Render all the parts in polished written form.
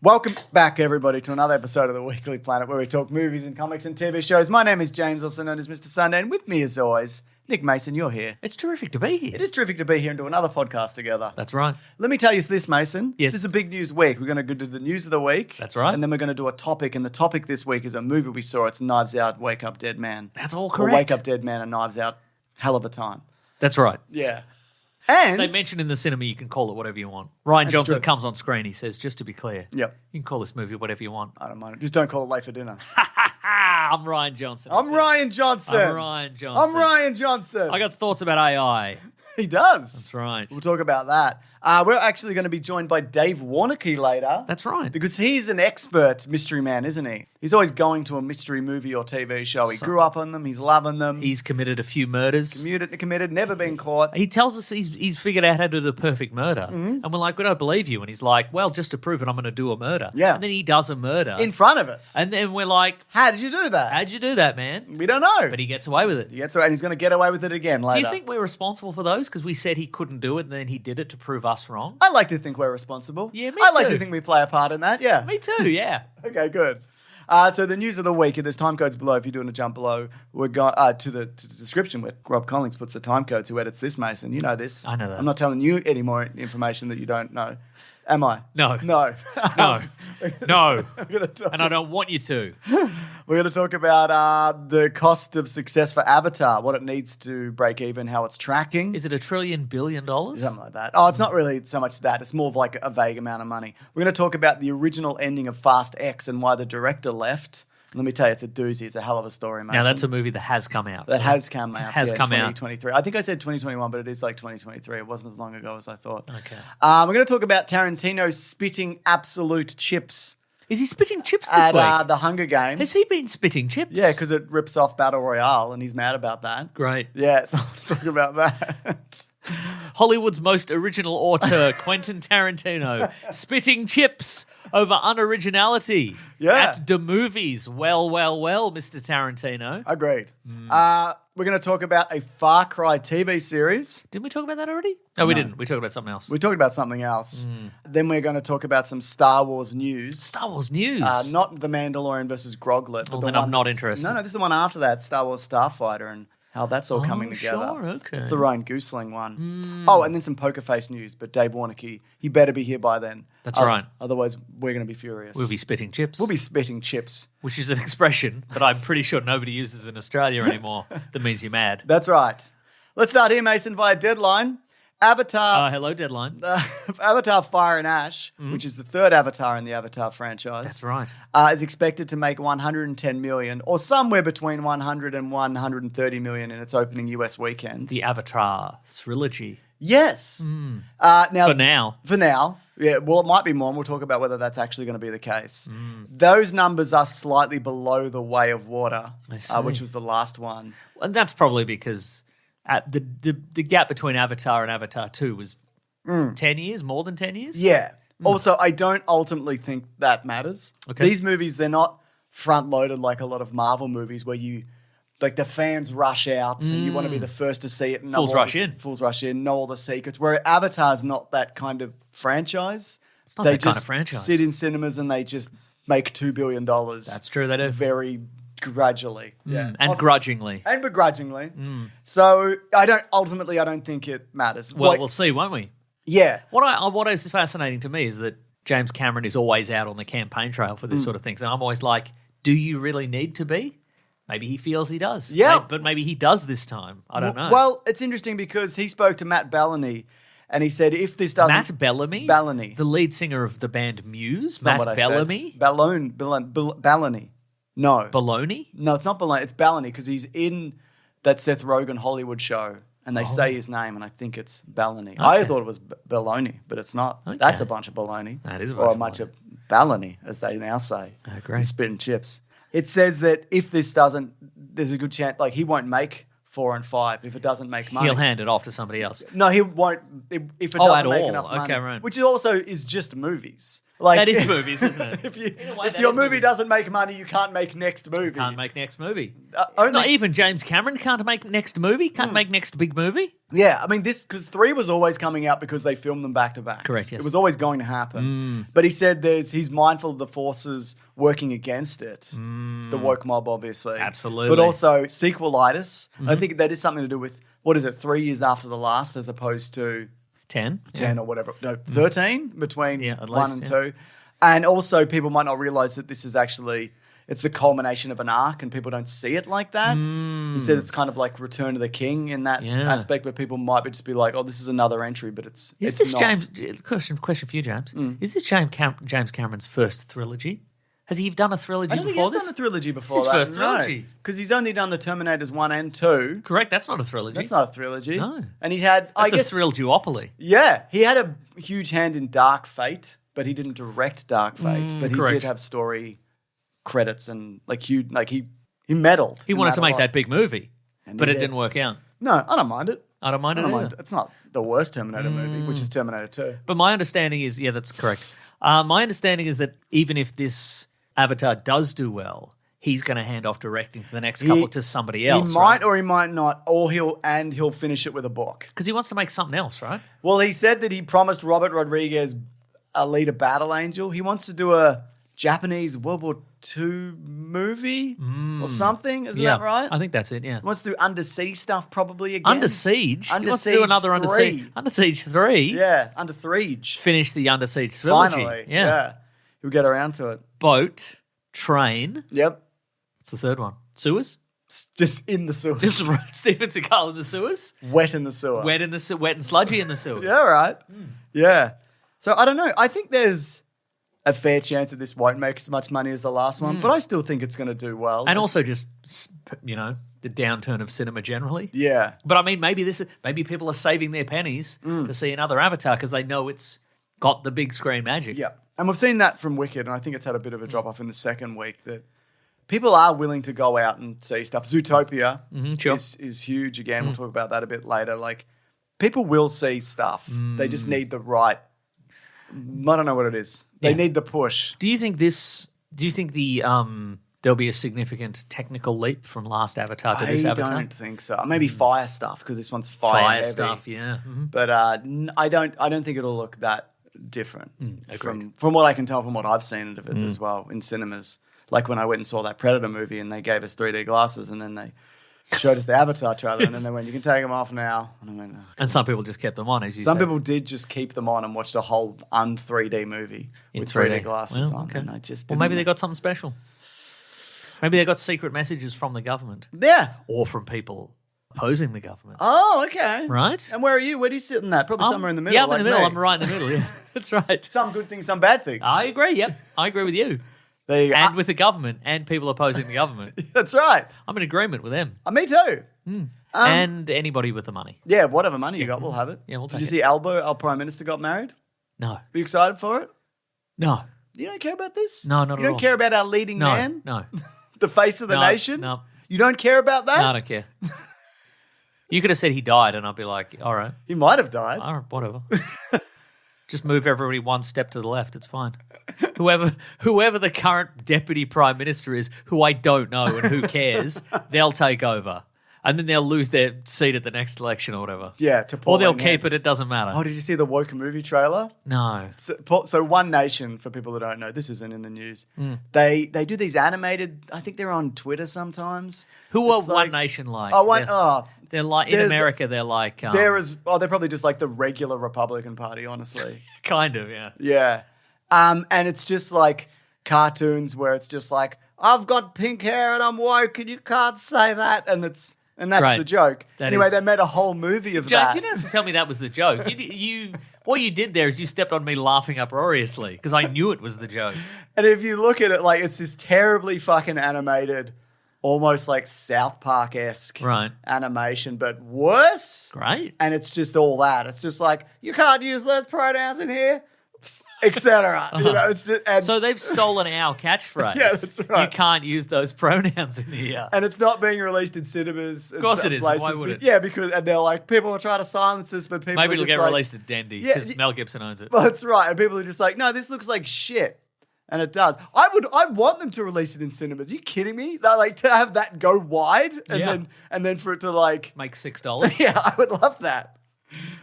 Welcome back, everybody, to another episode of the Weekly Planet where we talk movies and comics and TV shows. My name is James, also known as Mr. Sunday, and with me, as always, Nick Mason, you're here. It's terrific to be here. It is terrific to be here and do another podcast together. That's right. Let me tell you this, Mason. Yes. This is a big news week. We're going to go do the news of the week. That's right. And then we're going to do a topic, and the topic this week is a movie we saw. It's Knives Out, Wake Up Dead Man. That's all Or correct. Wake Up Dead Man and Knives Out. Hell of a time. That's right. Yeah. And... They mentioned in the cinema you can call it whatever you want. Ryan Johnson true. comes on screen, he says, just to be clear, Yep. you can call this movie whatever you want. I don't mind it. Just don't call it late for dinner. I'm Ryan Johnson. I'm Ryan Johnson. I'm Ryan Johnson. I'm Ryan Johnson. I got thoughts about AI. He does. That's right. We'll talk about that. We're actually going to be joined by Dave Warneke later. That's right. Because he's an expert mystery man, isn't he? He's always going to a mystery movie or TV show. He grew up on them. He's loving them. He's committed a few murders. Committed, never been caught. He tells us he's figured out how to do the perfect murder. And we're like, we don't believe you. And he's like, well, just to prove it, I'm going to do a murder. Yeah. And then he does a murder. In front of us. And then we're like, How did you do that? how'd you do that, man? We don't know. But he gets away with it. He gets away, and he's going to get away with it again later. Do you think we're responsible for those? Because we said he couldn't do it and then he did it to prove us wrong? I like to think we're responsible. Yeah, me I like too. to think we play a part in that, yeah. Me too, yeah. Okay, good. So the news of the week, there's time codes below. If you're doing a jump below, we're going to the description where Rob Collins puts the time codes. Who edits this, Mason? You know this. I know that. I'm not telling you any more information that you don't know. Am I? No. No. No. No. We're going to talk, And I don't want you to. we're going to talk about the cost of success for Avatar, what it needs to break even, how it's tracking. Is it $1 trillion billion? Something like that. Oh, it's not really so much that. It's more of like a vague amount of money. We're going to talk about the original ending of Fast X and why the director left. Let me tell you, it's a doozy. It's a hell of a story, Mason. Now, that's a movie that has come out. That has come out. Has come out. 2023. I think I said 2021, but it is like 2023. It wasn't as long ago as I thought. Okay. We're going to talk about Tarantino spitting absolute chips Is he spitting chips this at week? the Hunger Games. Has he been spitting chips? Yeah, because it rips off Battle Royale, and he's mad about that. Great. Yeah, so we'll talk about that. Hollywood's most original auteur, Quentin Tarantino, spitting chips over unoriginality Yeah. at the movies. Well, Mr. Tarantino. Agreed. We're going to talk about a Far Cry TV series. Didn't we talk about that already? No, we didn't. We talked about something else. We talked about something else. Then we're going to talk about some Star Wars news. Star Wars news. Not The Mandalorian versus Groglet. But Well, the then I'm one not that's- interested. No, this is the one after that, Star Wars Starfighter, and how that's all coming together. Sure, okay. It's the Ryan Goosling one. Oh, and then some Poker Face news, but Dave Warneke, he better be here by then. That's right. Otherwise, we're going to be furious. We'll be spitting chips. We'll be spitting chips. Which is an expression that I'm pretty sure nobody uses in Australia anymore. That means you're mad. That's right. Let's start here, Mason, via Deadline. Avatar... Hello, Deadline. Avatar Fire and Ash, which is the third Avatar in the Avatar franchise. That's right. Is expected to make 110 million, or somewhere between 100 and 130 million in its opening US weekend. The Avatar trilogy. Yes. Now, For now. Yeah, well, it might be more, and we'll talk about whether that's actually going to be the case. Those numbers are slightly below The Way of Water, I see. which was the last one. And that's probably because the gap between Avatar and Avatar 2 was 10 years, more than 10 years? Yeah. Also, I don't ultimately think that matters. Okay. These movies, they're not front-loaded like a lot of Marvel movies where you... Like the fans rush out and you want to be the first to see it. And know Fools all rush the- in. Fools rush in, know all the secrets. Where Avatar's not that kind of franchise. It's not They that kind just of franchise. sit in cinemas and they just make $2 billion. That's true, they do. Very gradually. Yeah. And grudgingly. And begrudgingly. So I don't think it matters. Well, Like, we'll see, won't we? yeah. What is fascinating to me is that James Cameron is always out on the campaign trail for this sort of things. And I'm always like, do you really need to be? Maybe he feels he does. Yeah. But maybe he does this time. I don't know. Well, it's interesting because he spoke to Matt Bellamy and he said if this doesn't... Matt Bellamy? Bellamy. The lead singer of the band Muse? Not Matt what I said. Bellamy? Bellamy. No. Baloney? No, it's not Bellamy. It's Bellamy because he's in that Seth Rogen Hollywood show and they say his name and I think it's Bellamy. I thought it was Baloney, but it's not. Okay. That's a bunch of baloney. That is a Or a bunch bunch of Bellamy, as they now say. Oh, great. Spit and chips. It says that if this doesn't, there's a good chance, like he won't make 4 and 5 if it doesn't make money. He'll hand it off to somebody else. No, he won't if it Oh, doesn't at make all. enough money. Okay, right. Which also is just movies. Like, That is movies, isn't it? if In a way, if that your is movie movies. doesn't make money, you can't make next movie. Can't make next movie. Only- Not even James Cameron can't make next movie. Can't make next big movie. Yeah, I mean, because 3 was always coming out because they filmed them back to back. Correct, yes. It was always going to happen. But he said he's mindful of the forces working against it. The woke mob, obviously. Absolutely. But also sequelitis. I think that is something to do with, 3 years after the last as opposed to 10. 10 or whatever. No, 13 between at 1 least, and 2. And also people might not realize that this is actually... It's the culmination of an arc, and people don't see it like that. He said it's kind of like Return of the King in that aspect, where people might just be like, "Oh, this is another entry," but it's not. James? Question for you, James. Is this James Cameron's first trilogy? Has he done a trilogy I don't think before he's this? done a trilogy before This is that. first trilogy. Because he's only done the Terminators 1 and 2. Correct. That's not a trilogy. That's not a trilogy. No. And he had, That's I guess, a thrill duopoly. Yeah, he had a huge hand in Dark Fate, but he didn't direct Dark Fate. But he correct. did have story credits and he meddled. He in wanted to a make lot. that big movie, And but he it did. didn't work out. No, I don't mind it. I don't mind I it don't either. mind it. It's not the worst Terminator movie, which is Terminator 2. But my understanding is, that's correct. My understanding is that even if this Avatar does do well, he's going to hand off directing for the next couple to somebody else. He might or he might not, or he'll finish it with a book. Because he wants to make something else, right? Well, he said that he promised Robert Rodriguez a lead a Battle Angel. He wants to do a Japanese World War II movie or something. Isn't that right? I think that's it, yeah. He wants to do undersea stuff probably again. Under Siege? Under He wants to Siege do another Under 3. Siege. Under Siege 3? Yeah, Under Threege. Finish the Under Siege trilogy. Finally. Yeah. He'll get around to it. Boat, train. Yep. What's the third one? Sewers? Just in the sewer. Just Steven Seagal in the sewers? wet in the sewer. Wet and sludgy in the sewers. Yeah, right. Yeah. So I don't know. I think there's a fair chance that this won't make as much money as the last one, but I still think it's going to do well. And also just, the downturn of cinema generally. yeah. But I mean, maybe people are saving their pennies to see another Avatar because they know it's got the big screen magic. Yeah. And we've seen that from Wicked, and I think it's had a bit of a drop off in the second week that people are willing to go out and see stuff. Zootopia sure. is huge again. We'll talk about that a bit later. Like, people will see stuff. They just need the right... I don't know what it is. They need the push. Do you think there'll be a significant technical leap from last Avatar to this Avatar? I don't think so. Maybe fire stuff, because this one's fire heavy. stuff, yeah. Mhm. But I don't think it'll look that different agreed. from what I can tell from what I've seen of it as well in cinemas. Like when I went and saw that Predator movie and they gave us 3D glasses and then they showed us the Avatar trailer and then they went, "You can take them off now." And I went, "Oh." And some people just kept them on, as you Some said. people did just keep them on and watched a whole un-3D movie In with 3D. 3D glasses Well, on. okay. And I just Well, maybe they didn't- got something special. Maybe they got secret messages from the government Yeah. or from people opposing the government. Oh, okay. Right? And where are you? Where do you sit in that? Probably somewhere in the middle. Yeah, I'm like in the middle. me. I'm right in the middle, yeah. That's right. Some good things, some bad things. I agree, yep. I agree with you. There you go. And with the government and people opposing the government. That's right. I'm in agreement with them. Me too. And anybody with the money. Yeah, whatever money you got, we'll have it. Yeah, we'll Did take you it. see Albo, our Prime Minister, got married? No. Are you excited for it? No. You don't care about this? No, not You at don't all. care about our leading No. man? No. The face of the No, nation? no. You don't care about that? No, I don't care. You could have said he died and I'd be like, all right. He might have died. All right, whatever. Just move everybody one step to the left. It's fine. Whoever the current deputy prime minister is, who I don't know and who cares, they'll take over. And then they'll lose their seat at the next election or whatever. Yeah, to Or Paul they'll Nance. keep it. It doesn't matter. Oh, did you see the woke movie trailer? No. So One Nation, for people that don't know, this isn't in the news. They do these animated, I think they're on Twitter sometimes. Who are It's One like- Nation like? They're, They're like, in there's- America, they're like... they're probably just like the regular Republican Party, honestly. Kind of, yeah. Yeah. And it's just like cartoons where it's just like, I've got pink hair and I'm woke and you can't say that. And that's Right. the joke. That Anyway, is- they made a whole movie of James, that. you don't have to tell me that was the joke. What you did there is you stepped on me laughing uproariously because I knew it was the joke. And if you look at it, like, it's this terribly fucking animated, almost like South Park-esque Right. animation, but worse. Great. And it's just all that. It's just like, you can't use those pronouns in here. etc. It's just, and, So they've stolen our catchphrase. Yeah, that's right. You can't use those pronouns in here. and it's not being released in cinemas. Of course it is. Why would it? Yeah, because and they're like people are trying to silence us, but people Maybe are it'll just get like, released at Dendy Yeah, because Mel Gibson owns it. Well, that's right, and people are just like, no, this looks like shit. And it does. I want them to release it in cinemas. Are you kidding me? That, like to have that go wide and then for it to like Make $6. yeah, I would love that.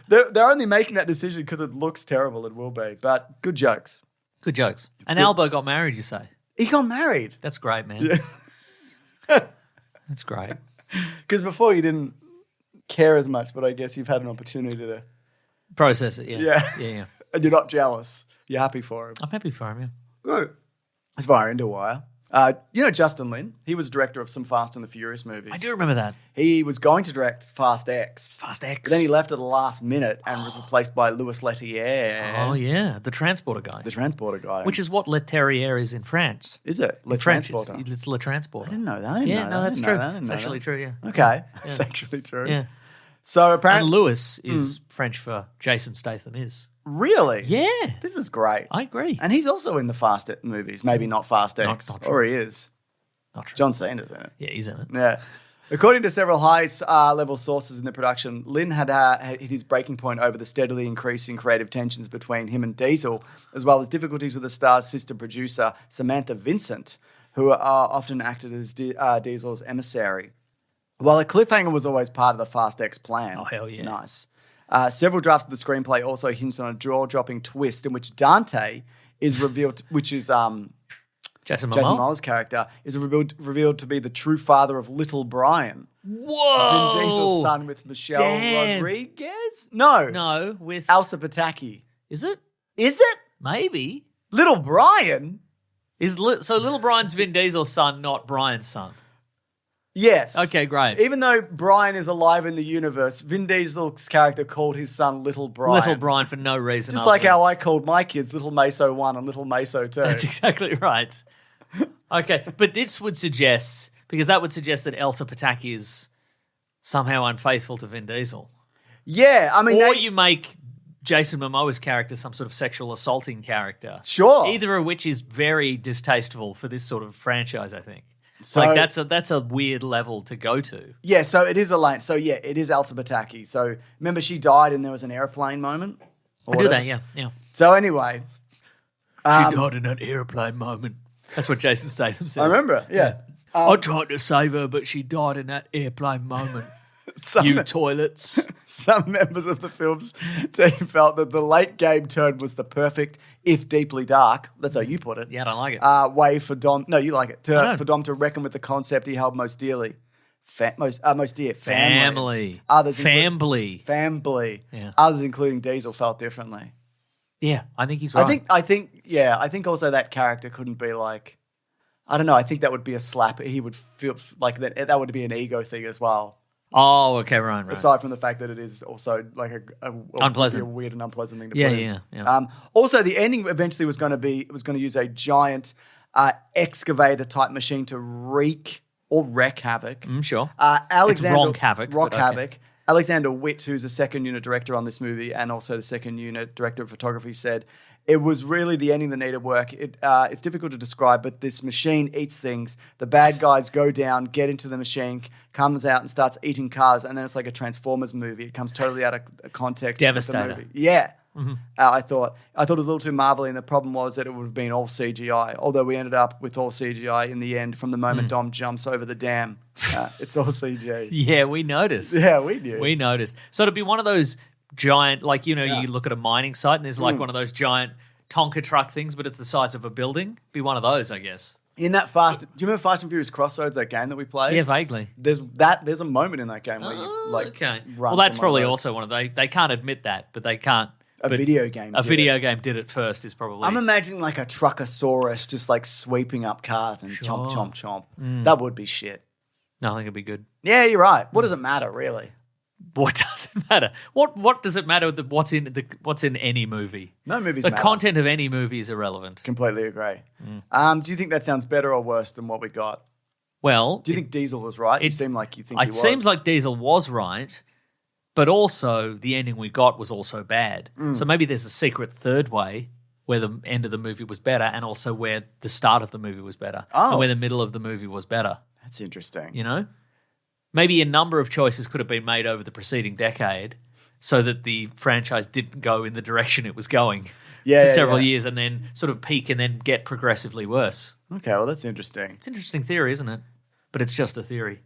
They're only making that decision because it looks terrible. It will be, but good jokes. Good jokes. And good. Albo got married, you say? He got married. That's great, man. Yeah. That's great. Because before you didn't care as much, but I guess you've had an opportunity to Process it, yeah. Yeah. And you're not jealous. You're happy for him. I'm happy for him, yeah. Good. It's via Interwire. Justin Lin? He was director of some Fast and the Furious movies. I do remember that. He was going to direct Fast X. Fast X. But then he left at the last minute and was replaced by Louis Leterrier. Oh, yeah. The transporter guy. The transporter guy. Which is what Leterrier is in France. Is it? In French, it's Le Transporter. I didn't know that. That's true. It's actually true, yeah. Okay. It's actually true. Yeah. So And apparently... Lewis is French for Jason Statham is. Really? Yeah. This is great. I agree. And he's also in the Fast movies. Maybe not Fast X. Not true. Or he is. Not true. John Cena's in it. Yeah, he's in it. Yeah. According to several high-level sources in the production, Lin had hit his breaking point over the steadily increasing creative tensions between him and Diesel, as well as difficulties with the star's sister producer, Samantha Vincent, who often acted as Diesel's emissary. While a cliffhanger was always part of the Fast X plan. Oh, hell yeah. Nice. Several drafts of the screenplay also hinged on a jaw-dropping twist in which Dante is revealed, which is... Jason Momoa's character is revealed to be the true father of little Brian. Whoa! Vin Diesel's son with Michelle Damn. Rodriguez? No. No, with... Elsa Pataki. Is it? Is it? Maybe. Little Brian? So little Brian's Vin Diesel's son, not Brian's son. Yes. Okay, great. Even though Brian is alive in the universe, Vin Diesel's character called his son Little Brian. Little Brian for no reason. Just like how I called my kids Little Meso 1 and Little Meso 2. That's exactly right. Okay, but this would suggest, because that would suggest that Elsa Pataki is somehow unfaithful to Vin Diesel. Yeah, I mean... Or you make Jason Momoa's character some sort of sexual assaulting character. Sure. Either of which is very distasteful for this sort of franchise, I think. So, like that's a weird level to go to. Yeah, so it is a lane. So yeah, it is Elsa Pataki. So remember she died and there was an airplane moment? I do that, yeah. So anyway. She died in an airplane moment. That's what Jason Statham says. I remember, yeah. I tried to save her, but she died in that airplane moment. Toilets. Some members of the film's team felt that the late game turn was the perfect, if deeply dark, that's how you put it. Yeah, I don't like it. Way for Dom, no, you like it, for Dom to reckon with the concept he held most dearly. Most dear, family. Others family. Yeah. Others, including Diesel, felt differently. Yeah, I think he's right. I think also that character couldn't be like, I don't know, I think that would be a slap. He would feel like that would be an ego thing as well. Oh, okay, right. Aside from the fact that it is also like unpleasant, a weird and unpleasant thing to put in. Yeah. Also, the ending eventually was going to use a giant excavator type machine to wreak havoc. Sure. Alexander it's havoc. Havoc. Alexander Witt, who's a second unit director on this movie and also the second unit director of photography, said it was really the ending that needed work. It's difficult to describe, but this machine eats things. The bad guys go down, get into the machine, comes out and starts eating cars, and then it's like a Transformers movie. It comes totally out of context. Devastator. Of the movie. Yeah. Mm-hmm. I thought it was a little too marvelly, and the problem was that it would have been all CGI. Although we ended up with all CGI in the end from the moment Dom jumps over the dam. It's all CG. Yeah, we noticed. Yeah, we knew. We noticed. So it'd be one of those giant, like, you look at a mining site and there's like one of those giant Tonka truck things, but it's the size of a building. Be one of those, I guess. In that do you remember Fast and Furious Crossroads, that game that we played? Yeah, vaguely. There's a moment in that game where you okay. run. Well, that's probably also one of they can't admit that, but they can't. A video game did it first is probably. I'm imagining like a Truckosaurus just like sweeping up cars and chomp, chomp, chomp. That would be shit. No, I think it'd be good. Yeah, you're right. What does it matter, really? What does it matter? What does it matter with what's in any movie? No movies The matter. content of any movie is irrelevant. Completely agree. Do you think that sounds better or worse than what we got? Well, do you think Diesel was right? It seemed like you think he was. It seems like Diesel was right, but also the ending we got was also bad. So maybe there's a secret third way where the end of the movie was better and also where the start of the movie was better and where the middle of the movie was better. That's interesting. You know? Maybe a number of choices could have been made over the preceding decade so that the franchise didn't go in the direction it was going for several years and then sort of peak and then get progressively worse. Okay, well, that's interesting. It's an interesting theory, isn't it? But it's just a theory.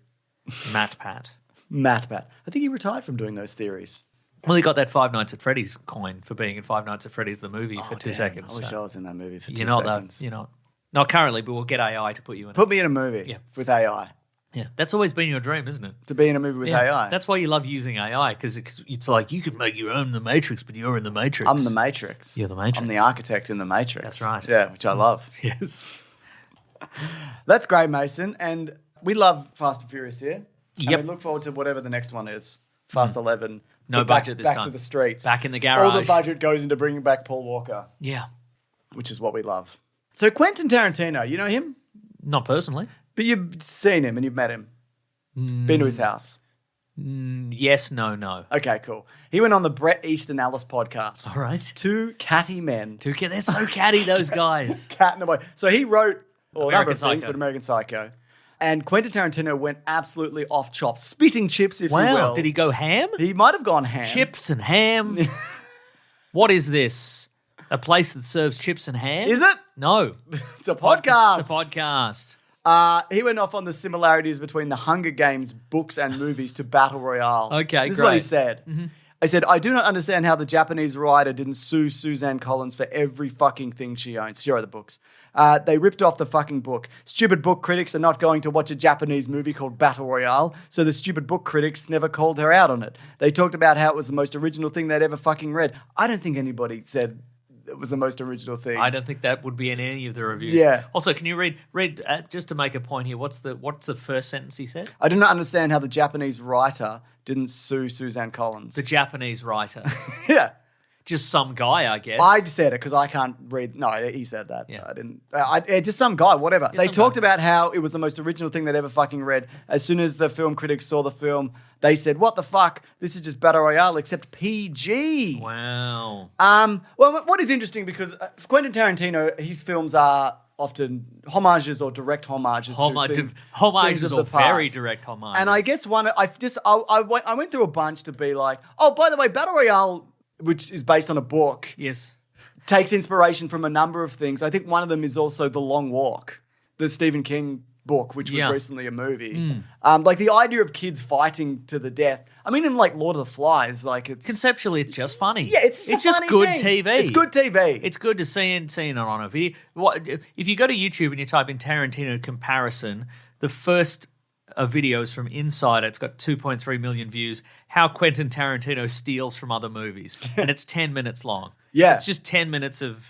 Matt Pat. I think he retired from doing those theories. Well, he got that Five Nights at Freddy's coin for being in Five Nights at Freddy's the movie for 2 seconds. I wish I was in that movie for 2 seconds. seconds. You're not. Not currently, but we'll get AI to put you in. Put me in a movie with AI. Yeah, that's always been your dream, isn't it? To be in a movie with AI. That's why you love using AI, because it's like you can make your own The Matrix, but you're in The Matrix. I'm the Matrix. You're the Matrix. I'm the architect in the Matrix. That's right. Yeah, which I love. Yes. That's great, Mason. And we love Fast and Furious here. Yep. And we look forward to whatever the next one is. Fast 11. No budget this time. Back to the streets. Back in the garage. All the budget goes into bringing back Paul Walker. Yeah. Which is what we love. So Quentin Tarantino, you know him? Not personally. But you've seen him and you've met him. Been to his house. Yes, no. Okay, cool. He went on the Bret Easton Ellis podcast. All right. Two catty men. They're so catty, those guys. Cat in the boy. So he wrote American Psycho. But American Psycho. And Quentin Tarantino went absolutely off chops, spitting chips, if you will. Wow, did he go ham? He might have gone ham. Chips and ham? What is this? A place that serves chips and ham? Is it? No. It's a podcast. It's a podcast. He went off on the similarities between the Hunger Games books and movies to Battle Royale. Okay, This is what he said. Mm-hmm. I said, I do not understand how the Japanese writer didn't sue Suzanne Collins for every fucking thing she owns. She wrote the books. They ripped off the fucking book. Stupid book critics are not going to watch a Japanese movie called Battle Royale, so the stupid book critics never called her out on it. They talked about how it was the most original thing they'd ever fucking read. I don't think anybody said it was the most original thing. I don't think that would be in any of the reviews. Yeah. Also, can you read just to make a point here? What's the first sentence he said? I do not understand how the Japanese writer didn't sue Suzanne Collins. The Japanese writer. Yeah. Just some guy, I guess. I said it because I can't read. No, he said that. Yeah. I didn't. Just some guy, whatever. Yeah, they talked about how it was the most original thing they'd ever fucking read. As soon as the film critics saw the film, they said, "What the fuck? This is just Battle Royale except PG." Wow. Well, what is interesting because for Quentin Tarantino, his films are often homages or direct homages to homages or the past. very direct homages. And I guess I went through a bunch to be like, oh, by the way, Battle Royale, which is based on a book, yes, takes inspiration from a number of things. I think one of them is also The Long Walk, the Stephen King book, which was recently a movie. Like the idea of kids fighting to the death. I mean, in like Lord of the Flies, like it's conceptually it's just funny. Yeah, it's just good TV. It's good TV. It's good to see it on a video. If you go to YouTube and you type in Tarantino comparison, the first videos from inside it's got 2.3 million views. How Quentin Tarantino steals from other movies, and it's 10 minutes long. Yeah, it's just 10 minutes of.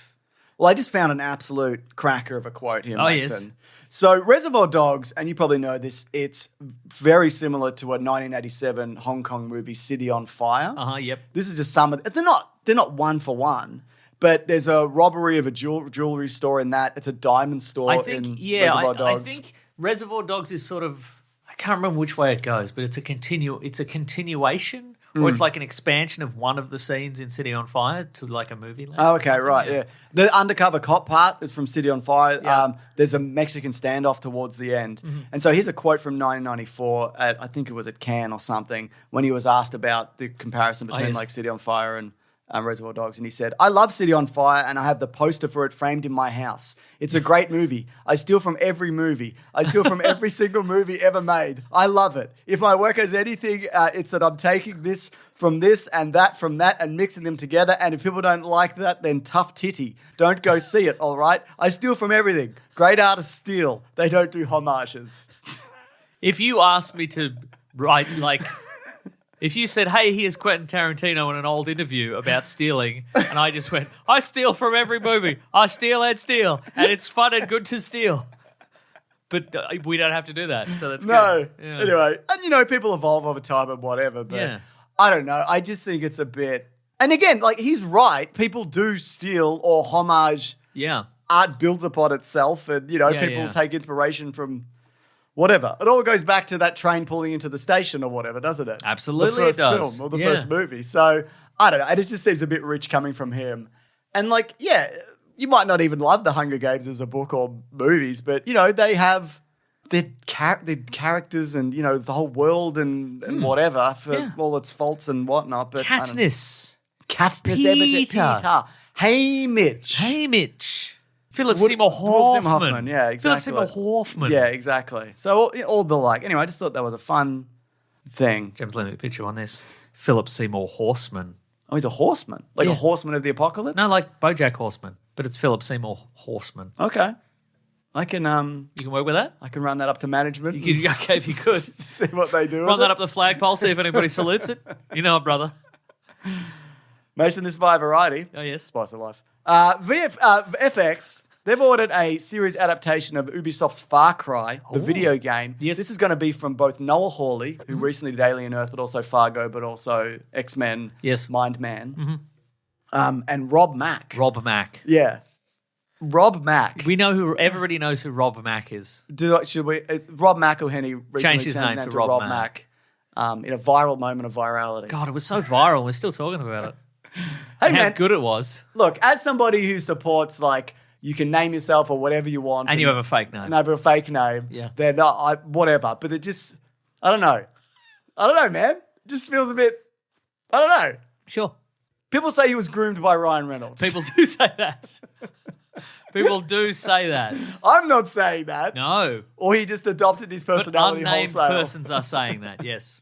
Well, I just found an absolute cracker of a quote here, Mason. Yes. So Reservoir Dogs, and you probably know this, it's very similar to a 1987 Hong Kong movie, City on Fire. Yep. This is just some of they're not one for one, but there's a robbery of a jewelry store in that. It's a diamond store in Reservoir Dogs. I think Reservoir Dogs is sort of, I can't remember which way it goes, but it's a continuation. Or it's like an expansion of one of the scenes in City on Fire to like a movie. Oh, okay, right, yeah. The undercover cop part is from City on Fire. Yeah. There's a Mexican standoff towards the end. Mm-hmm. And so here's a quote from 1994 I think it was at Cannes or something, when he was asked about the comparison between like City on Fire and Reservoir Dogs, and he said, I love City on Fire and I have the poster for it framed in my house. It's a great movie. I steal from every movie. I steal from every single movie ever made. I love it. If my work has anything, it's that I'm taking this from this and that from that and mixing them together, and if people don't like that, then tough titty. Don't go see it, all right? I steal from everything. Great artists steal. They don't do homages. If you asked me to write like... If you said, hey, here's Quentin Tarantino in an old interview about stealing, and I just went, I steal from every movie. I steal and steal, and it's fun and good to steal. But we don't have to do that, so that's good. No. Yeah. Anyway, and people evolve over time and whatever, but I don't know. I just think it's a bit... And again, like, he's right. People do steal or homage. Yeah. Art builds upon itself, and, people take inspiration from... Whatever. It all goes back to that train pulling into the station or whatever, doesn't it? Absolutely, it does. The first film or the first movie. So, I don't know. It just seems a bit rich coming from him. And, you might not even love The Hunger Games as a book or movies, but, they have their characters and, the whole world and whatever for all its faults and whatnot. But Katniss. Peter. Haymitch. Philip Seymour Hoffman. Yeah, exactly. Philip Seymour Hoffman. Yeah, exactly. So all the like. Anyway, I just thought that was a fun thing. James, let me picture on this. Philip Seymour Horseman. Oh, he's a horseman? Like a horseman of the apocalypse? No, like BoJack Horseman, but it's Philip Seymour Horseman. Okay. I can You can work with that? I can run that up to management. Okay, if you could. See what they do. Run that up the flagpole, see if anybody salutes it. You know it, brother. Mason, this via Variety. Oh, yes. Spice of life. FX, they've ordered a series adaptation of Ubisoft's Far Cry, the video game. Yes. This is going to be from both Noah Hawley, who recently did Alien Earth, but also Fargo, but also X-Men, Mind Man, and Rob Mack. Rob Mack. Yeah. Rob Mack. Everybody knows who Rob Mack is. Should we? Rob McElhenney recently changed his name to Rob Mack. In a viral moment of virality. God, it was so viral. We're still talking about it. Hey, how good it was. Look, as somebody who supports, like, you can name yourself or whatever you want. And you have a fake name. And I have a fake name. Yeah. They're not, whatever. But it just, I don't know, man. It just feels a bit, I don't know. Sure. People say he was groomed by Ryan Reynolds. People do say that. People do say that. I'm not saying that. No. Or he just adopted his personality but unnamed wholesale. persons are saying that, yes.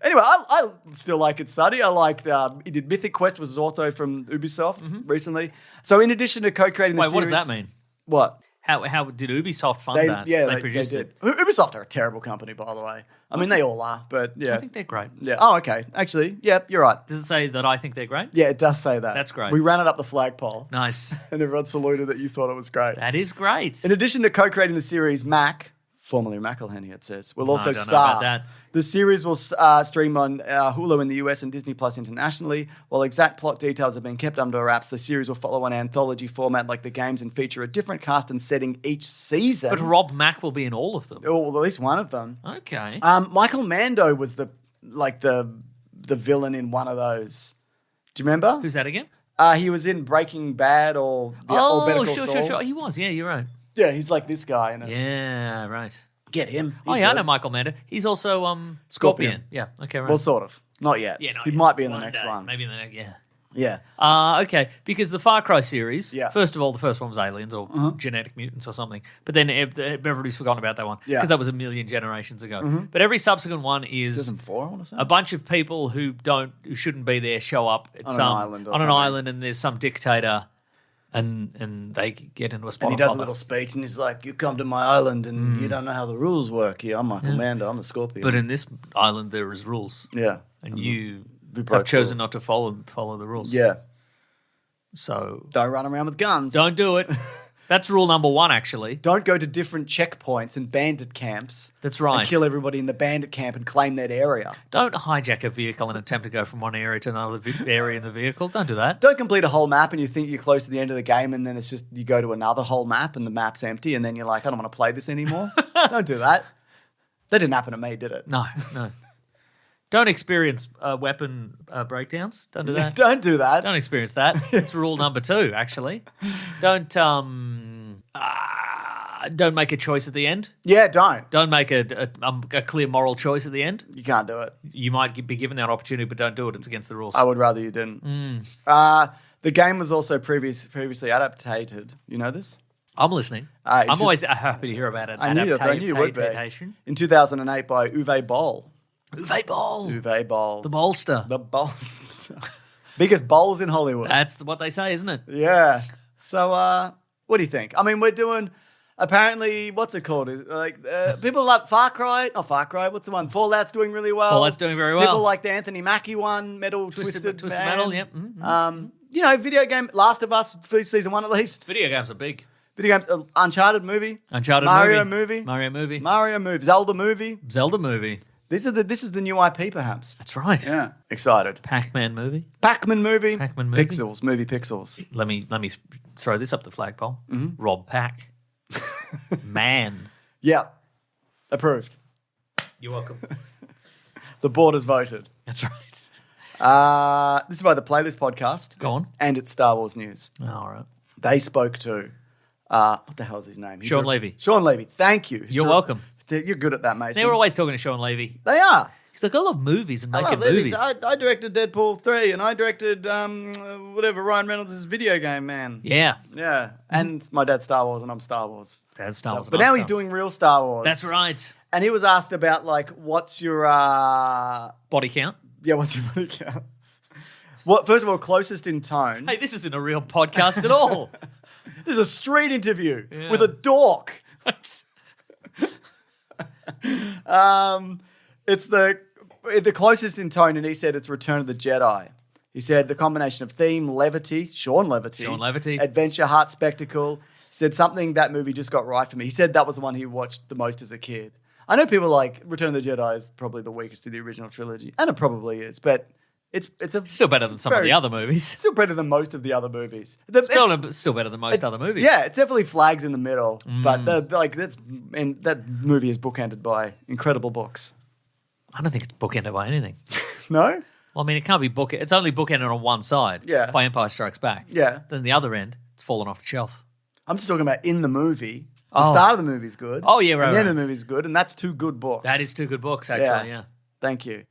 Anyway, I still like it, Suddy. I liked, he did Mythic Quest, was also from Ubisoft recently. So in addition to co-creating the series... Wait, what does that mean? What? How did Ubisoft fund that? Yeah, they produced did. it. Ubisoft are a terrible company, by the way. I mean, they all are, but yeah. I think they're great. Yeah. Oh, okay. Actually, yeah, you're right. Does it say that I think they're great? Yeah, it does say that. That's great. We ran it up the flagpole. Nice. And everyone saluted that you thought it was great. That is great. In addition to co-creating the series, Mac, formerly McElhenney, it says, will also I don't know star. about that. The series will stream on Hulu in the US and Disney Plus internationally. While exact plot details have been kept under wraps, the series will follow an anthology format like the games and feature a different cast and setting each season. But Rob Mack will be in all of them. Well, at least one of them. Okay. Michael Mando was the villain in one of those. Do you remember? Who's that again? He was in Breaking Bad or Better Call Saul. Sure. He was. Yeah, you're right. Yeah, he's like this guy. Yeah, right. Get him. He's I know Michael Mando. He's also Scorpion. Yeah. Okay. Right. Well, sort of. Not yet. Yeah. He might be in the next one. Maybe in the next. Yeah. Yeah. Okay, because the Far Cry series, Yeah. first of all, the first one was aliens or genetic mutants or something, but then everybody's forgotten about that one because that was a million generations ago. But every subsequent one is Season 4, I want to say. a bunch of people who shouldn't be there show up On an island or on an something. island, and there's some dictator, and they get into a spot. And he does a little speech, and he's like, "You come to my island, and you don't know how the rules work. Yeah, I'm Michael Mando. I'm the Scorpion." But in this island, there is rules, yeah, and you We broke have chosen rules. not to follow the rules. Yeah, So don't run around with guns. don't do it. That's rule number 1, actually. Don't go to different checkpoints and bandit camps. That's right. And kill everybody in the bandit camp and claim that area. Don't hijack a vehicle and attempt to go from one area to another area in the vehicle. Don't do that. Don't complete a whole map and you think you're close to the end of the game, and then it's just you go to another whole map and the map's empty, and then you're like, I don't want to play this anymore. Don't do that. That didn't happen to me, did it? No. Don't experience weapon breakdowns. Don't do that. Don't do that. Don't experience that. It's rule number 2, actually. Don't make a choice at the end. Yeah, don't. Don't make a clear moral choice at the end. You can't do it. You might be given that opportunity, but don't do it. It's against the rules. I would rather you didn't. The game was also previously adapted. You know this? I'm listening. I'm always happy to hear about it. I knew you would be. In 2008 by Uwe Boll. Uwe Boll. The bolster. The bolster. Biggest bowls in Hollywood. That's what they say, isn't it? Yeah. So, what do you think? I mean, we're doing, apparently, what's it called? People like Far Cry. Not Far Cry. What's the one? Fallout's doing really well. Fallout's doing very well. People like the Anthony Mackie one, Twisted Metal, yep. Mm-hmm. Video game, Last of Us, season 1 at least. Video games are big. Video games, Uncharted movie. Mario movie. Zelda movie. This is the new IP, perhaps. That's right. Yeah. Excited. Pac-Man movie. Pac-Man movie. Pixels. Movie Pixels. Let me throw this up the flagpole. Mm-hmm. Rob Pack. Man. Yeah. Approved. You're welcome. The board has voted. That's right. This is by the Playlist podcast. Go on. And it's Star Wars news. All right. They spoke to, what the hell's his name? Sean Levy. Sean Levy. Thank you. You're welcome. You're good at that, Mason. They were always talking to Sean Levy. They are. He's like, I love movies and making movies. I directed Deadpool 3 and I directed whatever Ryan Reynolds' video game, man. Yeah. Yeah. And my dad's Star Wars and I'm Star Wars. Dad's Star Wars. But now he's doing real Star Wars. That's right. And he was asked about, like, what's your... Body count? Yeah, what's your body count? What, first of all, closest in tone. Hey, this isn't a real podcast at all. This is a street interview with a dork. It's the closest in tone, and he said it's Return of the Jedi. He said the combination of theme, levity, Sean Levity, adventure, heart, spectacle. Said something that movie just got right for me. He said that was the one he watched the most as a kid. I know people like Return of the Jedi is probably the weakest of the original trilogy, and it probably is, but it's still better than some of the other movies. Still better than most of the other movies. Still better than most other movies. Yeah, it definitely flags in the middle, but that movie is bookended by incredible books. I don't think it's bookended by anything. No? Well, I mean, it can't be it's only bookended on one side. Yeah. By Empire Strikes Back. Yeah. Then the other end, it's fallen off the shelf. I'm just talking about in the movie. The start of the movie is good. Oh, yeah, right. And the end of the movie is good, and that's two good books. That is two good books, actually, yeah. Thank you.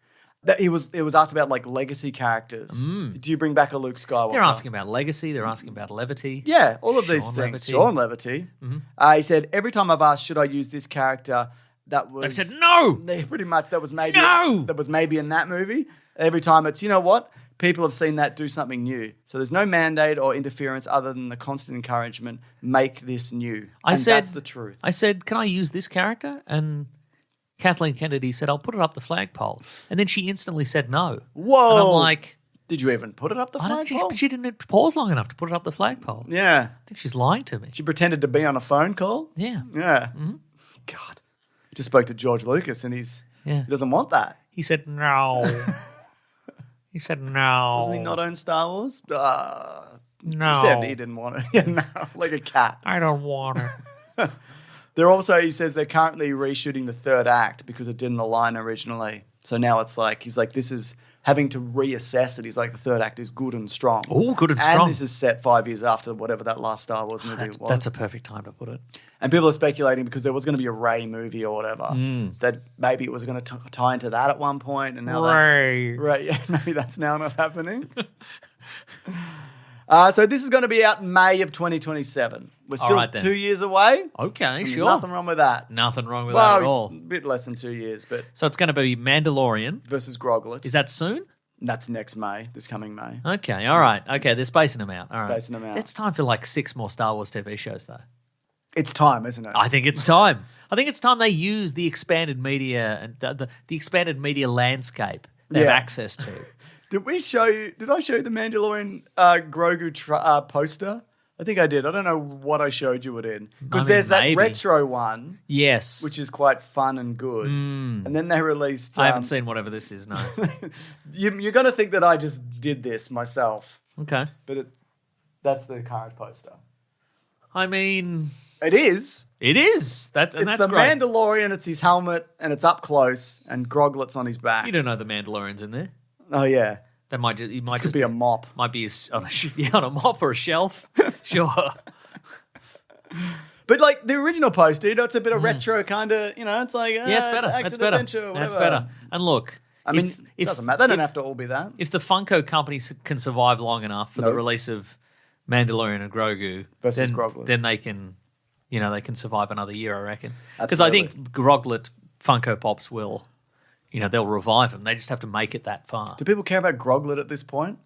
It was asked about, like, legacy characters. Do you bring back a Luke Skywalker? They're asking about legacy. They're asking about levity. Yeah, all of these things. Sean Levity. Mm-hmm. He said, every time I've asked, should I use this character, they've said, no! Pretty much, that was maybe in that movie. Every time it's, you know what? People have seen that do something new. So there's no mandate or interference other than the constant encouragement, make this new. That's the truth. I said, can I use this character? And Kathleen Kennedy said, I'll put it up the flagpole. And then she instantly said no. Whoa. And I'm like... Did you even put it up the flagpole? She didn't pause long enough to put it up the flagpole. Yeah. I think she's lying to me. She pretended to be on a phone call? Yeah. Yeah. Mm-hmm. God. I just spoke to George Lucas and he doesn't want that. He said no. He said no. Doesn't he not own Star Wars? No. He said he didn't want it. Yeah, no, like a cat. I don't want it. He says they're currently reshooting the third act because it didn't align originally. So now it's like, he's like, this is having to reassess it. He's like, the third act is good and strong. Oh, good and strong. And this is set 5 years after whatever that last Star Wars movie was. That's a perfect time to put it. And people are speculating because there was going to be a Rey movie or whatever, that maybe it was going to tie into that at one point, and now maybe that's now not happening. So this is going to be out in May of 2027. We're still 2 years away. Okay, sure. Nothing wrong with that. Nothing wrong with that at all. A bit less than 2 years, but so it's going to be Mandalorian versus Groglet. Is that soon? That's next May, this coming May. Okay, all right. Okay, they're spacing them out. All right. Spacing them out. It's time for like 6 more Star Wars TV shows, though. It's time, isn't it? I think it's time. I think it's time they use the expanded media and the expanded media landscape they have access to. Did I show you the Mandalorian Grogu poster? I think I did. I don't know what I showed you it in. Because there's that retro one. Yes. Which is quite fun and good. And then they released... I haven't seen whatever this is, no. You're going to think that I just did this myself. Okay. But that's the current poster. I mean... It is. It is. That's the great. Mandalorian, it's his helmet, and it's up close, and Groglet's on his back. You don't know the Mandalorian's in there. Oh, yeah. That might just be a mop. Might be on a mop or a shelf. Sure. But like the original poster, it's a bit of retro kind of, it's like it's better. That's better. Adventure, that's better. And look, it doesn't matter. They don't have to all be that. If the Funko companies can survive long enough for the release of Mandalorian and Grogu, versus Groglet, then they can, they can survive another year, I reckon. Because I think Groglet Funko Pops will. They'll revive them. They just have to make it that far. Do people care about Groglet at this point?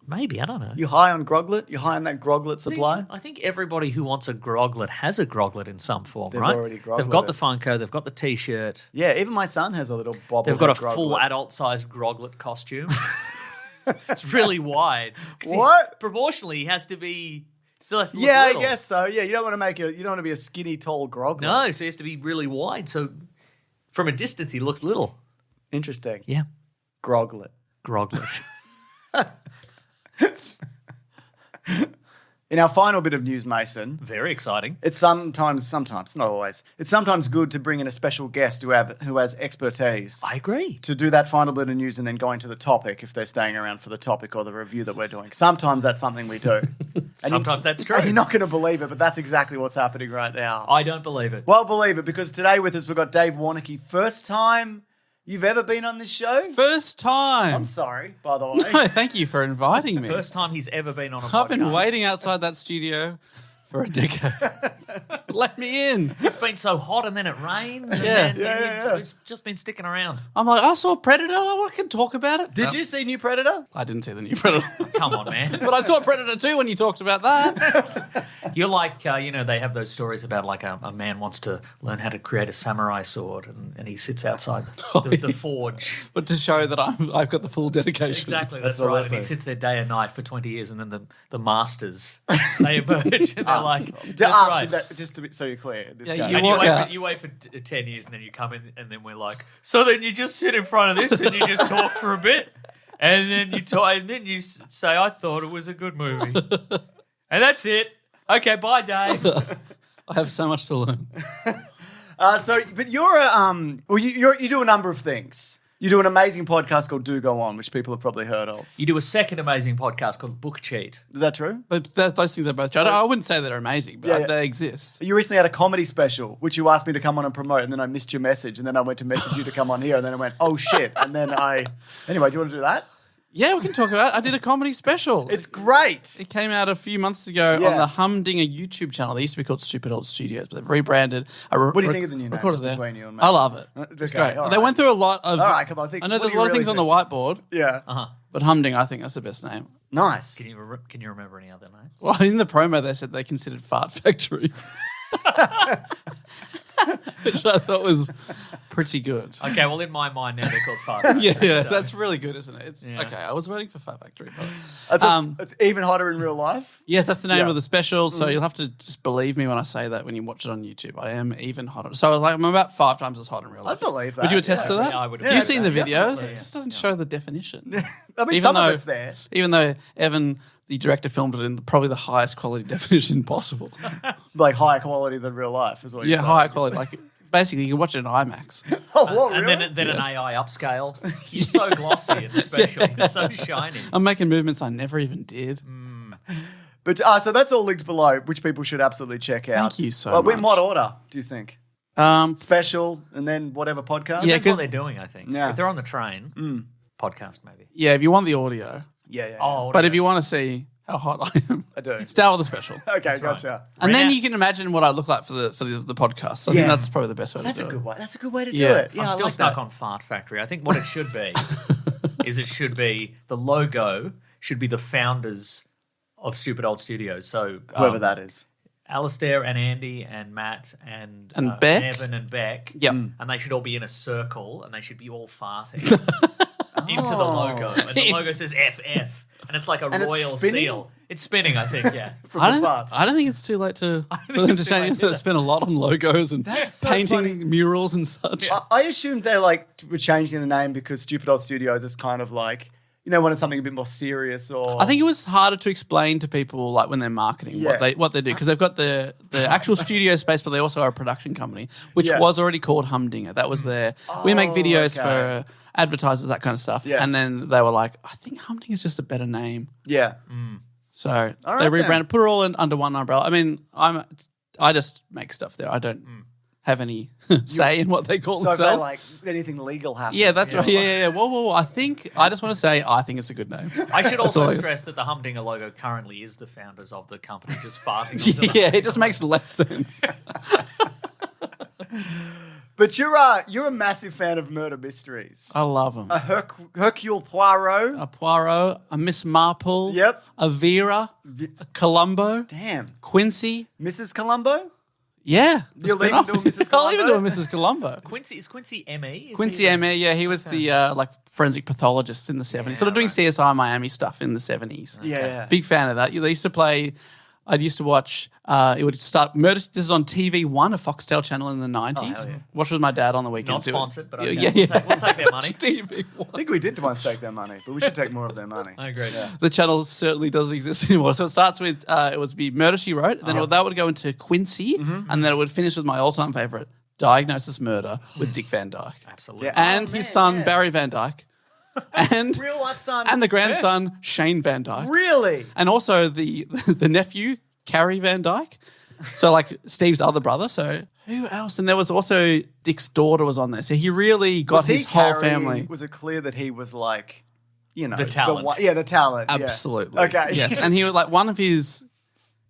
Maybe. I don't know. You high on Groglet? You high on that Groglet supply? I think everybody who wants a Groglet has a Groglet in some form, They've right? Already Groglet. They've got the Funko. They've got the T-shirt. Yeah, even my son has a little bobblehead. They've got a Groglet. full adult-sized Groglet costume. It's really wide. What? Proportionally, he has to be... Still has to look little. little. I guess so. Yeah, you don't want to be a skinny, tall Groglet. No, so he has to be really wide. So from a distance, he looks little. Interesting. Yeah. Groglet. In our final bit of news, Mason, Very exciting. it's sometimes, not always, it's sometimes good to bring in a special guest who has expertise. I agree. To do that final bit of news and then go into the topic if they're staying around for the topic or the review that we're doing. Sometimes that's something we do. Sometimes that's true. And you're not going to believe it, but that's exactly what's happening right now. I don't believe it. Well, believe it, because today with us we've got Dave Warneke. First time you've ever been on this show? First time. I'm sorry, by the way. No, thank you for inviting me. First time he's ever been on a podcast. I've been waiting outside that studio for a decade. Let me in. It's been so hot and then it rains. And Yeah. then it's just been sticking around. I'm like, I saw Predator. I can talk about it. Did you see New Predator? I didn't see the new Predator. Come on, man. But I saw Predator 2 when you talked about that. You're like, they have those stories about like a man wants to learn how to create a samurai sword and he sits outside the forge. But to show that I've got the full dedication. Exactly, that's right. And he sits there day and night for 20 years and then the masters, they emerge and they're like, that's right. Just to be so you're clear. This Yeah, guy. you And walk out. you wait for 10 years and then you come in and then we're like, so then you just sit in front of this and you just talk for a bit and then you talk and then you say, I thought it was a good movie. And that's it. Okay, bye, Dave. I have so much to learn. But you're you do a number of things. You do an amazing podcast called Do Go On, which people have probably heard of. You do a second amazing podcast called Book Cheat. Is that true? But those things are both true. I wouldn't say they're amazing, but they exist. You recently had a comedy special, which you asked me to come on and promote, and then I missed your message, and then I went to message you to come on here, and then I went, oh shit, and then Anyway, do you want to do that? Yeah, we can talk about it. I did a comedy special. It's great. It came out a few months ago on the Humdinger YouTube channel. They used to be called Stupid Old Studios, but they've rebranded. What do you think of the new name? Recorded there. Between you and me? I love it. It's Okay, great. all They right. went through a lot of... All right, come on. I know there's a lot of things on the whiteboard, Yeah. but Humdinger, I think that's the best name. Nice. Can you remember any other names? Well, in the promo, they said they considered Fart Factory. Which I thought was pretty good. Okay, well, in my mind now they're called Fart Factory. Yeah, so- that's really good, isn't it? It's Yeah. okay. I was voting for Fart Factory. But, It's even hotter in real life. yes, that's the name Yeah. of the special. So you'll have to just believe me when I say that when you watch it on YouTube. I am even hotter. So I'm about 5 times as hot in real life. I believe that. Would you attest to that? Yeah, I would. Yeah, You've seen the videos. definitely. It just doesn't show the definition. I mean, Even some though- of it's there. Even though Evan, the director, filmed it in probably the highest quality definition possible. Like higher quality than real life is what you're Yeah, saying. higher quality. Like basically, you can watch it in IMAX. Oh, what, And really? then an AI upscale. You're so glossy in the special. You're so shiny. I'm making movements I never even did. But so that's all linked below, which people should absolutely check out. Thank you so In much. what order do you think? Um, Special and then whatever podcast? Yeah, That's what they're doing, I think. Yeah. If they're on the train, podcast maybe. yeah, if you want the audio, Yeah. Oh, but if you want to see how hot I am, I do. start with the special. Okay, right. gotcha. And then Right now- you can imagine what I look like for the podcast. So I Yeah. think that's probably the best way That's to a do good it. way. That's a good way to do Yeah. it. Yeah, I'm I still like stuck that. on Fart Factory. I think what it should be is it should be the logo should be the founders of Stupid Old Studios. So Whoever that is. Alistair and Andy and Matt and Beck. Evan and Beck. Yep. And they should all be in a circle and they should be all farting into the logo. And the logo says FF. And it's like a And it's royal spinning? seal. It's spinning, I think, yeah. From I the don't, farts. I don't think it's too late for them it's to too late change. either. They spend a lot on logos and That's so painting funny. murals and such. I assumed they were changing the name because Stupid Old Studios is kind of like, when it's something a bit more serious or. I think it was harder to explain to people like when they're marketing Yeah. what they do because they've got the actual studio space, but they also are a production company, which Yeah. was already called Humdinger. That was their. We make videos okay. for advertisers, that kind of stuff. Yeah. And then they were like, I think Humdinger is just a better name. Yeah. So All they right, rebranded, then. put it all under one umbrella. I mean, I just make stuff there. I don't have any say in what they call So if they themselves. like anything legal happens. Yeah, that's right. you're Yeah. Whoa. I just want to say I think it's a good name. I should also all I- stress that the Humdinger logo currently is the founders of the company just farting. Onto the Yeah, it just makes less sense. But you're a massive fan of murder mysteries. I love them. A Hercule Poirot. A Poirot, a Miss Marple, Yep. a Vera, a Columbo, Damn. Quincy. Mrs. Columbo? Yeah. the You'll even spin-off. do a Mrs. I'll even do a Columbo? Mrs. Columbo. Is Quincy M.E.? Is Quincy he- M.E., yeah, he was the like forensic pathologist in the 70s. Sort of doing CSI Miami stuff in the 70s. Yeah. Big fan of that. They used to play I used to watch. It would start murder. This is on TV1, a Foxtel channel in the 90s. hell yeah. Watch with my dad on the weekends. Not sponsored, but okay. yeah. We'll take their money. TV1. I think we did once take their money, but we should take more of their money. I agree. Yeah. The channel certainly doesn't exist anymore. So it starts with it was be Murder She Wrote, then that would go into Quincy, and then it would finish with my all-time favorite, Diagnosis Murder with Dick Van Dyke. Absolutely. Yeah. And Oh, his man, son, yeah. Barry Van Dyke. And Real life son. and the grandson, Shane Van Dyke. Really? And also the nephew, Carrie Van Dyke. So like Steve's other brother. So who else? And there was also Dick's daughter was on there. So he really got his whole family. Was it clear that he was like, you know, The talent. the talent. yeah. Absolutely. Okay. Yes. And he was like one of his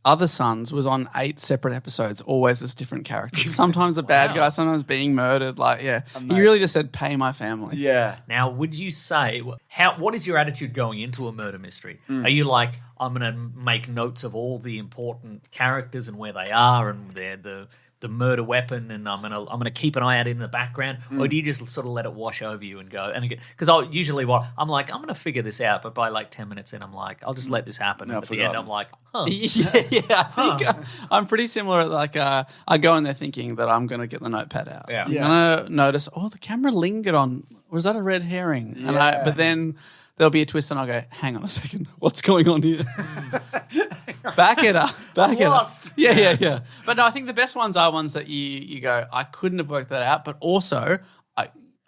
other sons was on 8 separate episodes, always as different characters. Sometimes a bad guy, sometimes being murdered. Like, yeah. Amazing. He really just said, pay my family. Yeah. Now, would you say what is your attitude going into a murder mystery? Hmm. Are you like, I'm going to make notes of all the important characters and where they are and the murder weapon, and I'm gonna keep an eye out in the background, or do you just sort of let it wash over you and go? And because I'm gonna figure this out, but by like 10 minutes in, I'm like, I'll just let this happen. No, And at the end, forgotten. I'm like, huh. Yeah, I think I'm pretty similar. Like, I go in there thinking that I'm going to get the notepad out. Yeah. I'm Yeah. going to notice, the camera lingered on, was that a red herring? Yeah. But then there'll be a twist and I'll go, hang on a second, what's going on here? Back it up. Lost. Yeah. But no, I think the best ones are ones that you go, I couldn't have worked that out, but also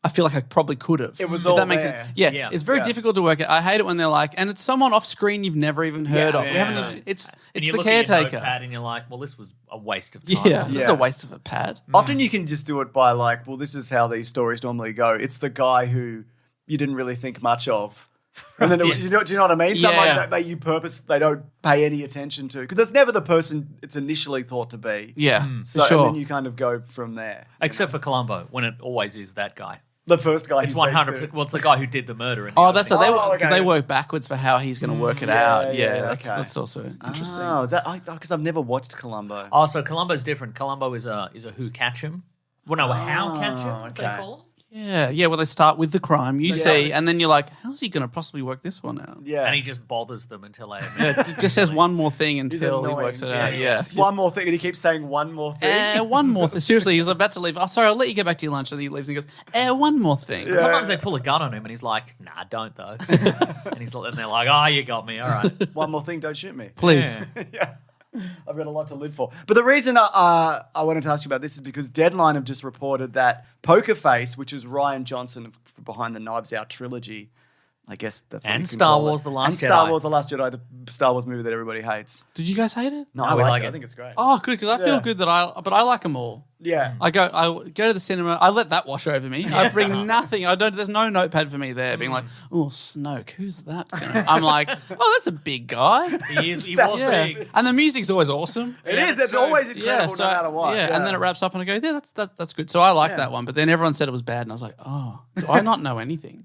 I feel like I probably could have. It was If all that makes there. sense. Yeah, Yeah. it's very Yeah. difficult to work it. I hate it when they're like, and it's someone off screen you've never even heard of. We Yeah. haven't. It's And you the look at your caretaker. notepad and you're like, well, this was a waste of time. Yeah, it's Yeah. a waste of a pad. Often you can just do it by like, well, this is how these stories normally go. It's the guy who you didn't really think much of. And then, do you know what I mean? Something Yeah. like that they don't pay any attention to. Because it's never the person it's initially thought to be. Yeah, So, for sure. and then you kind of go from there. Except for Columbo, when it always is that guy. The first guy It's he 100%. speaks to. Well, it's the guy who did the murder. In the Oh, that's what opening. they because okay. they work backwards for how he's going to work it yeah, out. yeah, Yeah, okay. that's also interesting. Oh, because I've never watched Columbo. Oh, so Columbo's different. Columbo is a who catch him. Well, no, a how catch him, as they okay. call him. Yeah. Well, they start with the crime. You see, and then you're like, how's he going to possibly work this one out? Yeah. And he just bothers them until they Just says one more thing until he annoying. works it out. Yeah. One more thing, and he keeps saying one more thing. One more thing. Seriously, he was about to leave. Oh, sorry, I'll let you get back to your lunch. And he leaves and he goes, one more thing. Yeah. Sometimes they pull a gun on him, and he's like, "Nah, don't though." and they're like, "Oh, you got me. All right." One more thing, don't shoot me. Please. Yeah. Yeah. I've got a lot to live for. But the reason I wanted to ask you about this is because Deadline have just reported that Poker Face, which is Ryan Johnson behind the Knives Out trilogy, I guess that's what And you can Star call Wars it. The Last and Star Jedi. Wars The Last Jedi, the Star Wars movie that everybody hates. Did you guys hate it? No, No, I we like like it. it. I think it's great. Oh, good, because I feel Yeah. good that I like them all. Yeah. I go to the cinema. I let that wash over me. I bring nothing. There's no notepad for me there. Being like, oh, Snoke, who's that? I'm like, oh, that's a big guy. He was Yeah, big. and the music's always awesome. It Yeah, is. that's It's true. always incredible no matter what. Yeah, and then it wraps up and I go, yeah, that's good. So I liked Yeah. that one, but then everyone said it was bad, and I was like, oh, do I not know anything?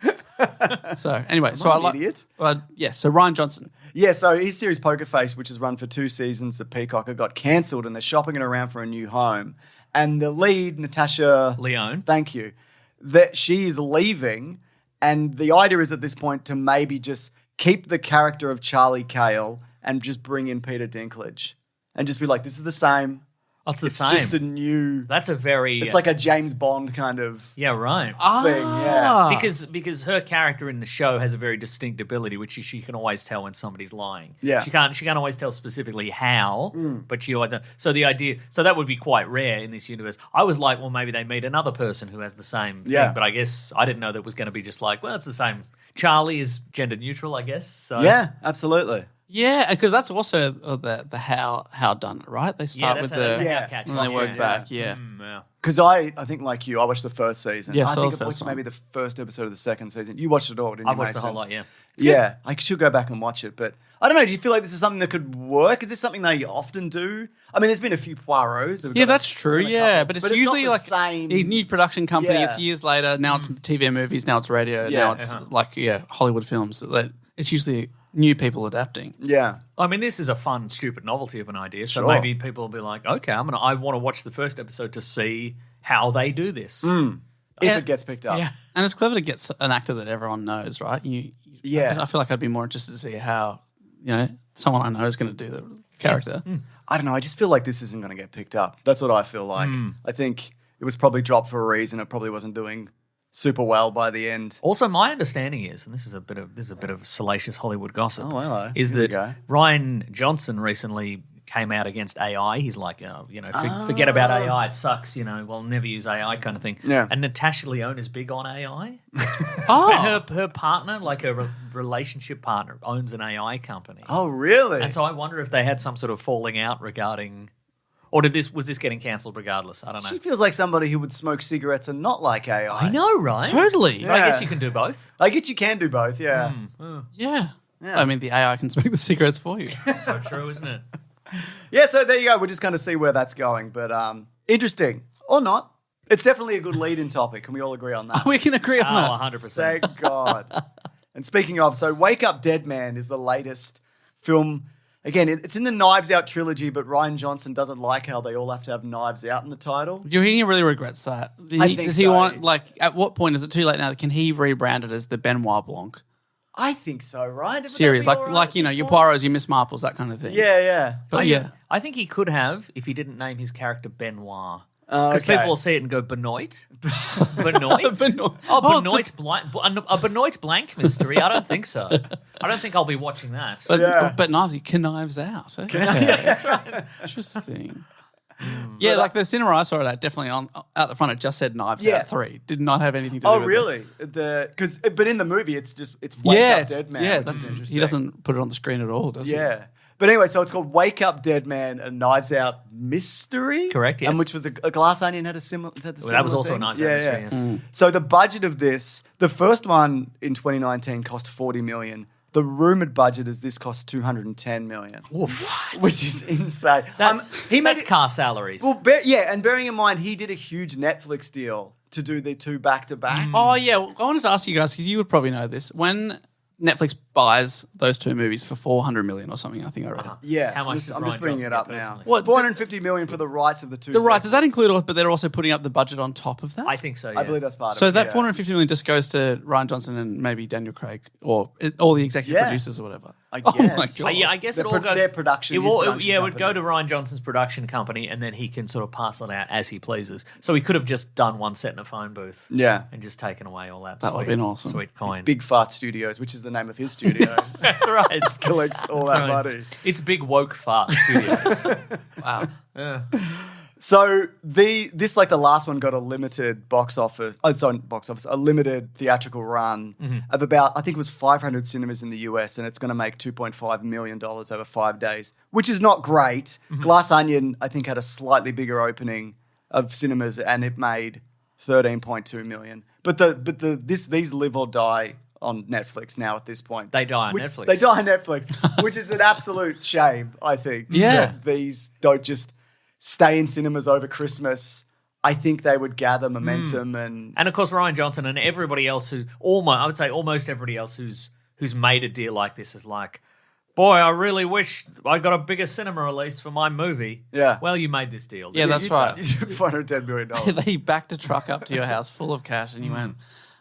So anyway, so I I an like. idiot? So Ryan Johnson. Yeah, so his series Poker Face, which has run for 2 seasons at Peacock, got cancelled and they're shopping it around for a new home. And the lead, Natasha Leone. thank you, that she is leaving. And the idea is at this point to maybe just keep the character of Charlie Cale and just bring in Peter Dinklage. And just be like, this is the same. That's the It's same. just a new... That's a very. It's like a James Bond kind of yeah, right. thing, yeah. Because her character in the show has a very distinct ability, which she can always tell when somebody's lying. Yeah. she can't always tell specifically how, but she always. So the idea, so that would be quite rare in this universe. I was like, well, maybe they meet another person who has the same thing, Yeah. but I guess I didn't know that it was going to be just like, well, it's the same. Charlie is gender neutral, I guess. So Yeah, absolutely. Yeah, because that's also the how done it, right? They start with that's the how Yeah. catch and they up, work yeah. back. Yeah. Yeah. Because I think like you, I watched the first season. Yeah, I saw think the I first watched one. maybe the first episode of the second season. You watched it all, didn't you, I've watched the Mason? whole lot, yeah. Yeah, I should go back and watch it. But I don't know, do you feel like this is something that could work? Is this something they often do? I mean, there's been a few Poirots. Yeah, that's true. Yeah, but it's usually not like the same. a new production company. Yeah. It's years later. Now it's TV and movies. Now it's radio. Yeah, now it's Hollywood films. It's usually new people adapting. Yeah. I mean, this is a fun, stupid novelty of an idea. So Sure. maybe people will be like, okay, I want to watch the first episode to see how they do this. If Yeah. it gets picked up. Yeah. And it's clever to get an actor that everyone knows, right? Yeah. I feel like I'd be more interested to see how someone I know is going to do that. character. I don't know. I just feel like this isn't going to get picked up. That's what I feel like. I think it was probably dropped for a reason. It probably wasn't doing super well by the end. Also, my understanding is, and this is a bit of salacious Hollywood gossip. Oh, hello. Is Here we that go. Ryan Johnson recently came out against AI. He's like, forget about AI. It sucks. We'll never use AI kind of thing. Yeah. And Natasha Lyonne is big on AI. Oh, Her partner, like her relationship partner, owns an AI company. Oh, really? And so I wonder if they had some sort of falling out regarding, or was this getting cancelled regardless? I don't know. She feels like somebody who would smoke cigarettes and not like AI. I know, right? totally. But I guess Yeah. you can do both. I guess you can do both, yeah. Yeah. Yeah. I mean, the AI can smoke the cigarettes for you. So true, isn't it? Yeah, so there you go. We'll just kind of see where that's going. But interesting. Or not. It's definitely a good lead-in topic. Can we all agree on that? We can agree on Oh, that. 100%. Thank God. And speaking of, so Wake Up Dead Man is the latest film. Again, it's in the Knives Out trilogy, but Ryan Johnson doesn't like how they all have to have Knives Out in the title. Do you think he really regrets that? I think Does he so. want, at what point is it too late now? Can he rebrand it as the Benoit Blanc I think so, right? Would series? that be all right at this your point? Poirot's, your Miss Marples, that kind of thing. Yeah. But yeah. I think he could have if he didn't name his character Benoit. Oh, Because okay. people will see it and go, Benoit? Benoit? Benoit. Oh, Oh, Benoit a Benoit blank mystery? I don't think so. I don't think I'll be watching that. But, Yeah. but Knives Out. Okay. That's right. Interesting. Yeah, like the cinema I saw it at, definitely out the front, it just said Knives Yeah. Out 3. Did not have anything to do Oh, with it. really? But in the movie, it's Wake Yeah, Up Dead Man. yeah, which that's is interesting. he doesn't put it on the screen at all, does he? Yeah. But anyway, so it's called Wake Up Dead Man, a Knives Out mystery. Correct, yes. And which was a Glass Onion had a similar. That was also a Knives Out mystery, yes. So the budget of this, the first one in 2019 cost $40 million. The rumored budget is this cost $210 million. Which is insane. That's he made car salaries. Well, and bearing in mind, he did a huge Netflix deal to do the two back to back. Oh, yeah. Well, I wanted to ask you guys, because you would probably know this. When Netflix buys those two movies for $400 million or something, I think I read it. Yeah, How much does I'm Ryan just bringing Johnson it up get now. personally? What, $450 million for the rights of the two. The rights, does that sequels. include, but they're also putting up the budget on top of that? I think so, yeah. I believe that's part So of it. that yeah. $450 million just goes to Ryan Johnson and maybe Daniel Craig or all the executive Yeah. producers or whatever. I Oh guess. my God. Yeah, I guess Their it all pro- goes. their production, It his all, production it would go company. to Ryan Johnson's production company, and then he can sort of parcel it out as he pleases. So he could have just done one set in a phone booth, Yeah. and just taken away all that. That sweet, would've been awesome. Sweet coin. Big Fart Studios, which is the name of his studio, That's right. collects all That's that right. money. It's Big Woke Fart Studios. Wow. Yeah. So this like the last one got a limited a limited theatrical run of about, I think it was 500 cinemas in the US, and it's going to make $2.5 million over 5 days, which is not great. Glass Onion, I think, had a slightly bigger opening of cinemas, and it made $13.2 million. But these live or die on Netflix now at this point. They die on Netflix. They die on Netflix, which is an absolute shame, I think. Yeah. that these don't just stay in cinemas over Christmas. I think they would gather momentum and And of course, Ryan Johnson and everybody else almost everybody else who's made a deal like this is like, boy, I really wish I got a bigger cinema release for my movie. Yeah. Well, you made this deal. Yeah, didn't that's you? right. $410 million. They backed a truck up to your house full of cash and you went,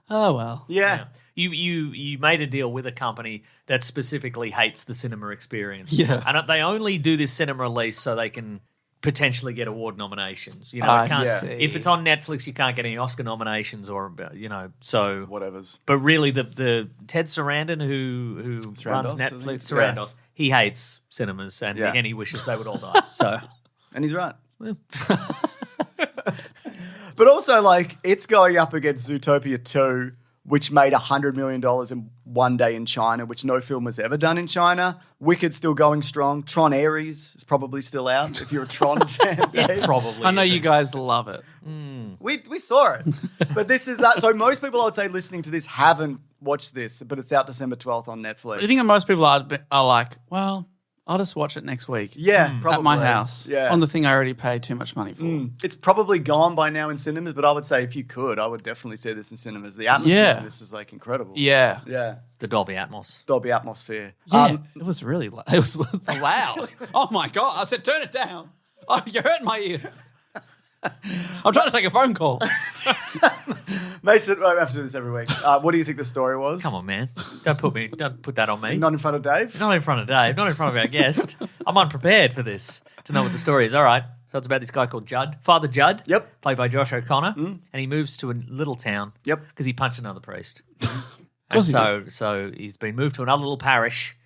oh, well. Yeah. You made a deal with a company that specifically hates the cinema experience. Yeah. And they only do this cinema release so they can potentially get award nominations. You know, I it can't, see. if it's on Netflix, you can't get any Oscar nominations or, so. Whatever's. But really, the Ted Sarandon who runs I Netflix, think. Sarandos, he hates cinemas and Yeah. he wishes they would all die. So, And he's right. But also, like, it's going up against Zootopia 2, which made $100 million in one day in China, which no film has ever done in China. Wicked's still going strong. Tron Ares is probably still out if you're a Tron fan. Dave. probably. I know is. you guys love it. We saw it. But this is, so most people I would say listening to this haven't watched this, but it's out December 12th on Netflix. I think most people are like, well, I'll just watch it next week. Yeah, probably. At my house. Yeah. On the thing I already paid too much money for. It's probably gone by now in cinemas, but I would say if you could, I would definitely see this in cinemas. The atmosphere Yeah. of this is like incredible. Yeah. Yeah. The Dolby Atmos. Dolby atmosphere. Yeah, it was really loud. It was loud. Oh my God. I said, turn it down. Oh, you're hurting my ears. I'm trying to take a phone call. Mason, I have to do this every week. What do you think the story was? Come on, man. Don't put that on me. Not in front of Dave? Not in front of Dave. Not in front of our guest. I'm unprepared for this to know what the story is. All right. So it's about this guy called Judd, Father Judd. Yep. Played by Josh O'Connor, and he moves to a little town. Yep. Because he punched another priest. And so he's been moved to another little parish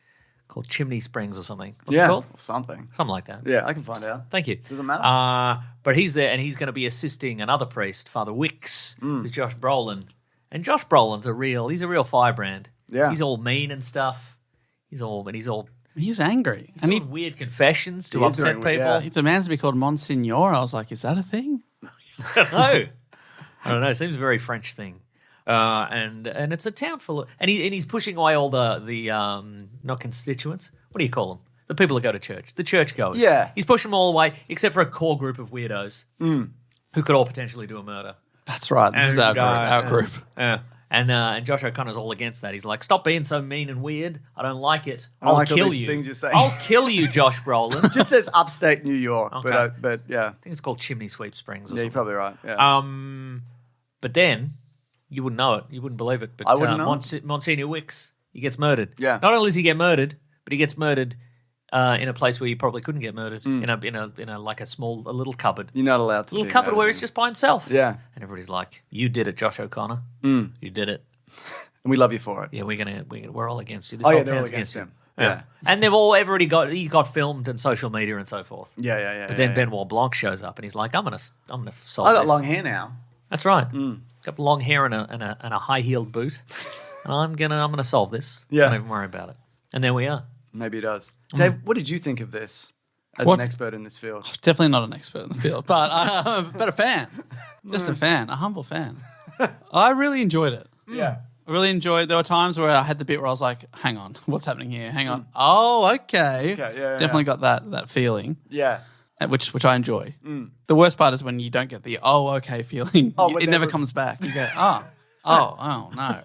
called Chimney Springs or something. What's it called? Something. Something like that. Yeah, I can find out. Thank you. Doesn't matter. But he's there, and he's going to be assisting another priest, Father Wicks, who's Josh Brolin. And Josh Brolin's he's a real firebrand. Yeah. He's all mean and stuff. He's angry. and doing weird confessions to upset people. yeah. He demands to be called Monsignor. I was like, is that a thing? I don't know. It seems a very French thing. And it's a town full of... And he's pushing away all the not constituents. What do you call them? The people that go to church. The churchgoers. Yeah. He's pushing them all away, except for a core group of weirdos who could all potentially do a murder. That's right. This is our group. And Josh O'Connor's all against that. He's like, stop being so mean and weird. I don't like it. I'll like kill all these you. things you're saying. I'll kill you, Josh Brolin. It just says upstate New York, Okay. but yeah. I think it's called Chimney Sweep Springs or Yeah, something. you're probably right. Yeah. But then, you wouldn't know it. You wouldn't believe it. But I wouldn't know. Monsignor Wicks, he gets murdered. Yeah. Not only does he get murdered, but he gets murdered in a place where you probably couldn't get murdered. In a like a little cupboard. You're not allowed to. Little cupboard where he's just by himself. Yeah. And everybody's like, "You did it, Josh O'Connor. You did it." And we love you for it. Yeah, we're all against you. This whole they're all town's against against him. you. Yeah. And he got filmed and social media and so forth. Yeah. But then Benoit Blanc shows up and he's like, I'm gonna solve I got this. long hair now. That's right. Got long hair and a high heeled boot. And I'm gonna solve this. Yeah. Don't even worry about it. And there we are. Maybe it does. Dave, what did you think of this as an expert in this field? Definitely not an expert in the field, but a fan. Just a fan, a humble fan. I really enjoyed it. Yeah. I really enjoyed. There were times where I had the bit where I was like, "Hang on, what's happening here? Hang on. Oh, okay. Yeah, Definitely got that feeling, Yeah. which I enjoy. The worst part is when you don't get the "oh, okay" feeling. When it never comes back. You go, oh no.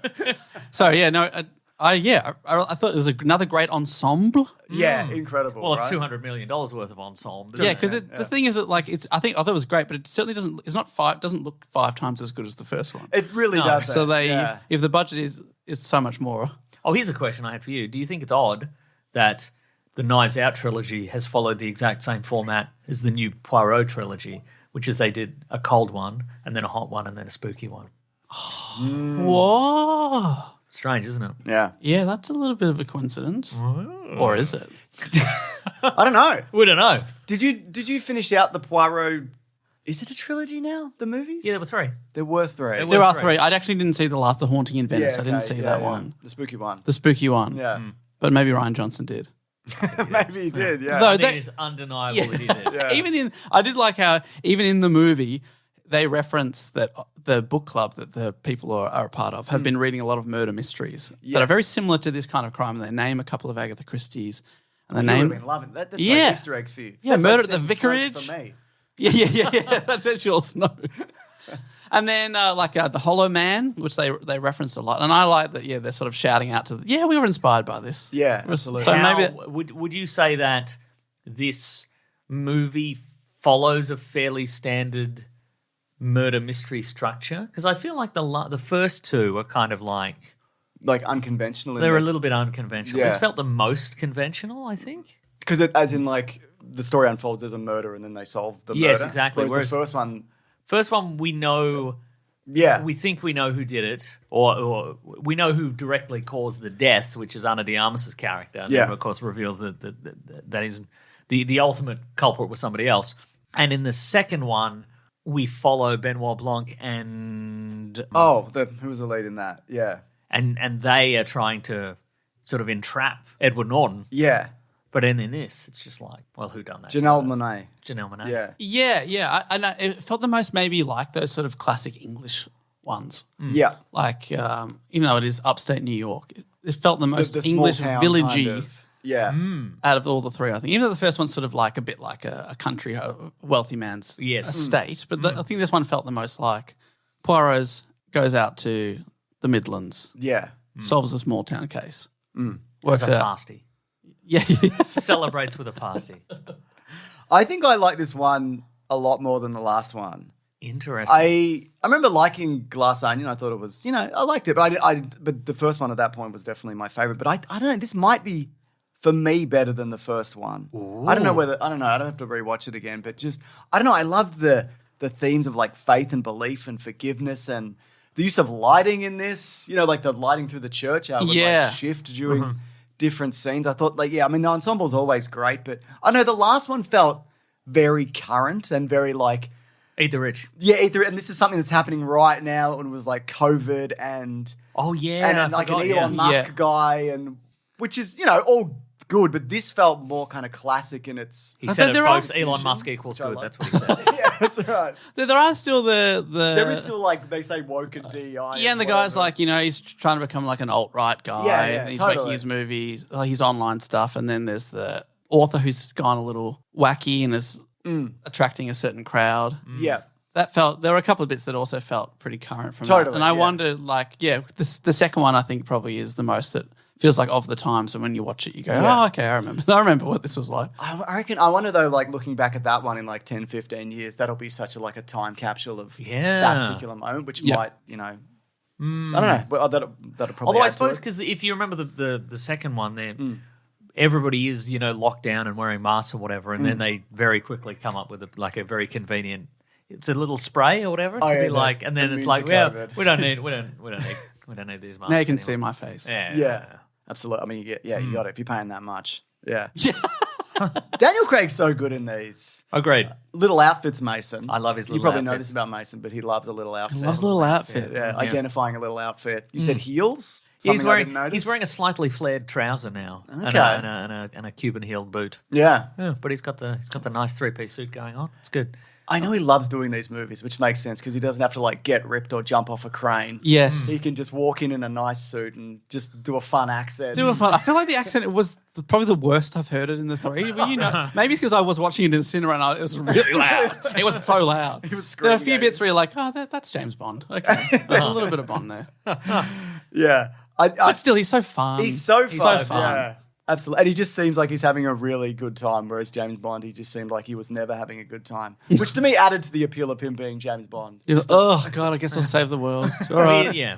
So yeah, no. I thought it was another great ensemble. Yeah, incredible. Well, it's right? $200 million worth of ensemble. Yeah, because the thing is that like I thought it was great, but it certainly doesn't. It's not doesn't look 5 times as good as the first one. It really does. So if the budget is so much more. Oh, here's a question I had for you. Do you think it's odd that the Knives Out trilogy has followed the exact same format as the new Poirot trilogy, which is they did a cold one and then a hot one and then a spooky one? Whoa. Strange, isn't it? Yeah. Yeah, that's a little bit of a coincidence. Or is it? I don't know. We don't know. Did you finish out the Poirot? Is it a trilogy now? The movies? Yeah, there were 3. There were 3. There are 3. I actually didn't see The Haunting in Venice. I didn't see that one. The spooky one. The spooky one. Yeah. But maybe Ryan Johnson did. Maybe he did, yeah. Though I think it's undeniable that he did. Yeah. I did like how even in the movie they reference that the book club that the people are a part of have been reading a lot of murder mysteries that are very similar to this kind of crime. And they name a couple of Agatha Christie's. And they You name would have been loving that. That's like Easter eggs for you. Yeah, That's Murder like at the Sam Snoke Vicarage. For me. Yeah. That's actually Snow. And then the Hollow Man, which they referenced a lot. And I like that, they're sort of shouting out to we were inspired by this. Yeah, absolutely. So How, maybe would you say that this movie follows a fairly standard murder mystery structure? Because I feel like the first 2 are kind of like unconventional. They're a little bit unconventional. Yeah. This felt the most conventional, I think. Because as in like the story unfolds as a murder and then they solve the murder. Yes, exactly. Whereas the first one we know. Yeah. We think we know who did it, or we know who directly caused the death, which is Ana de Armas's character. And then, of course, reveals that is the ultimate culprit was somebody else. And in the second one, we follow Benoit Blanc and who was the lead in that? Yeah. And they are trying to sort of entrap Edward Norton. Yeah. But in this, it's just like, well, who done that? Janelle Monáe. Janelle Monáe. Yeah. Yeah. It felt the most maybe like those sort of classic English ones. Yeah. Like, even though it is upstate New York, it felt the most The small English town villagey kind of. Yeah. out of all the 3, I think. Even though the first one's sort of like a bit like a country, a wealthy man's estate. But I think this one felt the most like Poirot's goes out to the Midlands, Yeah. solves a small town case, It's works a out. pasty. Yeah. Celebrates with a pasty. I think I like this one a lot more than the last one. Interesting. I remember liking Glass Onion. I thought it was, I liked it, but but the first one at that point was definitely my favorite. But I don't know. This might be for me better than the first one. Ooh. I don't know. I don't have to rewatch it again. But just I don't know. I loved the themes of like faith and belief and forgiveness and the use of lighting in this. Like the lighting through the church. Would like shift during different scenes. I thought the ensemble's always great, but I know the last one felt very current and very like. Eat the Rich. Yeah, Eat the Rich. And this is something that's happening right now. And it was like COVID and... Oh, yeah. And like an Elon Musk guy, and which is, all good. But this felt more kind of classic in its... He said it, folks, Elon Musk equals good. That's what he said. Yeah, that's right. There are still the... There is still like, they say woke and DEI. Yeah, and the guy's like, he's trying to become like an alt-right guy. Yeah, he's totally. making his movies, his online stuff. And then there's the author who's gone a little wacky and is... attracting a certain crowd. Yeah. There were a couple of bits that also felt pretty current from Totally, that. And I wonder, the second one I think probably is the most that feels like of the time. So when you watch it, you go, oh, okay, I remember what this was like. I wonder though, like looking back at that one in like 10, 15 years, that'll be such a time capsule of that particular moment, which might, I don't know. Well, that'll probably Although I add to suppose it. because if you remember the second one there, everybody is, locked down and wearing masks or whatever, and then they very quickly come up with a very convenient. It's a little spray or whatever to be like, and then it's like, we don't need these masks. Now you can anymore. see my face. Yeah, absolutely. I mean, you got it if you're paying that much. Yeah. Daniel Craig's so good in these. Agreed. Little outfits, Mason. I love his little You probably know outfits. this about Mason, but he loves a little outfit. He loves a little outfit. Yeah, identifying a little outfit. You said heels? Yeah, he's Something I didn't notice? he's wearing a slightly flared trouser now, Okay. and a Cuban heeled boot. Yeah. But he's got the nice 3-piece suit going on. It's good. I know he loves doing these movies, which makes sense because he doesn't have to get ripped or jump off a crane. Yes. He can just walk in a nice suit and just do a fun accent. I feel like the accent was probably the worst I've heard it in the three. But maybe it's because I was watching it in the cinema and it was really loud. It was so loud. He was There screaming. are a few bits where you're like, oh, that's James Bond. Okay. There's a little bit of Bond there. Yeah. But still, he's so fun. He's so fun. fun. Yeah. Absolutely. And he just seems like he's having a really good time, whereas James Bond, he just seemed like he was never having a good time, which to me added to the appeal of him being James Bond. You're like, oh, God, I guess I'll save the world. All right. Yeah,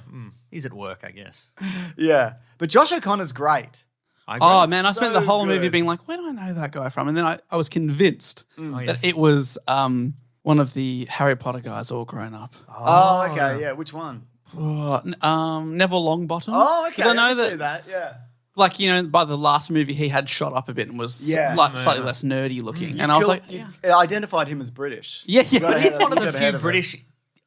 he's at work, I guess. Yeah. But Josh O'Connor's great. Oh, man, I spent the whole good. movie being like, where do I know that guy from? And then I was convinced yes. that it was one of the Harry Potter guys all grown up. Oh, okay. Yeah. Which one? Oh, Neville Longbottom. Oh, okay. Because I know can see that, yeah. like, by the last movie, he had shot up a bit and was slightly less nerdy looking. And I was like, you identified him as British. yeah. But he's one of You the got ahead few of British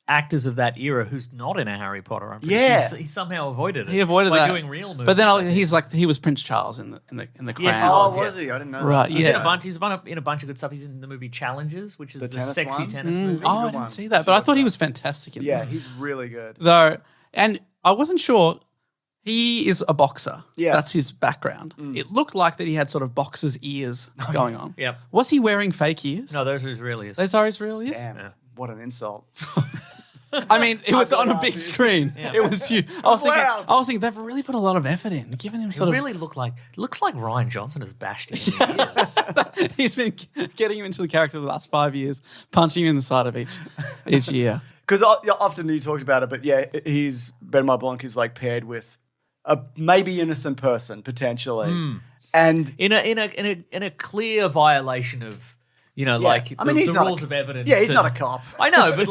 actors of that era who's not in a Harry Potter. I'm pretty Yeah. sure he somehow avoided it. He avoided by that. doing real movies. But then I think. he's like, he was Prince Charles in the Crown. Yes, he Oh, was, was he? I didn't know Right, that. He's in yeah. a bunch. He's in a bunch of good stuff. He's in the movie Challenges, which is the tennis sexy one? tennis movie. Oh, I didn't see that. But I thought he was fantastic in Yeah, this. he's really good. Though, and I wasn't sure. He is a boxer. Yeah. That's his background. It looked like that he had sort of boxer's ears going on. Yep. Was he wearing fake ears? No, those are his real ears. Those are his real ears? Damn, what an insult. I mean, it was got on a laugh, big dude. screen. Yeah. It was you. I was Wow. thinking they've really put a lot of effort in, giving him It sort of. really looks like Ryan Johnson has bashed him in the ears. He's been getting him into the character the last 5 years, punching him in the side of each year. Because often you talked about it, but yeah, Benoit Blanc is paired with a maybe innocent person potentially, and in a clear violation of he's the not rules of evidence. Yeah, he's and- not a cop. I know, but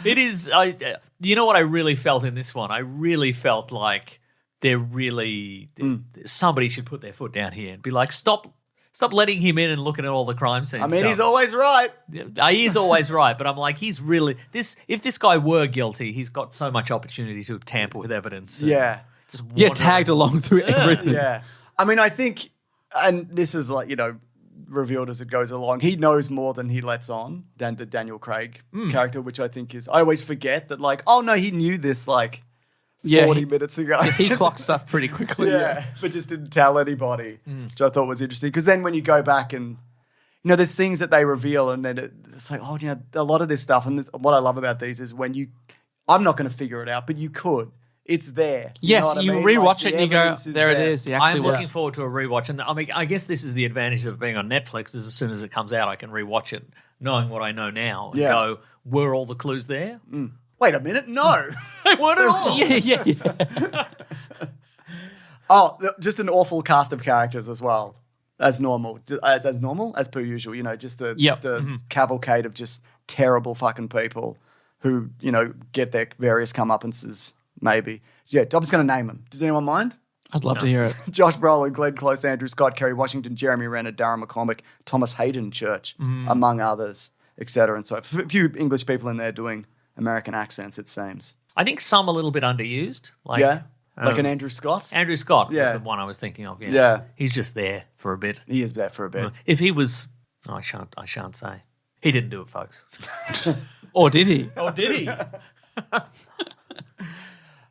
it is. You know what I really felt in this one? I really felt like somebody should put their foot down here and be like, stop letting him in and looking at all the crime scenes. I mean, he's always right. He is always right, but I'm like, he's really if this guy were guilty, he's got so much opportunity to tamper with evidence. and Yeah. just Yeah, wander tagged around. along through everything. Yeah. I mean, I think, and this is revealed as it goes along, he knows more than he lets on than the Daniel Craig character, which I think I always forget that oh no, he knew this 40 minutes ago. He clocked stuff pretty quickly. Yeah, but just didn't tell anybody, which I thought was interesting. Because then when you go back and, there's things that they reveal and then it's like, a lot of this stuff, and what I love about these is I'm not going to figure it out, but you could. it's there. Yes, know what you I mean? rewatch Like, it and you go, evidence is there it is. The actually I'm was. looking forward to a rewatch, and I mean, I guess this is the advantage of being on Netflix. Is as soon as it comes out, I can rewatch it, knowing what I know now, and go, were all the clues there? Wait a minute, no. They weren't at all. Yeah. Oh, just an awful cast of characters as well. As normal. As normal, as per usual. You know, just a cavalcade of just terrible fucking people who, you know, get their various comeuppances, maybe. Yeah, I'm just going to name them. Does anyone mind? I'd love to hear it. Josh Brolin, Glenn Close, Andrew Scott, Kerry Washington, Jeremy Renner, Darren McCormick, Thomas Hayden Church, among others, etc. And so a few English people in there doing American accents, it seems. I think some a little bit underused. Like, like an Andrew Scott? Andrew Scott was the one I was thinking of. Yeah. He's just there for a bit. He is there for a bit. If he was, I shan't say. He didn't do it, folks. Or did he? Or did he?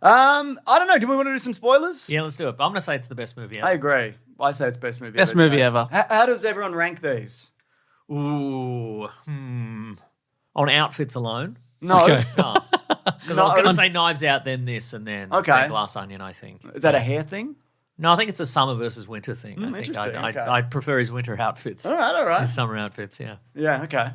I don't know. Do we want to do some spoilers? Yeah, let's do it. But I'm going to say it's the best movie ever. I agree. I say it's best movie Best ever. movie ever. How does everyone rank these? Ooh. On outfits alone? No. Okay. Because I was going to say Knives Out, then this, and then Glass Onion, I think. Is that a hair thing? No, I think it's a summer versus winter thing. I think interesting, okay. I prefer his winter outfits. All right. His summer outfits, yeah. Yeah, okay.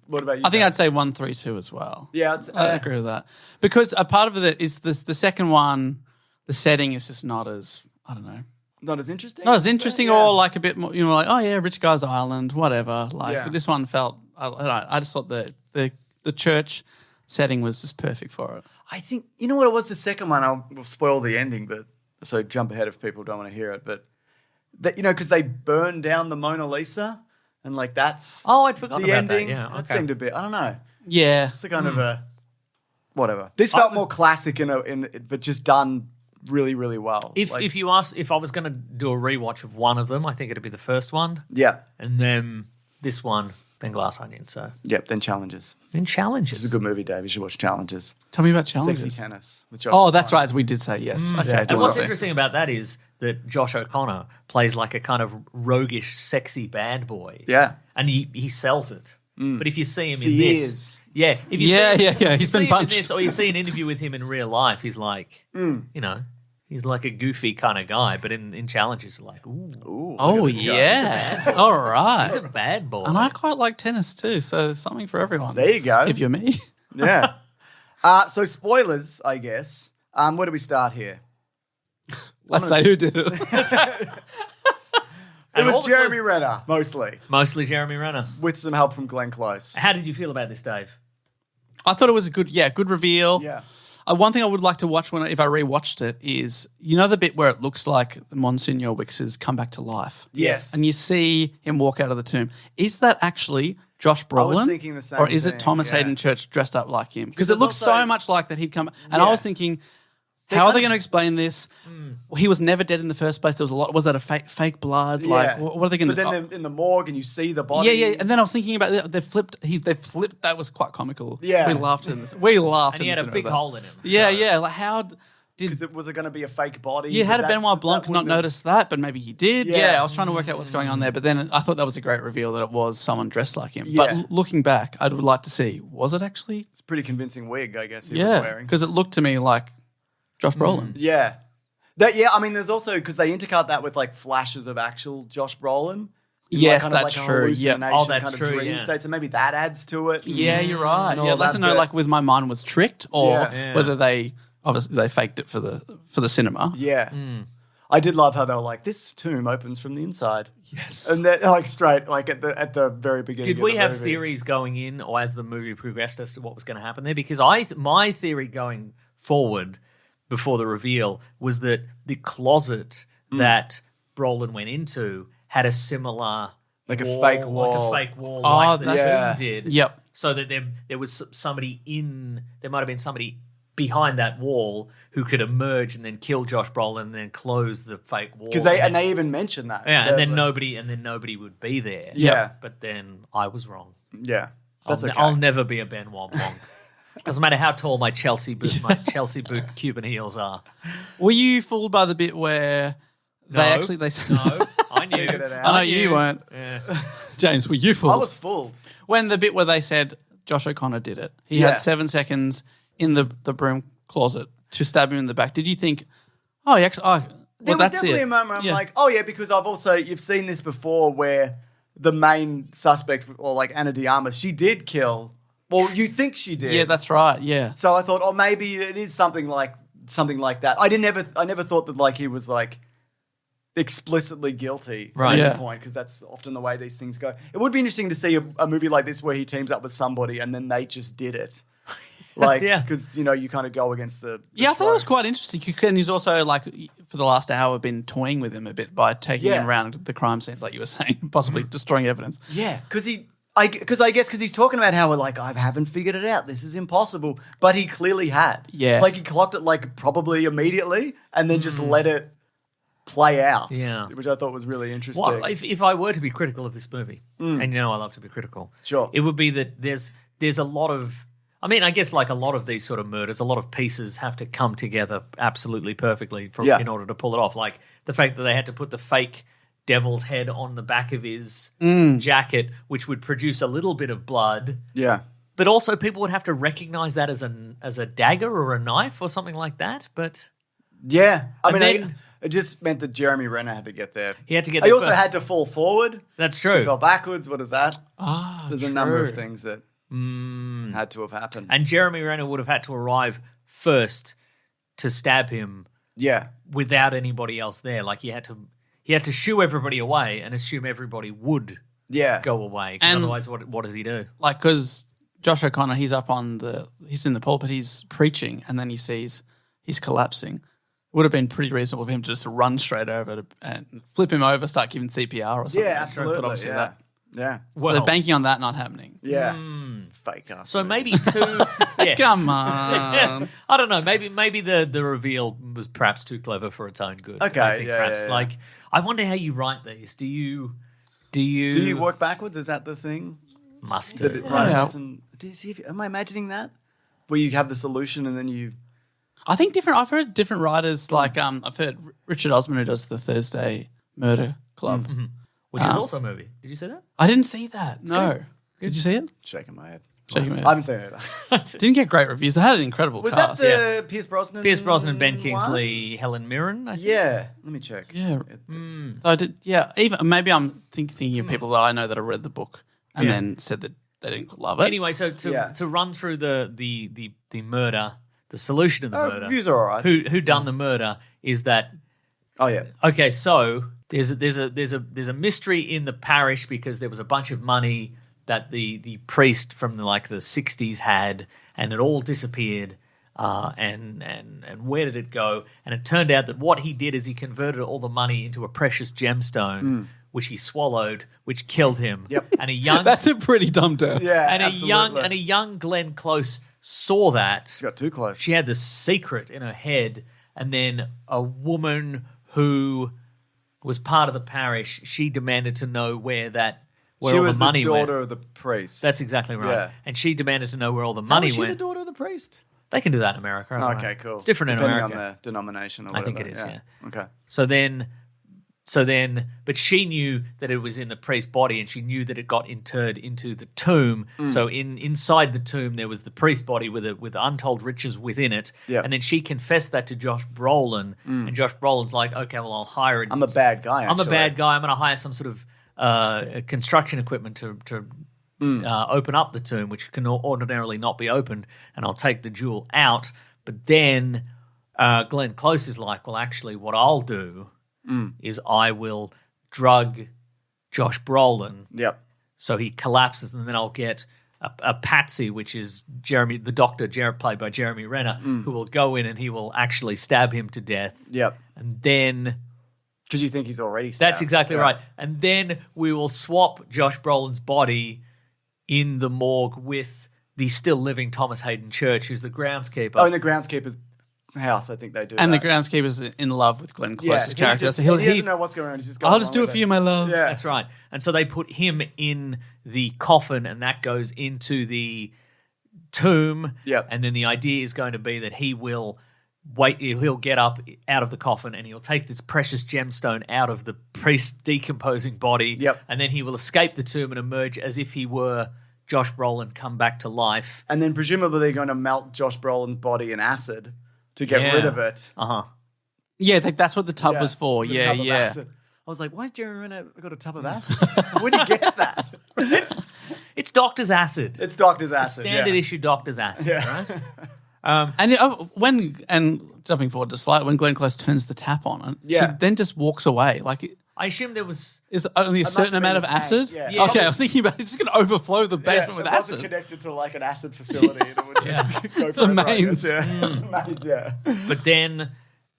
What about you? I think I'd say 1, 3, 2 as well. Yeah, I'd agree with that. Because a part of it is the second one, the setting is just not as, I don't know. Not as interesting? Not as interesting or like a bit more, you know, like, oh yeah, Rich Guy's Island, whatever. Like, but this one felt, I don't know, I just thought the church setting was just perfect for it. I think, you know what it was, the second one, we'll spoil the ending, but so jump ahead if people don't want to hear it, but, that, you know, because they burned down the Mona Lisa and like that's I'd forgotten the about ending. That, yeah. That seemed a bit, I don't know. Yeah. It's a kind of a, whatever. This felt more classic but just done really, really well. If you ask, if I was going to do a rewatch of one of them, I think it'd be the first one. Yeah. And then this one, then Glass Onion. So yep, then Challenges. Then Challenges. It's a good movie, Dave. You should watch Challenges. Tell me about Challenges. Sexy Tennis. Oh, that's right. We did say yes. Okay. Yeah. And what's interesting about that is that Josh O'Connor plays like a kind of roguish, sexy bad boy. Yeah. And he sells it. But if you see him It's in the this, ears. yeah, if you He's see been him punched. in this, or you see an interview with him in real life, he's like, you know, he's like a goofy kind of guy. But in Challenges, like, ooh, Oh yeah. All right. he's a bad boy. And I quite like tennis too, so there's something for everyone. There you go. If you're me. Yeah. So spoilers, I guess. Where do we start here? Let's say who did it. It And all was the Jeremy Renner, mostly, Mostly Jeremy Renner. with some help from Glenn Close. How did you feel about this, Dave? I thought it was a good reveal. Yeah. One thing I would like to watch if I rewatched it is, you know, the bit where it looks like Monsignor Wicks has come back to life. Yes. And you see him walk out of the tomb. Is that actually Josh Brolin? I was thinking the same Or is thing, it Thomas yeah. Hayden Church dressed up like him? Because it there's looks also- so much like that he'd come. And Yeah. I was thinking, how are they going to explain this? Well, he was never dead in the first place. There was a lot. Was that a fake blood? Like, what are they going to? But then in the morgue, and you see the body. Yeah. And then I was thinking about they flipped. They flipped. That was quite comical. Yeah. we laughed in this. We laughed. And he in had this a big cinema. hole in him. Yeah. Like how did? Because was it going to be a fake body? Yeah, how But did Benoit Blanc not notice that? But maybe he did. Yeah. Yeah, I was trying to work out what's going on there. But then I thought that was a great reveal that it was someone dressed like him. Yeah. But looking back, I would like to see, was it actually? It's a pretty convincing wig, I guess, he was Yeah, wearing. because it looked to me like Josh Brolin. Yeah. I mean, there's also, because they intercut that with like flashes of actual Josh Brolin. Yes, kind of that's like an true. Yeah. hallucination Oh, that's kind of true, dream yeah. state. So maybe that adds to it. Yeah, you're right. And all Yeah, I'd like that to know bit. like whether my mind was tricked or Yeah. whether they obviously they faked it for the cinema. Yeah. I did love how they were like, this tomb opens from the inside. Yes. And then like straight, like at the very beginning. Did of we the have movie. theories going in or as the movie progressed as to what was going to happen there? Because my theory going forward before the reveal was that the closet that Brolin went into had a similar Like a wall, fake wall. like a fake wall, Oh, like the that's- tomb did. Yep. So that there was somebody there might have been somebody behind that wall who could emerge and then kill Josh Brolin and then close the fake wall. Because they even mentioned that. yeah, and then They're- nobody would be there. Yeah. But then I was wrong. Yeah. That's okay. I'll never be a Benoit Blanc. Doesn't matter how tall my Chelsea boot Cuban heels are. Were you fooled by the bit where No, they actually no, I knew. Figured it out. I know knew. you weren't. Yeah. James, were you fooled? I was fooled. When the bit where they said Josh O'Connor did it. He Yeah. had 7 seconds in the broom closet to stab him in the back, did you think, oh, he actually, There was that's definitely it? a moment where I'm like, oh yeah, because you've seen this before where the main suspect, or like Ana de Armas, she did kill. Well, you think she did. Yeah, that's right. Yeah. So I thought, oh, maybe it is something like that. I never thought that like he was like explicitly guilty at any point, because that's often the way these things go. It would be interesting to see a movie like this where he teams up with somebody and then they just did it. Like, because, you kind of go against the I thought it was quite interesting. And he's also, like, for the last hour, been toying with him a bit by taking him around the crime scenes, like you were saying, possibly destroying evidence. Yeah, because because he's talking about how we're like, I haven't figured it out. This is impossible. But he clearly had. Yeah. Like, he clocked it, like, probably immediately and then just let it play out. Yeah. Which I thought was really interesting. Well, if I were to be critical of this movie, and I love to be critical, sure, it would be that there's a lot of, I mean, I guess like a lot of these sort of murders, a lot of pieces have to come together absolutely perfectly in order to pull it off. Like the fact that they had to put the fake devil's head on the back of his jacket, which would produce a little bit of blood. Yeah. But also people would have to recognize that as a dagger or a knife or something like that. But yeah, then, it just meant that Jeremy Renner had to get there. He had to get there. He also had to fall forward. That's true. He fell backwards. What is that? There's true. a number of things that had to have happened. And Jeremy Renner would have had to arrive first to stab him. Yeah. Without anybody else there. Like he had to shoo everybody away and assume everybody would go away. And otherwise, what does he do? Like, because Josh O'Connor, he's in the pulpit, he's preaching, and then he sees he's collapsing. It would have been pretty reasonable for him to just run straight over and flip him over, start giving CPR or something. Yeah, absolutely. But obviously yeah. Well, they're banking on that not happening. Yeah. Fake ass. So maybe two. Yeah. Come on. I don't know. Maybe the reveal was perhaps too clever for its own good. Okay. I think perhaps like I wonder how you write these. Do you work backwards? Is that the thing? Must do. Am I imagining that? Where you have the solution and then you. I think I've heard different writers, like I've heard Richard Osman, who does the Thursday Murder Club. Mm-hmm. Which is also a movie. Did you see that? I didn't see that. No. Good. Did you see it? Shaking my head. I haven't seen it either. Didn't get great reviews. They had an incredible Was cast. that the Pierce Brosnan? Pierce Brosnan, Ben Kingsley, Helen Mirren, I think. Yeah. Let me check. Yeah. So I did. Yeah. Even maybe I'm thinking of people that I know that have read the book and then said that they didn't love it. Anyway, so to run through the murder, the solution of the murder. Reviews are all right. Who done the murder is that. Oh yeah. Okay, so there's a mystery in the parish because there was a bunch of money that the priest from the 60s had, and it all disappeared. And where did it go? And it turned out that what he did is he converted all the money into a precious gemstone, which he swallowed, which killed him. Yep. And a young That's a pretty dumb death. Yeah. and absolutely. a young Glenn Close saw that. She got too close. She had this secret in her head, and then a woman who was part of the parish, she demanded to know where all the money the went. daughter of the priest. That's exactly right. Yeah. And she demanded to know where all the How money was she went. the daughter of the priest? They can do that in America. I don't know. Okay, cool. It's different Depending in America. on the denomination or I whatever. think it is, yeah. Okay. So then, but she knew that it was in the priest's body, and she knew that it got interred into the tomb. So inside the tomb, there was the priest's body with untold riches within it. Yep. And then she confessed that to Josh Brolin, and Josh Brolin's like, okay, well, I'll hire it. I'm a bad guy, I'm a actually. bad guy. I'm going to hire some sort of construction equipment to open up the tomb, which can ordinarily not be opened, and I'll take the jewel out. But then Glenn Close is like, well, actually, what I'll do is I will drug Josh Brolin. Yep. So he collapses, and then I'll get a patsy, which is the doctor, played by Jeremy Renner, who will go in and he will actually stab him to death. Yep. And then... Because you think he's already stabbed. That's exactly right. And then we will swap Josh Brolin's body in the morgue with the still living Thomas Hayden Church, who's the groundskeeper. Oh, in the groundskeeper's house, I think they do And that. the groundskeeper's in love with Glenn Close's character. Just, So he doesn't know what's going on. He's just I'll just do it for you, my love. Yeah. That's right. And so they put him in the coffin, and that goes into the tomb. Yep. And then the idea is going to be that he'll get up out of the coffin, and he'll take this precious gemstone out of the priest's decomposing body. Yep. And then he will escape the tomb and emerge as if he were Josh Brolin come back to life. And then presumably they're going to melt Josh Brolin's body in acid to get rid of it. Yeah, that's what the tub was for. The Yeah, tub of yeah. acid. I was like, why has Jeremy Renner got a tub of acid? Where did you get that? It's doctor's acid. It's doctor's acid. Standard issue doctor's acid, right? And jumping forward to slide, when Glenn Close turns the tap on, she then just walks away. Like, I assume there was... is only a certain amount of acid? Yeah. Okay, I was thinking about it's just going to overflow the basement with it acid. wasn't connected to like an acid facility. And it would just go The mains. The mains, yeah. But then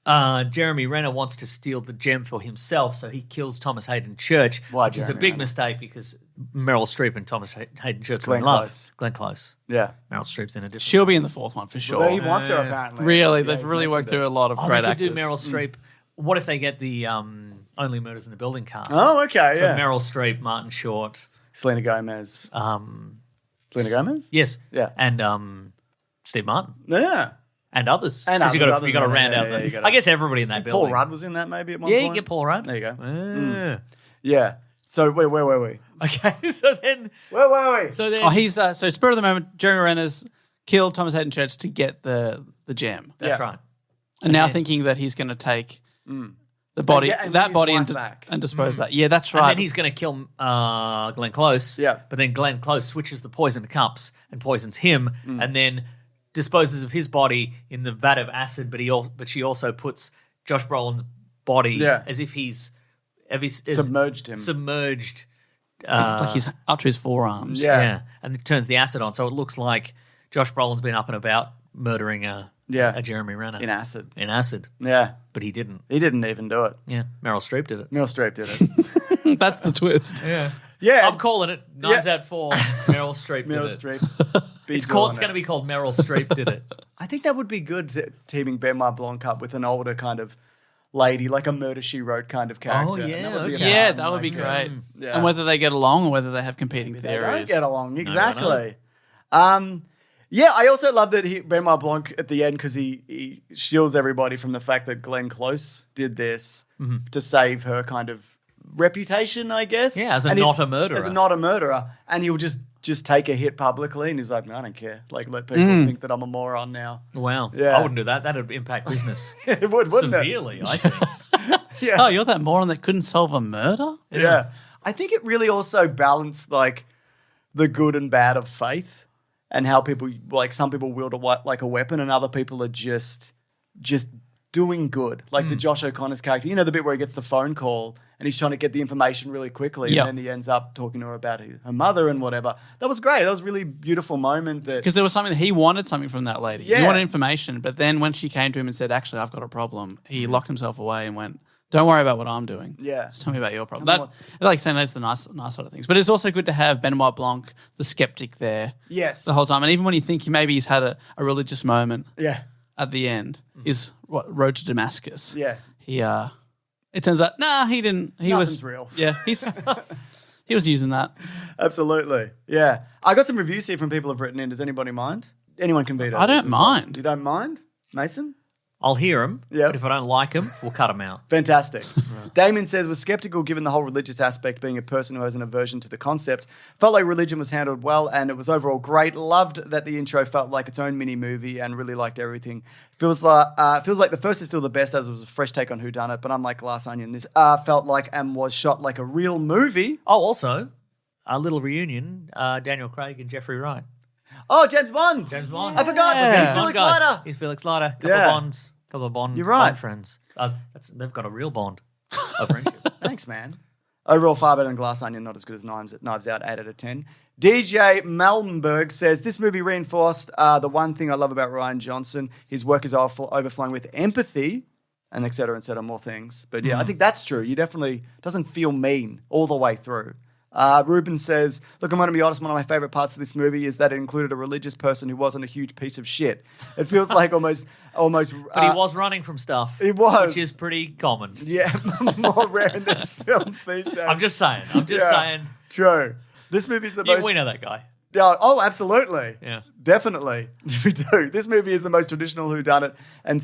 Jeremy Renner wants to steal the gem for himself, so he kills Thomas Hayden Church, which is a big mistake because Meryl Streep and Thomas Hayden Church are in love. Glenn Close. Yeah. Meryl Streep's in a different... She'll be in the fourth one for sure. Well, he wants her, apparently. Really, they've really worked through a lot of great they actors. could do Meryl Streep. What if they get the Only Murders in the Building cast? Oh, okay, So Meryl Streep, Martin Short... Selena Gomez. Selena Gomez? Yes. Yeah. And Steve Martin. Yeah. And others. And 'Cause others, you got to round out. I guess everybody in that building. Paul Rudd was in that maybe at one Yeah, point? you get Paul Rudd. There you go. Ah. Yeah. So where were we? Okay, so then... Where were we? So then... Oh, he's so spur of the moment. Jeremy Renner's killed Thomas Hayden Church to get the gem, That's right. and now thinking that he's going to take the body, and that his body, wife and back. dispose that. Yeah, that's And right. then he's going to kill Glenn Close. Yeah. But then Glenn Close switches the poison cups and poisons him, and then disposes of his body in the vat of acid. But she also puts Josh Brolin's body as if he's Submerged him. Submerged. like he's up to his forearms. Yeah. And it turns the acid on, so it looks like Josh Brolin's been up and about murdering a Jeremy Renner In acid. Yeah, but he didn't. He didn't even do it. Yeah, Meryl Streep did it. Meryl Streep did it. That's the twist. Yeah. Yeah. I'm calling it 9 out of 4. Meryl Streep did Meryl it. Streep. It's going to be called Meryl Streep did it. I think that would be good, teaming Benoit Blanc up with an older kind of lady, like a Murder, She Wrote kind of character. Oh, yeah, And that would be okay. Yeah, fun, that would be great. Yeah. And whether they get along or whether they have competing They don't theories. get along, exactly. Yeah, I also love that Benoit Blanc at the end, because he shields everybody from the fact that Glenn Close did this to save her kind of reputation, I guess. Yeah, as a And not a murderer. As a not a murderer. And he'll just take a hit publicly, and he's like, no, I don't care. Like, let people think that I'm a moron now. Wow. Yeah. I wouldn't do that. That would impact business It would, wouldn't severely, I think. it? Yeah. Oh, you're that moron that couldn't solve a murder? Yeah. I think it really also balanced, like, the good and bad of faith, and how people, like, some people wield a weapon and other people are just doing good. Like the Josh O'Connor's character, you know, the bit where he gets the phone call and he's trying to get the information really quickly, and then he ends up talking to her about her mother and whatever. That was great. That was a really beautiful moment. Because there was something, he wanted something from that lady. Yeah. He wanted information, but then when she came to him and said, actually, I've got a problem, he locked himself away and went, don't worry about what I'm doing. Yeah. Just tell me about your problem. Like saying that's the nice side of things. But it's also good to have Benoit Blanc, the skeptic, there the whole time. And even when you think maybe he's had a religious moment at the end, is what Road to Damascus. Yeah. It turns out, he didn't. Nothing's real. Yeah, he was using that. Absolutely. Yeah. I got some reviews here from people who've written in. Does anybody mind? Anyone can veto. I don't mind. You don't mind? Mason? I'll hear them, Yep. but if I don't like them, we'll cut them out. Fantastic. Damien says, was skeptical given the whole religious aspect, being a person who has an aversion to the concept. Felt like religion was handled well and it was overall great. Loved that the intro felt like its own mini movie and really liked everything. Feels like the first is still the best, as it was a fresh take on whodunit, but unlike Glass Onion, this felt like and was shot like a real movie. Oh, also, a little reunion, Daniel Craig and Jeffrey Wright. Oh, James Bond. James Bond. I forgot. Yeah. He's Felix Leiter. He's Felix Leiter. Couple of Bond. You're right. Bond friends. They've got a real bond of friendship. Thanks, man. Overall, far better than Glass Onion, not as good as Knives Out, 8 out of 10. DJ Malmberg says, this movie reinforced the one thing I love about Rian Johnson. His work is overflowing with empathy, and et cetera, more things. But yeah, I think that's true. You definitely, doesn't feel mean all the way through. Ruben says, look, I'm going to be honest, one of my favorite parts of this movie is that it included a religious person who wasn't a huge piece of shit. It feels like almost. But he was running from stuff. He was. Which is pretty common. Yeah, more rare in these films these days. I'm just saying. True. This movie's the most. We know that guy. Yeah, oh, absolutely. Yeah. Definitely. We do. This movie is the most traditional whodunit, and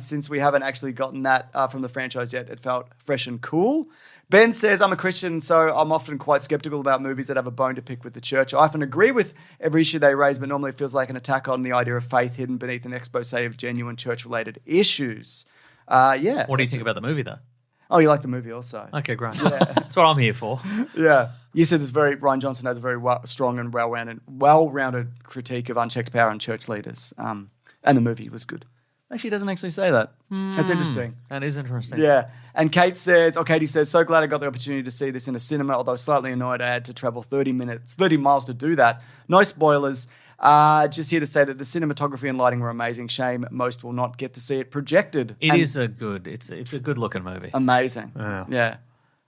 since we haven't actually gotten that from the franchise yet, it felt fresh and cool. Ben says, I'm a Christian, so I'm often quite skeptical about movies that have a bone to pick with the church. I often agree with every issue they raise, but normally it feels like an attack on the idea of faith hidden beneath an expose of genuine church-related issues. Yeah. What do you think about the movie, though? Oh, you like the movie also? Okay, great. That's what I'm here for. Yeah. You said Ryan Johnson has a very strong and well-rounded critique of unchecked power and church leaders. And the movie was good. Actually, he doesn't actually say that. That's interesting. That is interesting. Yeah. And Katie says, so glad I got the opportunity to see this in a cinema, although slightly annoyed I had to travel 30 miles to do that. No spoilers. Just here to say that the cinematography and lighting were amazing. Shame most will not get to see it projected. It's a good looking movie. Amazing. Yeah.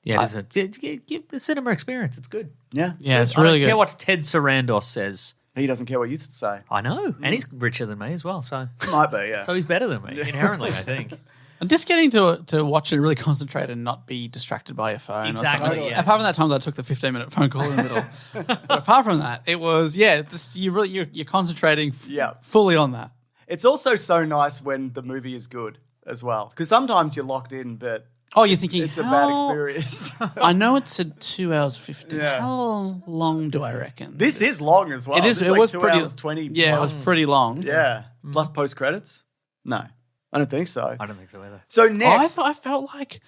Yeah, it is give the cinema experience. It's good. Yeah. Yeah, it's really good. I don't care what Ted Sarandos says. He doesn't care what you say. I know. And he's richer than me as well. So he might be, yeah. So he's better than me, inherently, I think. And just getting to watch it and really concentrate and not be distracted by your phone. Exactly. Or yeah. Apart from that time that I took the 15-minute phone call in the middle. But apart from that, it was you're concentrating fully on that. It's also so nice when the movie is good as well, because sometimes you're locked in, but you're thinking it's a bad experience. I know it said 2 hours 50. Yeah. How long do I reckon? This is long as well. It is. This It like was 2 pretty. hours 20. Yeah, plus. it was pretty long. Yeah, plus post credits. No, I don't think so. I don't think so either. So next, I felt like.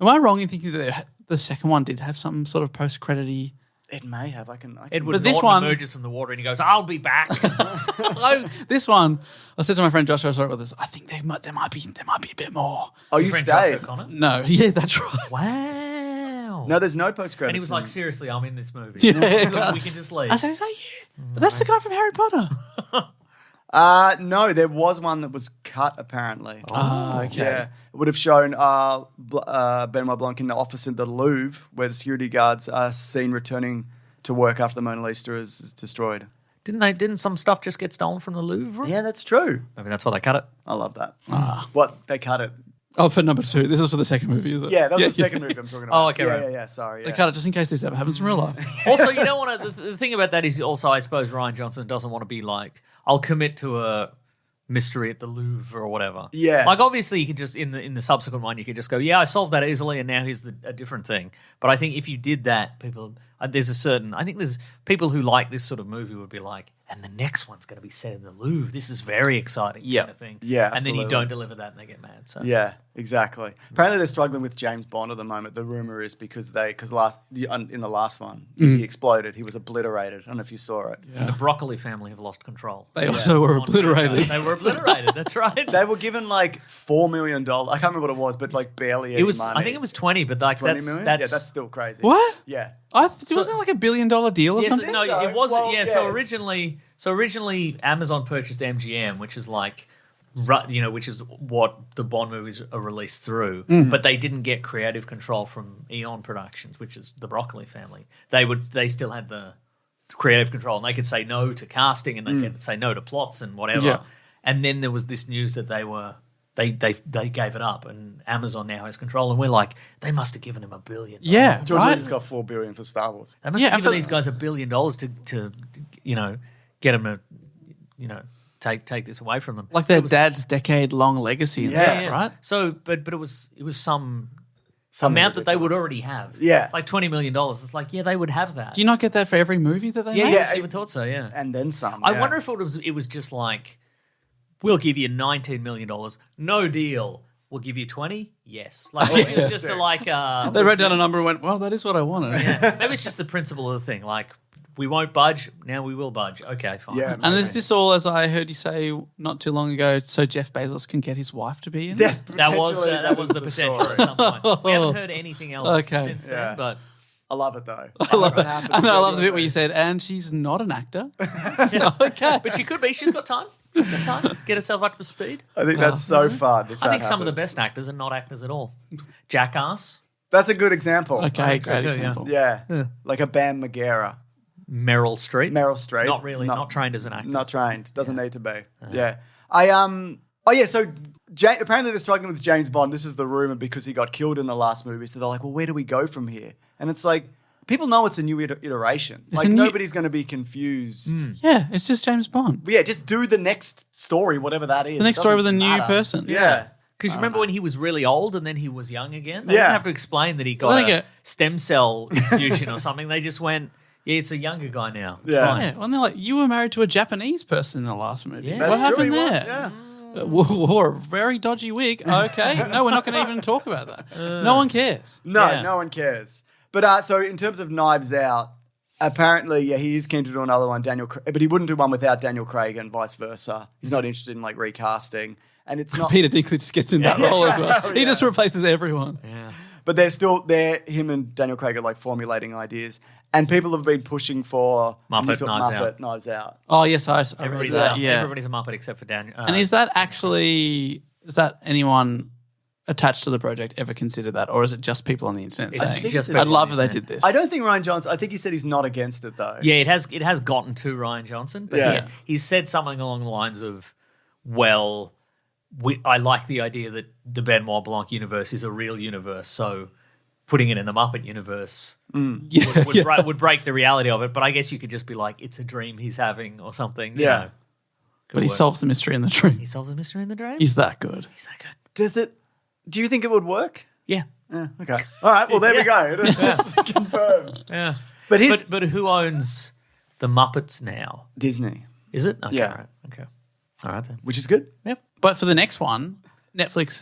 Am I wrong in thinking that the second one did have some sort of post credity? it may have. I can. Edward But this Norton one- emerges from the water and he goes, I'll be back. This one, I said to my friend Josh, I was talking about this. I think there might be a bit more. Oh, you Friend stayed. Josh O'Connor? No, yeah, that's right. Wow. No, there's no post credits. And he was like, seriously, I'm in this movie. Yeah. We can just leave. I said, is that you? That's the guy from Harry Potter. No, there was one that was cut apparently. Okay. Yeah, it would have shown Benoit Blanc in the office in the Louvre, where the security guards are seen returning to work after the Mona Lisa is destroyed. Didn't some stuff just get stolen from the Louvre? Yeah, that's true. Maybe that's why they cut it. I love that. What they cut it? Oh, for number 2. This is for the second movie, is it? Yeah, that was the second movie I'm talking about. Oh, okay, right. Yeah. Sorry. They Yeah. cut it just in case this ever happens in real life. Also, you don't want to. The thing about that is also, I suppose Ryan Johnson doesn't want to be like, I'll commit to a mystery at the Louvre or whatever. Yeah. Like obviously you could just in the subsequent one you could just go, yeah, I solved that easily and now here's a different thing. But I think if you did that, people there's people who like this sort of movie would be like, and the next one's going to be set in the Louvre. This is very exciting kind of thing. Yeah, and then you absolutely. don't deliver that and they get mad. So Yeah, exactly. Apparently, they're struggling with James Bond at the moment. The rumor is because in the last one he exploded. He was obliterated. I don't know if you saw it. the Broccoli family have lost control. They also were obliterated. They were obliterated. That's right. They were given like $4 million. I can't remember what it was, but like barely any It was. money. I think it was 20, but like 20 that's million. that's Yeah, that's still crazy. What? Yeah. Wasn't it like $1 billion deal or Yes, something? no, so. it wasn't. Well, yeah, so it's- originally Amazon purchased MGM, which is like, which is what the Bond movies are released through. But they didn't get creative control from Eon Productions, which is the Broccoli family. They still had the creative control, and they could say no to casting, and they could say no to plots and whatever. Yeah. And then there was this news that they gave it up, and Amazon now has control. And we're like, they must have given him $1 billion. Yeah, George right? Lucas got $4 billion for Star Wars. They must Yeah, have and given for- these guys $1 billion to get them to take this away from them. Like their dad's decade-long legacy and Yeah. stuff, right? So, but it was some Something amount that they would ridiculous. already have. Yeah. Like $20 million. It's like, yeah, they would have that. Do you not get that for every movie that they yeah, make? yeah, you would thought so, yeah. And then some. I yeah. wonder if it was just like, we'll give you $19 million, no deal. We'll give you 20? Yes. Like it was just like They wrote down a number and went, well, that is what I wanted. yeah. Maybe it's just the principle of the thing. Like, we won't budge, now we will budge. Okay, fine. Yeah, And is this all, as I heard you say not too long ago, so Jeff Bezos can get his wife to be in? Yeah, That was potentially that was the potential story. at some point. We haven't heard anything else Okay. since Yeah. then, but I love it though. I love it. And I love the bit where you said, and she's not an actor. Okay. but she could be. She's got time. She's got time. Get herself up to speed. I think that's so fun. if I think that some of the happens. best actors are not actors at all. Jackass, That's a good example. Okay, great yeah. example. Yeah. Like a Bam Margera. Meryl Streep. Meryl Streep. Not really. Not trained as an actor. Not trained. Doesn't need to be. Yeah. So apparently they're struggling with James Bond. This is the rumor because he got killed in the last movie. So they're like, well, where do we go from here? And it's like, people know it's a new iteration. Like, nobody's going to be confused. Yeah, it's just James Bond. But yeah, just do the next story, whatever that is. The next story with a new person. Yeah. Because remember when he was really old and then he was young again? They didn't have to explain that he got a stem cell infusion or something. They just went, yeah, it's a younger guy now. It's fine. Yeah, well, they're like, you were married to a Japanese person in the last movie. Yeah. What happened true, there? Yeah. Wore a very dodgy wig. Okay. No, we're not going to even talk about that. No one cares. No, no one cares. But so in terms of Knives Out, apparently, he is keen to do another one, but he wouldn't do one without Daniel Craig and vice versa. He's not interested in like recasting. And it's not Peter Dinklage just gets in that role as well. He just replaces everyone. Yeah. But him and Daniel Craig are like formulating ideas. And people have been pushing for Muppet Knives Out. Oh, yes, I read Everybody's that. everybody's a Muppet except for Daniel. And is that anyone attached to the project ever considered that? Or is it just people on the internet saying, I'd love if they did this? I don't think Rian Johnson, I think he said he's not against it though. Yeah, it has gotten to Rian Johnson. But he said something along the lines of, well, I like the idea that the Benoit Blanc universe is a real universe, so putting it in the Muppet universe would break the reality of it. But I guess you could just be like, it's a dream he's having or something. You know. But he solves the mystery in the dream. He solves the mystery in the dream? He's that good. He's that good. Do you think it would work? Yeah. Okay. All right, well, there we go. It's confirmed. Yeah. But who owns the Muppets now? Disney. Is it? Okay, Yeah. all right. Okay. All right then. Which is good. Yep. But for the next one, Netflix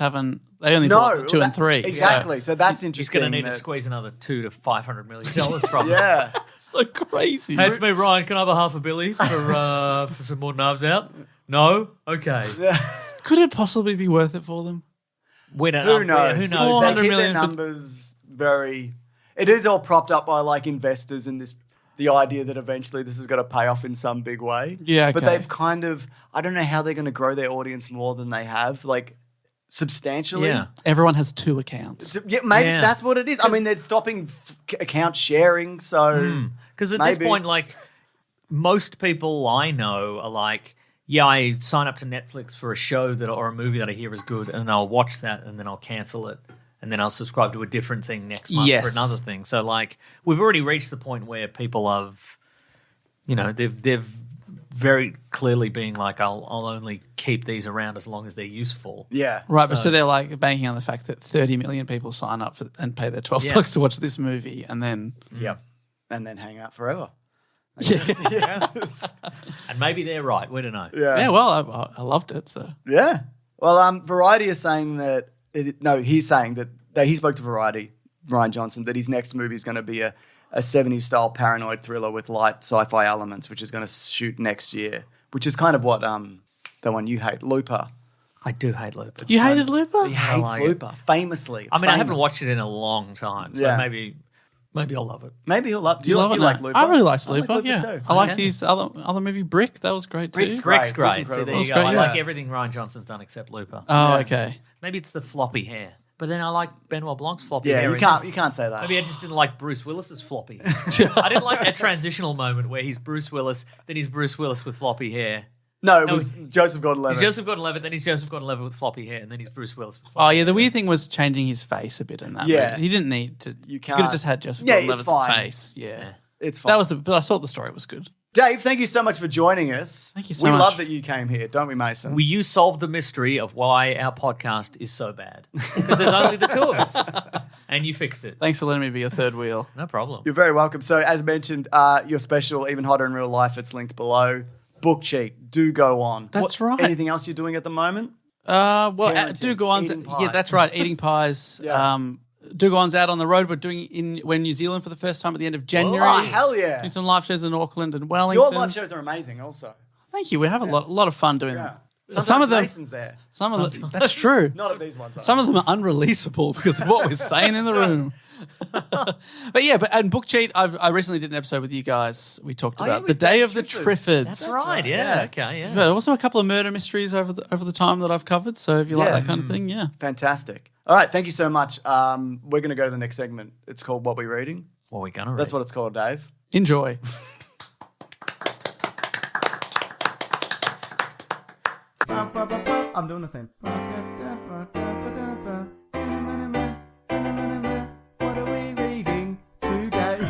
they only bought 2 and 3. Exactly. So that's He's interesting. going to need to squeeze another $200 to $500 million from Yeah. So crazy. Hey, it's me, Ryan. Can I have a half a billy for some more Knives Out? No? Okay. Could it possibly be worth it for them? Who knows? Who knows? 400 They hit million their numbers very... It is all propped up by like investors and the idea that eventually this is going to pay off in some big way. Yeah, okay. But they've kind of... I don't know how they're going to grow their audience more than they have, like substantially. Yeah. Everyone has 2 accounts. Yeah, maybe that's what it is. I mean, they're stopping account sharing, so... Because at this point, like, most people I know are like, yeah, I sign up to Netflix for a show or a movie that I hear is good, and I'll watch that, and then I'll cancel it, and then I'll subscribe to a different thing next month for another thing. So, like, we've already reached the point where people have, they've very clearly being like, I'll only keep these around as long as they're useful. Yeah. Right, so they're like banking on the fact that 30 million people sign up and pay their $12 to watch this movie, and then... Yep. And then hang out forever. Yeah. And maybe they're right. We don't know. Yeah, well, I loved it, so... Yeah. Well, Variety is saying that... he's saying that he spoke to Variety, Rian Johnson, that his next movie is going to be a 70s-style paranoid thriller with light sci-fi elements, which is going to shoot next year, which is kind of what the one you hate, Looper. I do hate Looper. You hated Looper? He hates Looper, famously. I haven't watched it in a long time, so maybe I'll love it. Maybe he'll love it. You like Looper? I really liked Looper, Looper yeah. too. I liked his other movie, Brick. That was great too. Brick's Brick's great. Brick's See, there you go. great, I yeah. like everything Rian Johnson's done except Looper. Oh, okay. Maybe it's the floppy hair. But then I like Benoit Blanc's floppy hair. Yeah, you can't say that. Maybe I just didn't like Bruce Willis's floppy. I didn't like that transitional moment where he's Bruce Willis, then he's Bruce Willis with floppy hair. No, it was Joseph Gordon-Levitt. He's Joseph Gordon-Levitt, then he's Joseph Gordon-Levitt with floppy hair, and then he's Bruce Willis with floppy Oh, yeah, the weird thing was changing his face a bit in that movie. He didn't need to... You could have just had Joseph Gordon-Levitt's face. Yeah. It's fine. But I thought the story was good. Dave, thank you so much for joining us. Thank you so much. We love that you came here, don't we, Mason? You solved the mystery of why our podcast is so bad. Because there's only the two of us. And you fixed it. Thanks for letting me be your third wheel. No problem. You're very welcome. So, as mentioned, your special, Even Hotter in Real Life, it's linked below. Book cheat, do go on. That's right. Anything else you're doing at the moment? Do go on. Eating Yeah, that's right. Eating pies. Do go on's out on the road. We're in New Zealand for the first time at the end of January. Oh, hell yeah. Doing some live shows in Auckland and Wellington. Your live shows are amazing also. Thank you. We have a lot of fun doing them. Sometimes Some of them, Mason's there. that's true. Not at these ones, though. Some of them are unreleasable because of what we're saying in the room. And Book Cheat, I recently did an episode with you guys. We talked about the Day of the Triffids. That's right. Yeah. Okay. Yeah. But also a couple of murder mysteries over the time that I've covered. So if you like that kind of thing, yeah. Fantastic. All right. Thank you so much. We're going to go to the next segment. It's called What We're Reading. What are we going to read? That's what it's called, Dave. Enjoy. I'm doing the thing. What are we reading today?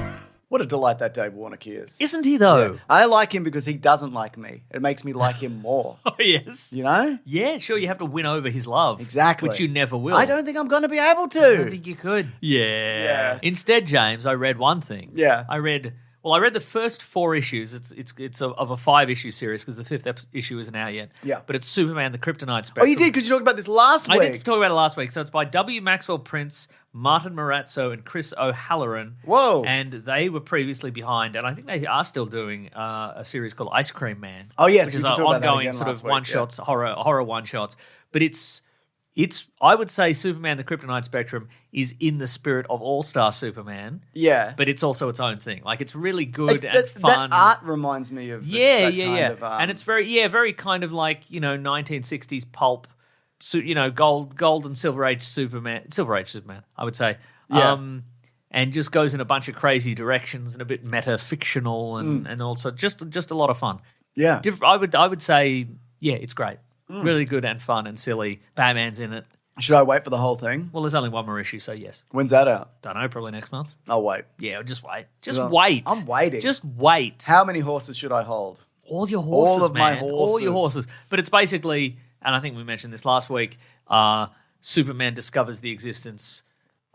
What a delight that Dave Warneke is. Isn't he, though? Yeah. I like him because he doesn't like me. It makes me like him more. Oh, yes. You know? Yeah, sure, you have to win over his love. Exactly. Which you never will. I don't think I'm going to be able to. I don't think you could. Yeah. Instead, James, I read one thing. Yeah. I read the first 4 issues. It's of a 5-issue series because the 5th issue isn't out yet. Yeah. But it's Superman, the Kryptonite Spectrum. Oh, you did? Because you talked about this last week. I did talk about it last week. So it's by W. Maxwell Prince, Martin Marazzo, and Chris O'Halloran. Whoa. And they were previously behind, and I think they are still doing a series called Ice Cream Man. Oh, yes. Which is ongoing sort of one-shots, horror one-shots. But it's I would say Superman, the Kryptonite Spectrum is in the spirit of All-Star Superman. Yeah. But it's also its own thing. Like, it's really good and fun. That art reminds me of Yeah. Kind of, and it's very kind of like, 1960s pulp, gold and Silver Age Superman, I would say. Yeah. And just goes in a bunch of crazy directions and a bit meta-fictional and also just a lot of fun. Yeah. I would say, yeah, it's great. Really good and fun and silly. Batman's in it. Should I wait for the whole thing? Well, there's only one more issue, so yes. When's that out? Don't know, probably next month. I'll wait. Yeah, just wait. Just wait. I'm waiting. Just wait. How many horses should I hold? All your horses, All of man. my horses. All your horses. But it's basically, and I think we mentioned this last week, Superman discovers the existence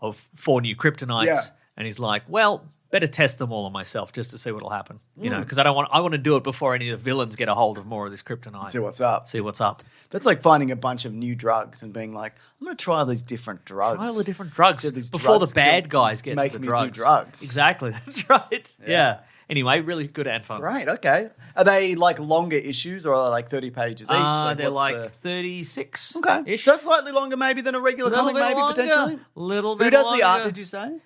of 4 new kryptonites. Yeah. And he's like, well, better test them all on myself just to see what'll happen. Because I want to do it before any of the villains get a hold of more of this kryptonite. See what's up. See what's up. That's like finding a bunch of new drugs and being like, I'm going to try all these different drugs. Try all the different drugs See, these before drugs the bad guys get to make the me drugs. do drugs. Exactly. That's right. Yeah. Anyway, really good and fun. Right, okay. Are they like longer issues or are they like 30 pages each? They're what's like 36 Okay. ish. So slightly longer maybe than a regular comic, maybe potentially? Little bit Who does longer. the art, did you say?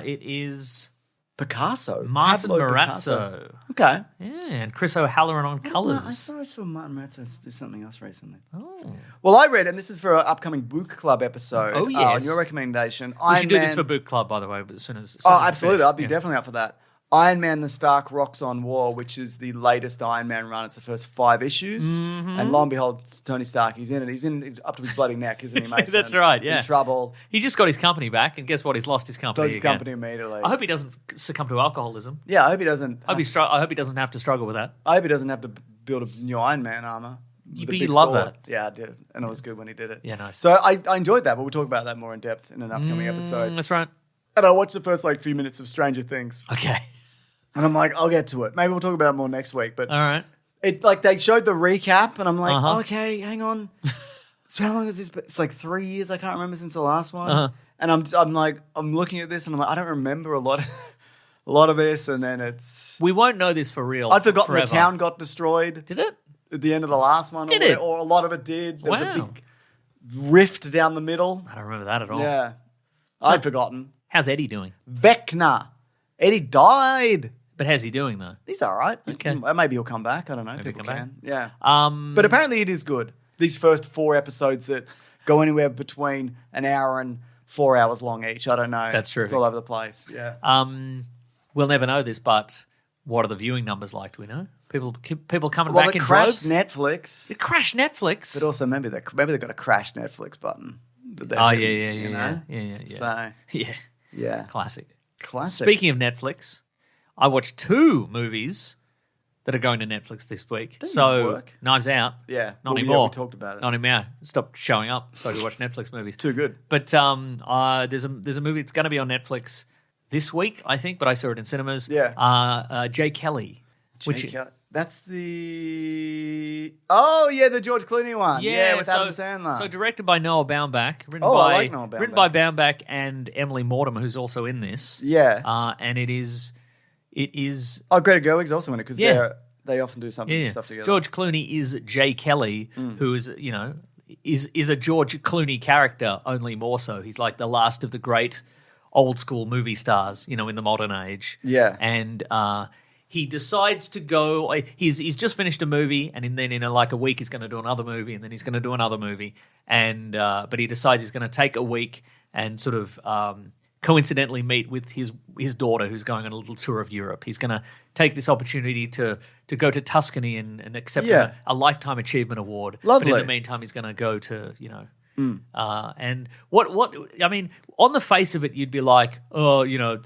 It is Picasso. Martin Pablo Marazzo. Okay. Yeah, and Chris O'Halloran on I colours. saw Martin Marazzo do something else recently. Oh. Well, I read, and this is for our upcoming book club episode. Oh, yes. On your recommendation. We should do this for Book Club, by the way, but as soon as Oh, it's absolutely. finished. I'd be definitely up for that. Iron Man the Stark Rocks on War, which is the latest Iron Man run. It's the first 5 issues. Mm-hmm. And lo and behold, it's Tony Stark. He's in it. He's in up to his bloody neck, isn't he, Mason? That's right, yeah. In trouble. He just got his company back, and guess what? He's lost his company Got his again. company immediately. I hope he doesn't succumb to alcoholism. Yeah, I hope he doesn't. I hope he doesn't have to struggle with that. I hope he doesn't have to build a new Iron Man armor. with a You big love sword. that. Yeah, I did. And it was good when he did it. Yeah, nice. So I enjoyed that, but we'll talk about that more in depth in an upcoming episode. That's right. And I watched the first few minutes of Stranger Things. Okay. And I'm like, I'll get to it. Maybe we'll talk about it more next week. But All right. it they showed the recap, and I'm like, Uh-huh. okay, hang on. So how long is this? It's like 3 years. I can't remember since the last one. Uh-huh. And I'm looking at this, and I'm like, I don't remember a lot of this. And then it's We won't know this for real. I'd forgotten forever. the town got destroyed Did it? at the end of the last one. Did it? Or a lot of it did. There was a Wow. big rift down the middle. I don't remember that at all. Yeah, I'd forgotten. How's Eddie doing? Vecna. Eddie died. But how's he doing though? He's all right. Okay. Maybe he'll come back. I don't know. Maybe People come back. can. Yeah. Um, But apparently it is good. These first 4 episodes that go anywhere between an hour and 4 hours long each. I don't know. That's true. It's all over the place. Yeah. we'll never know this, but what are the viewing numbers like? Do we know? People coming Well, back it in crashed droves. Netflix. It crashed Netflix. But also maybe they've got a crash Netflix button. that they're Oh hitting, yeah, you know? yeah. So Yeah, yeah, classic. classic. Speaking of Netflix, I watched 2 movies that are going to Netflix this week. Doesn't So work. Knives Out, yeah, not Well, anymore. Yeah, we talked about it. Not anymore. Stopped showing up, so we watch Netflix movies. Too good. But there's a movie that's going to be on Netflix this week, I think, but I saw it in cinemas. Yeah. Jay Kelly. That's the the George Clooney one. Yeah, with Adam Sandler. So directed by Noah Baumbach, written I by like Noah Baumbach. written by Baumbach and Emily Mortimer, who's also in this. Yeah. And it is. Oh, Greta Gerwig's also in it because Yeah. they often do something Yeah, stuff together. George Clooney is Jay Kelly, who is is a George Clooney character, only more so. He's like the last of the great old school movie stars, in the modern age. Yeah. And he decides to go. He's just finished a movie, and then in like a week he's going to do another movie, and then he's going to do another movie. And but he decides he's going to take a week and sort of coincidentally meet with his daughter, who's going on a little tour of Europe. He's going to take this opportunity to go to Tuscany and accept a lifetime achievement award. Lovely. But in the meantime, he's going to go to And what I mean, on the face of it, you'd be like, oh, you know,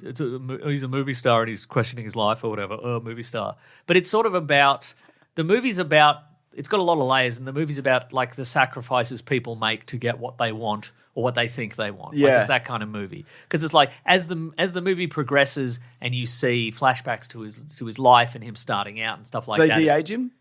he's a movie star and he's questioning his life or whatever. Oh, movie star. But it's sort of about the movie's about. It's got a lot of layers, and the movie's about like the sacrifices people make to get what they want or what they think they want. Yeah, like, it's that kind of movie because it's like as the movie progresses and you see flashbacks to his life and him starting out and stuff like that. They de-age him?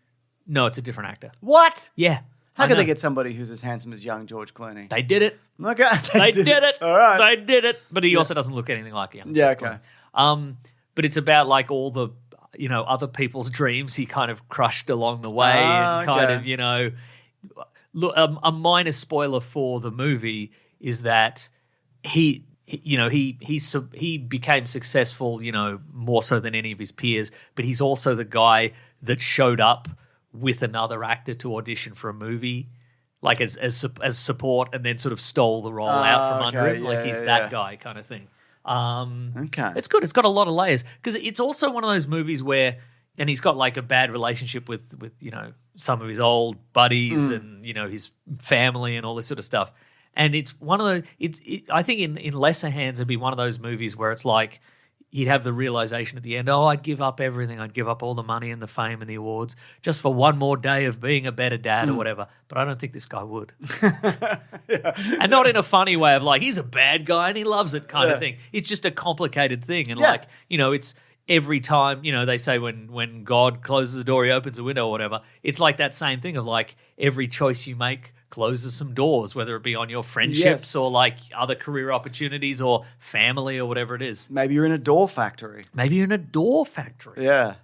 No, it's a different actor. What? Yeah. How could they get somebody who's as handsome as young George Clooney? They did it. Okay, they did it. All right, they did it. But he also doesn't look anything like young. Yeah, George okay. Clooney. But it's about like all the other people's dreams he kind of crushed along the way, and kind of look. A minor spoiler for the movie is that he became successful, more so than any of his peers. But he's also the guy that showed up with another actor to audition for a movie, like as support, and then sort of stole the role out from under him. Like he's that guy kind of thing. Okay. It's good. It's got a lot of layers because it's also one of those movies where, and he's got like a bad relationship with some of his old buddies and his family and all this sort of stuff. And it's one of those. I think in lesser hands it'd be one of those movies where it's like he'd have the realization at the end, oh, I'd give up everything. I'd give up all the money and the fame and the awards just for one more day of being a better dad or whatever. But I don't think this guy would. And not in a funny way of like, he's a bad guy and he loves it kind of thing. It's just a complicated thing. And it's every time, they say when God closes the door, he opens a window or whatever. It's like that same thing of like every choice you make closes some doors, whether it be on your friendships or like other career opportunities or family or whatever it is. Maybe you're in a door factory. Yeah.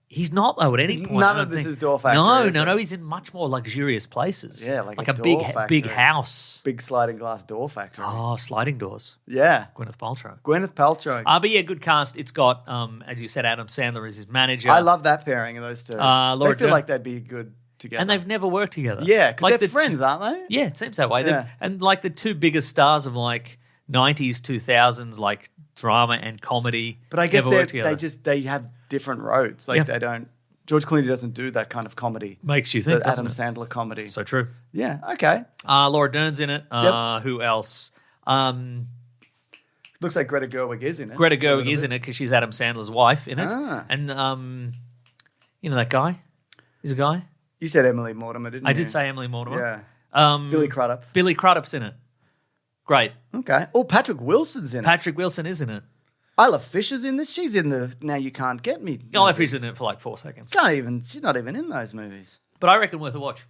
He's not though at any point. None of this is door factory. No. He's in much more luxurious places. Yeah, like a big house, big sliding glass door factory. Oh, sliding doors. Yeah, Gwyneth Paltrow. But yeah, good cast. It's got, as you said, Adam Sandler is his manager. I love that pairing of those two. They feel like they'd be good together, and they've never worked together. Yeah, because like they're friends, aren't they? Yeah, it seems that way. Yeah. And like the two biggest stars of like 90s, 2000s, like drama and comedy. But I guess never worked together. they have different roads. Like they don't. George Clooney doesn't do that kind of comedy. Makes you think, the Adam Sandler comedy. So true. Yeah, okay. Laura Dern's in it. Who else? Looks like Greta Gerwig is in it. Greta Gerwig is in it because she's Adam Sandler's wife in it. And that guy? He's a guy? You said Emily Mortimer, didn't you? I did say Emily Mortimer. Yeah. Billy Crudup. Billy Crudup's in it. Great. Okay. Oh, Patrick Wilson's in it. Patrick Wilson is in it. Isla Fisher's in this. She's in the Now You Can't Get Me. Isla Fisher's in it for like 4 seconds. She's not even in those movies. But I reckon worth a watch.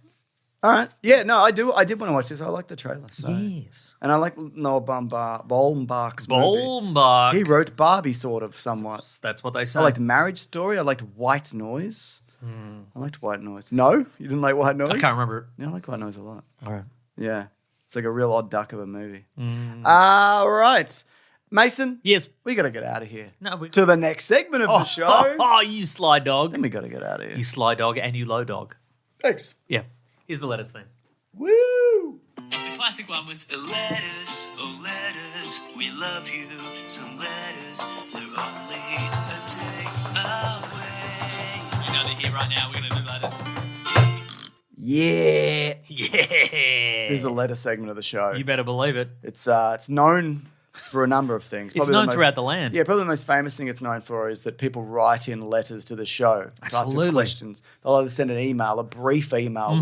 All right. Yeah, no, I do. I did want to watch this. I like the trailer. So. Yes. And I like Noah Baumbach's Baumbach. movie. He wrote Barbie sort of somewhat. That's what they say. I liked Marriage Story. I liked White Noise. I liked White Noise. No? You didn't like White Noise? I can't remember it. Yeah, I like White Noise a lot. All right. Yeah. It's like a real odd duck of a movie. All right. Mason? Yes. We got to get out of here. No, to the next segment of the show. Oh, you sly dog. Then we got to get out of here. You sly dog and you low dog. Thanks. Yeah. Here's the letters thing. Woo! The classic one was letters, oh letters, we love you. Some letters, they're only a day away. You know they're here right now. We're going to do letters. Yeah. Yeah. This is a letter segment of the show. You better believe it. It's known for a number of things. It's known throughout the land. Yeah, probably the most famous thing it's known for is that people write in letters to the show. Absolutely. To ask us questions. They'll either send an email, a brief email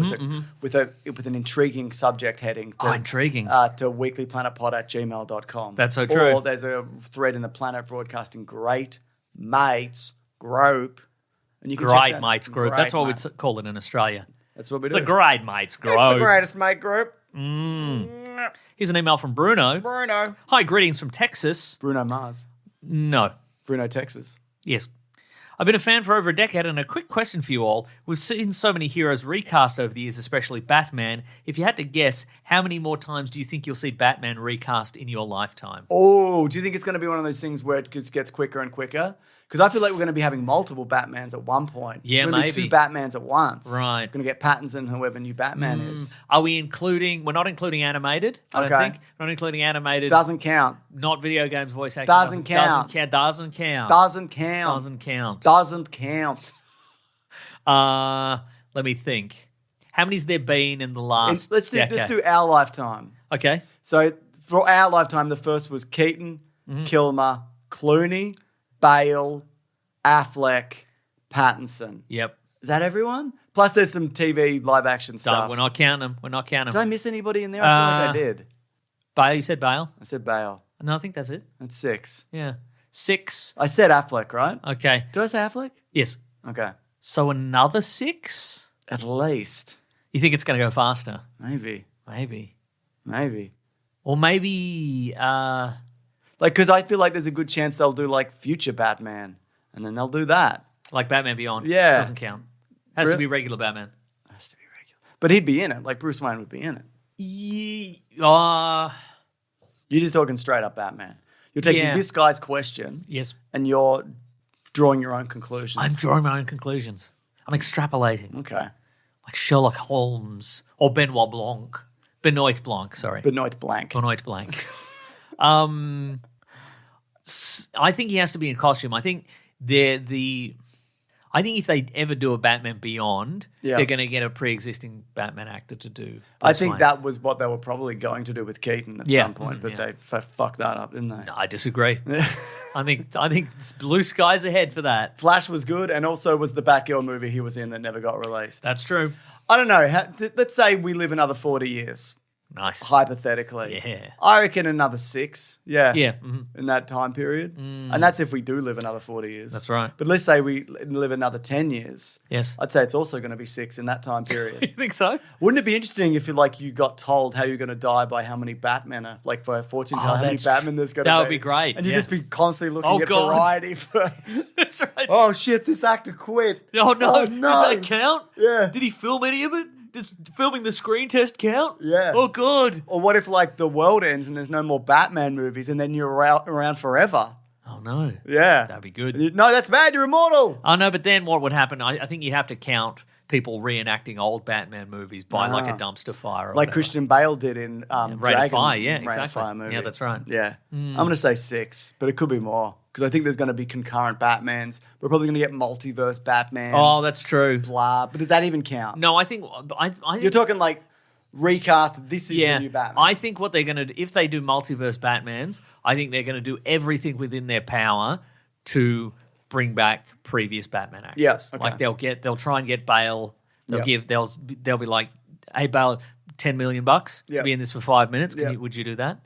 with an intriguing subject heading. Intriguing. To weeklyplanetpod@gmail.com. That's so true. Or there's a thread in the Planet Broadcasting Great Mates group. And you can Great Mates group. That's what we'd call it in Australia. That's what we do. It's the Great Mates group. It's the greatest mate group. Here's an email from Bruno. Bruno. Hi, greetings from Texas. Bruno Mars. No. Bruno, Texas. Yes. I've been a fan for over a decade, and a quick question for you all. We've seen so many heroes recast over the years, especially Batman. If you had to guess, how many more times do you think you'll see Batman recast in your lifetime? Oh, do you think it's going to be one of those things where it just gets quicker and quicker? Because I feel like we're going to be having multiple Batmans at one point. Yeah, we're going to maybe. do 2 Batmans at once. Right. We're going to get Pattinson, whoever new Batman is. Are we including... We're not including animated, I don't think. We're not including animated. Doesn't count. Not video games voice acting. Doesn't count. Doesn't count. Doesn't count. Doesn't count. Doesn't count. Let me think. How many's there been in the last Let's decade? do our lifetime. Okay. So for our lifetime, the first was Keaton, Kilmer, Clooney, Bale, Affleck, Pattinson. Yep. Is that everyone? Plus, there's some TV live action stuff. We're not counting them. Did I miss anybody in there? I feel like I did. Bale, you said Bale? I said Bale. No, I think that's it. That's 6. Yeah. 6. I said Affleck, right? Okay. Did I say Affleck? Yes. Okay. So another 6? At least. You think it's going to go faster? Maybe. Or maybe... because I feel like there's a good chance they'll do like future Batman, and then they'll do that. Like Batman Beyond. Yeah. Doesn't count. Has to be regular Batman. Has to be regular. But he'd be in it. Like Bruce Wayne would be in it. You're just talking straight up Batman. You're taking this guy's question. Yes. And you're drawing your own conclusions. I'm drawing my own conclusions. I'm extrapolating. Okay. Like Sherlock Holmes or Benoit Blanc. Benoit Blanc, sorry. Benoit Blanc. Benoit Blanc. I think he has to be in costume. I think I think if they ever do a Batman Beyond, they're going to get a pre-existing Batman actor to do. I think that was what they were probably going to do with Keaton at some point, but they fucked that up, didn't they? No, I disagree. I think blue skies ahead for that. Flash was good, and also was the Batgirl movie he was in that never got released. That's true. I don't know. Let's say we live another 40 years. Nice. Hypothetically. Yeah. I reckon another 6. Yeah. Yeah. In that time period. And that's if we do live another 40 years. That's right. But let's say we live another 10 years. Yes. I'd say it's also going to be 6 in that time period. You think so? Wouldn't it be interesting if you got told how you're going to die by how many Batmen are, like for a fortune teller, how many Batmen there's going to be? That would be great. And you'd just be constantly looking at variety for... That's right. Oh shit, this actor quit. Oh no. No. Does that count? Yeah. Did he film any of it? Does filming the screen test count? Yeah. Oh, God. Or what if, the world ends and there's no more Batman movies and then you're around forever? Oh, no. Yeah. That'd be good. No, that's bad. You're immortal. Oh, no, but then what would happen? I think you have to count people reenacting old Batman movies by, a dumpster fire or whatever. Christian Bale did in Rain of Fire. Yeah, Rain exactly. of Fire movie. Yeah, that's right. Yeah. I'm going to say 6, but it could be more. Because I think there's going to be concurrent Batmans. We're probably going to get multiverse Batmans. Oh, that's true. Blah. But does that even count? No, I think... You're talking recast, this is the new Batman. I think what they're going to do... If they do multiverse Batmans, I think they're going to do everything within their power to bring back previous Batman actors. Yes. Okay. They'll try and get Bale... They'll be like, hey, Bale, $10 million to be in this for 5 minutes. Would you do that?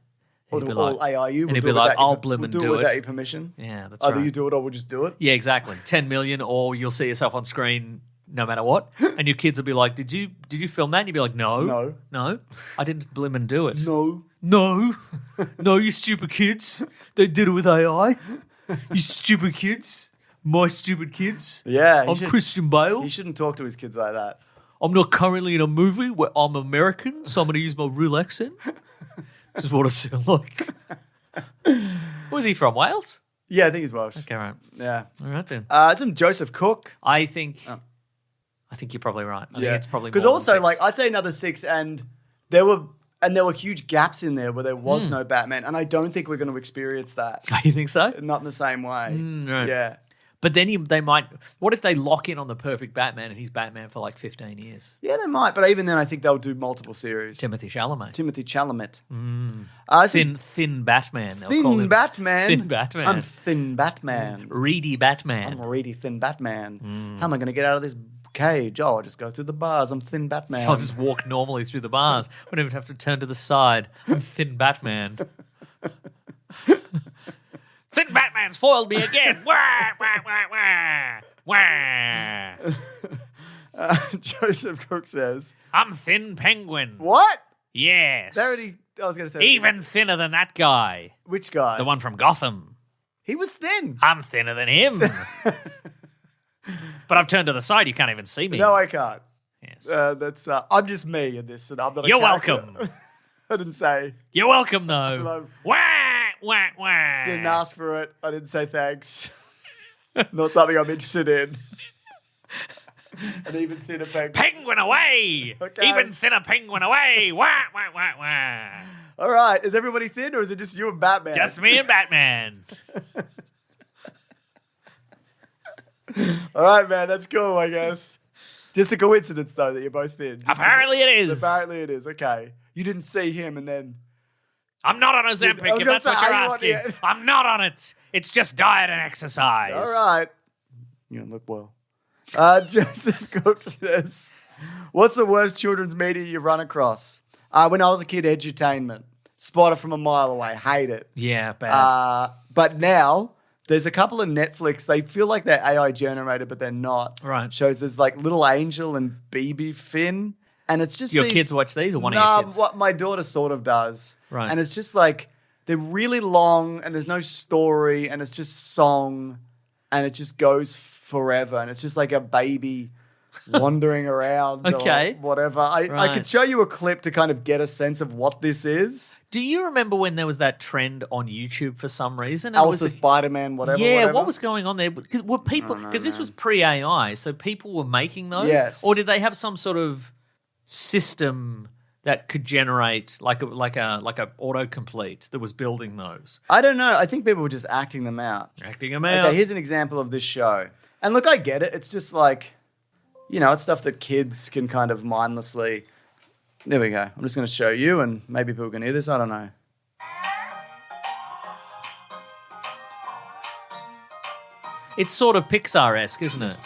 Or all AI you. And he'd be like, I'll blim and do it. Without your permission. Yeah, that's Either right. you do it or we'll just do it. Yeah, exactly. 10 million, or you'll see yourself on screen no matter what. And your kids will be like, did you film that? And you'd be like, no. I didn't blim and do it. No, you stupid kids. They did it with AI. You stupid kids. My stupid kids. Yeah. I'm Christian Bale. He shouldn't talk to his kids like that. I'm not currently in a movie where I'm American, so I'm going to use my real accent. Just what I sound like. Was he from Wales? Yeah, I think he's Welsh. Okay, right. Yeah. All right then. Some Joseph Cook. I think you're probably right. I think it's probably because more also than 6. I'd say another 6, and there were huge gaps in there where there was no Batman, and I don't think we're going to experience that. You think so? Not in the same way. Right. Yeah. But then they might. What if they lock in on the perfect Batman and he's Batman for 15 years? Yeah, they might, but even then, I think they'll do multiple series. Timothy Chalamet. Thin Batman. They'll call him Batman. Thin Batman. I'm Thin Batman. Reedy Batman. I'm a reedy Thin Batman. How am I going to get out of this cage? Oh, I'll just go through the bars. I'm Thin Batman. So I'll just walk normally through the bars. I don't even have to turn to the side. I'm Thin Batman. Thin Batman's foiled me again. Wah, wah, wah, wah, wah. Joseph Cook says, I'm Thin Penguin. What? Yes. I was going to say. Even thinner than that guy. Which guy? The one from Gotham. He was thin. I'm thinner than him. But I've turned to the side. You can't even see me. No, I can't. Yes. I'm just me in this, and I'm not a You're character. welcome. I didn't say. You're welcome, though. Wah, wah, wah. Didn't ask for it. I didn't say thanks. Not something I'm interested in. An even thinner penguin. Penguin away! Okay. Even thinner penguin away! Wah, wah, wah, wah. All right. Is everybody thin, or is it just you and Batman? Just me and Batman. All right, man. That's cool, I guess. Just a coincidence, though, that you're both thin. Apparently it is. Apparently it is. Okay. You didn't see him and then... I'm not on Ozempic, if that's what you're asking. I'm not on it. It's just diet and exercise. All right. You don't look well. Joseph Cook says, what's the worst children's media you've run across? When I was a kid, edutainment. Spot it from a mile away. Hate it. Yeah, bad. But now... There's a couple of Netflix. They feel like they're AI generated, but they're not. Right. Shows there's like Little Angel and BB Finn, and it's just your kids watch these, or one of your kids? What my daughter sort of does. Right. And it's just like they're really long, and there's no story, and it's just song, and it just goes forever, and it's just like a baby wandering around. Okay. Or whatever. I could show you a clip to kind of get a sense of what this is. Do you remember when there was that trend on YouTube for some reason? Elsa, Spider-Man, whatever. Yeah, whatever. what was going on there? Because were people? Because this was pre-AI, so people were making those. Yes. Or did they have some sort of system that could generate like a autocomplete that was building those? I don't know. I think people were just acting them out. Acting them out. Okay, here's an example of this show. And look, I get it. It's just like, it's stuff that kids can kind of mindlessly... There we go. I'm just going to show you, and maybe people can hear this. I don't know. It's sort of Pixar-esque, isn't it?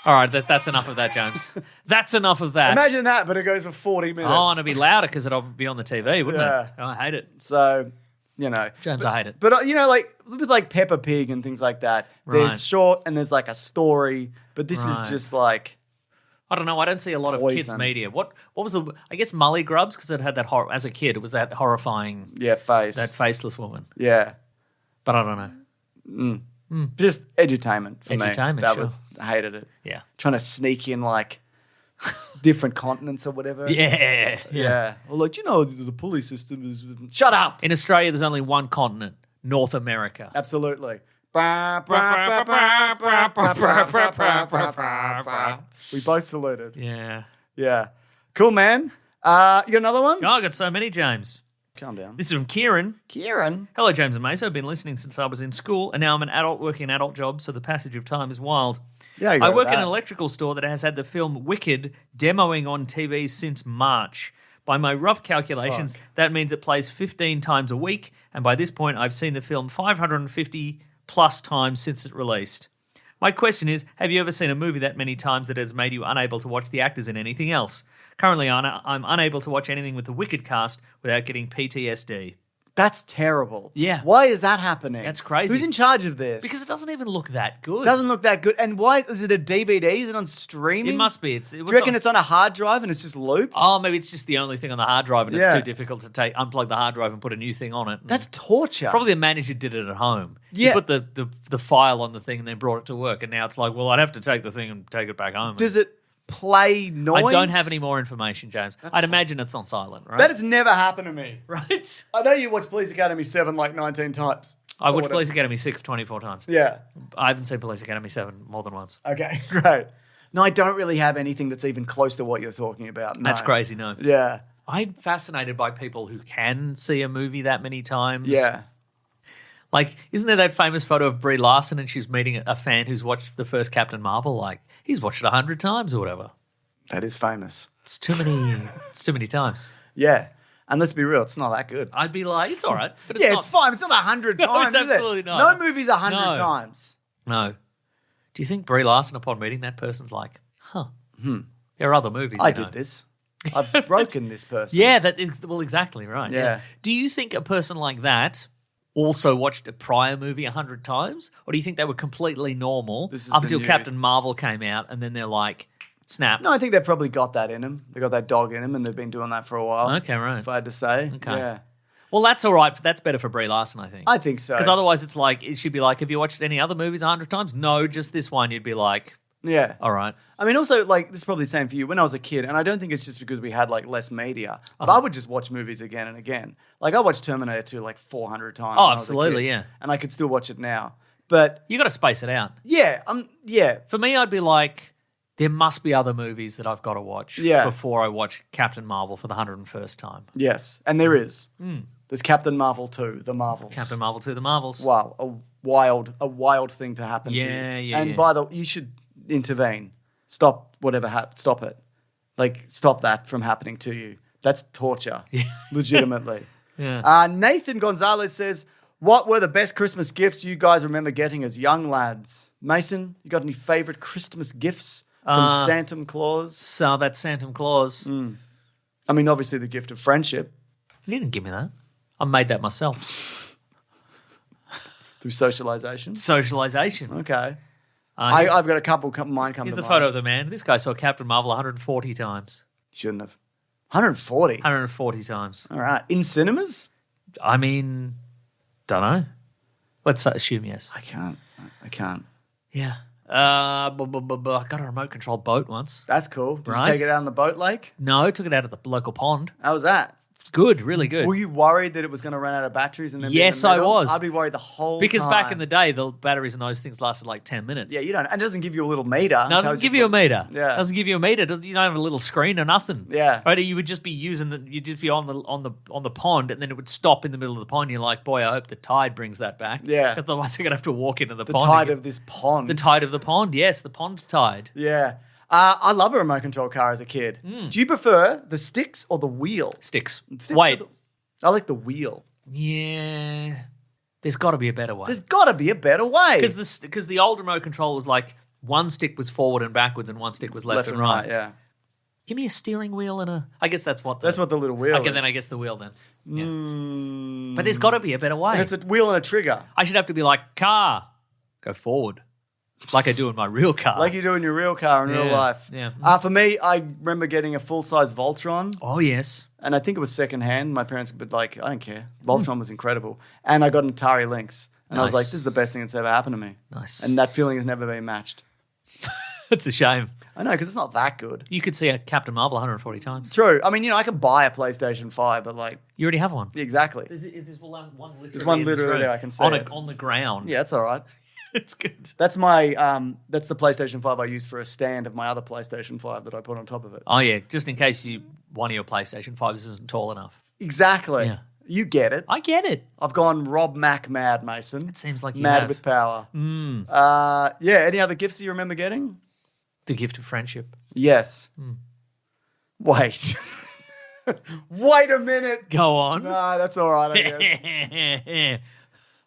All right, that's enough of that, James. That's enough of that. Imagine that, but it goes for 40 minutes. Oh, and it'd be louder because it'll be on the TV, wouldn't it? Oh, I hate it. So, James, I hate it. But, like, with like Peppa Pig and things like that, there's short and there's like a story, but this is just like... I don't know. I don't see a lot of kids' media. What was the... I guess Mully Grubs, because it had that... As a kid, it was that horrifying... Yeah, face. That faceless woman. Yeah. But I don't know. Just edutainment for me. Edutainment, I hated it. Yeah. Trying to sneak in like different continents or whatever. Yeah. Well, like, the pulley system is... Shut up! In Australia, there's only one continent, North America. Absolutely. We both saluted. Yeah. Yeah. Cool, man. You got another one? Oh, I got so many, James. Calm down. This is from Kieran. Hello, James and Mace. I've been listening since I was in school, and now I'm an adult working an adult job, so the passage of time is wild. Yeah, I work in an electrical store that has had the film Wicked demoing on TV since March. By my rough calculations, that means it plays 15 times a week, and by this point, I've seen the film 550 plus times since it released. My question is, have you ever seen a movie that many times that has made you unable to watch the actors in anything else? Currently, I'm unable to watch anything with the Wicked cast without getting PTSD. That's terrible. Yeah. Why is that happening? That's crazy. Who's in charge of this? Because it doesn't even look that good. Doesn't look that good. And why? Is it a DVD? Is it on streaming? It must be. Do you reckon it's on a hard drive and it's just looped? Oh, maybe it's just the only thing on the hard drive and it's too difficult to unplug the hard drive and put a new thing on it. That's torture. Probably the manager did it at home. Yeah. He put the file on the thing and then brought it to work. And now it's like, well, I'd have to take the thing and take it back home. Does it play noise? I don't have any more information, James. I'd imagine it's on silent, right? That has never happened to me. Right? I know you watched Police Academy 7 like 19 times. I watched Police Academy 6 24 times. Yeah. I haven't seen Police Academy 7 more than once. Okay, great. No, I don't really have anything that's even close to what you're talking about. No. That's crazy, no. Yeah. I'm fascinated by people who can see a movie that many times. Yeah. Like, isn't there that famous photo of Brie Larson and she's meeting a fan who's watched the first Captain Marvel? Like, he's watched it 100 times or whatever. That is famous. It's too many times. Yeah. And let's be real, it's not that good. I'd be like, it's all right. But it's it's fine. It's not 100 No, times, it's absolutely is it? not. No movie's 100 times. No. Do you think Brie Larson, upon meeting that person's like, there are other movies, I did this. I've broken this person. Yeah, that is, well, exactly right. Yeah. Do you think a person like that also watched a prior movie 100 times? Or do you think they were completely normal up until Captain Marvel came out and then they're like, snap? No, I think they've probably got that in them. They got that dog in them and they've been doing that for a while. Okay, right. If I had to say. Okay. Yeah. Well, that's all right. That's better for Brie Larson, I think. I think so. Because otherwise it's like, it should be like, have you watched any other movies 100 times? No, just this one. You'd be like, yeah. All right. I mean, also, like, this is probably the same for you. When I was a kid, and I don't think it's just because we had, like, less media, but I would just watch movies again and again. Like, I watched Terminator 2, like, 400 times. Oh, absolutely, yeah. And I could still watch it now. But... You got to space it out. Yeah. Yeah. For me, I'd be like, There must be other movies that I've got to watch before I watch Captain Marvel for the 101st time. Yes, and there is. There's Captain Marvel 2, The Marvels. Captain Marvel 2, The Marvels. Wow, a wild thing to happen to you. Yeah. And by the way, you should intervene. Stop whatever stop it. Like, stop that from happening to you. That's torture. Legitimately. Yeah. Nathan Gonzalez says, what were the best Christmas gifts you guys remember getting as young lads? Mason, you got any favorite Christmas gifts from Santa Claus? So that's Santa Claus. I mean, obviously the gift of friendship. He didn't give me that. I made that myself. Through socialization? Socialization. Okay. I've got a couple mine come to mind. Here's the photo of the man. This guy saw Captain Marvel 140 times. Shouldn't have. 140? 140 times. All right. In cinemas? I mean, don't know. Let's assume yes. I can't. Yeah. I got a remote control boat once. That's cool. Did you Right. take it out on the boat lake? No, took it out of the local pond. How was that? Good, really good. Were you worried that it was going to run out of batteries? And then Yes, I was. I'd be worried the whole Because time. back in the day, the batteries in those things lasted like 10 minutes. Yeah, you don't. And it doesn't give you a little meter. No, it doesn't give you a meter. Yeah. It doesn't give you a meter. You don't have a little screen or nothing. Yeah. Right? You would just be you'd just be on the pond, and then it would stop in the middle of the pond. You're like, boy, I hope the tide brings that back. Yeah. Because otherwise, you're gonna have to walk into the The pond. tide again. of this pond. The tide of the pond. Yes, the pond tide. Yeah. I love a remote control car as a kid. Do you prefer the sticks or the wheel? Sticks. Sticks Wait. I like the wheel. Yeah. There's got to be a better way. There's got to be a better way. Because the old remote control was like one stick was forward and backwards, and one stick was left and right. Yeah. Give me a steering wheel and a. I guess that's what. That's what the little wheel Okay, is. then I guess the wheel then. Yeah. But there's got to be a better way. It's a wheel and a trigger. I should have to be like, car, go forward. Like I do in my real car. Like you do in your real car in real life. Yeah. For me, I remember getting a full-size Voltron. Oh, yes. And I think it was secondhand. My parents would like, I don't care. Voltron was incredible. And I got an Atari Lynx. And I was Nice. like, this is the best thing that's ever happened to me. Nice. And that feeling has never been matched. It's a shame. I know, because it's not that good. You could see a Captain Marvel 140 times. True. I mean, I can buy a PlayStation 5, but like, You already have one. exactly. There's one literally. There's one in this literally room. I can see on it. on the ground. Yeah, that's all right. It's good. That's my, that's the PlayStation 5 I use for a stand of my other PlayStation 5 that I put on top of it. Oh, yeah. Just in case one of your PlayStation 5s isn't tall enough. Exactly. Yeah. You get it. I get it. I've gone Rob Mac mad, Mason. It seems like you mad have. with power. Yeah. Any other gifts you remember getting? The gift of friendship. Yes. Wait. Wait a minute. Go on. No, that's all right, I guess.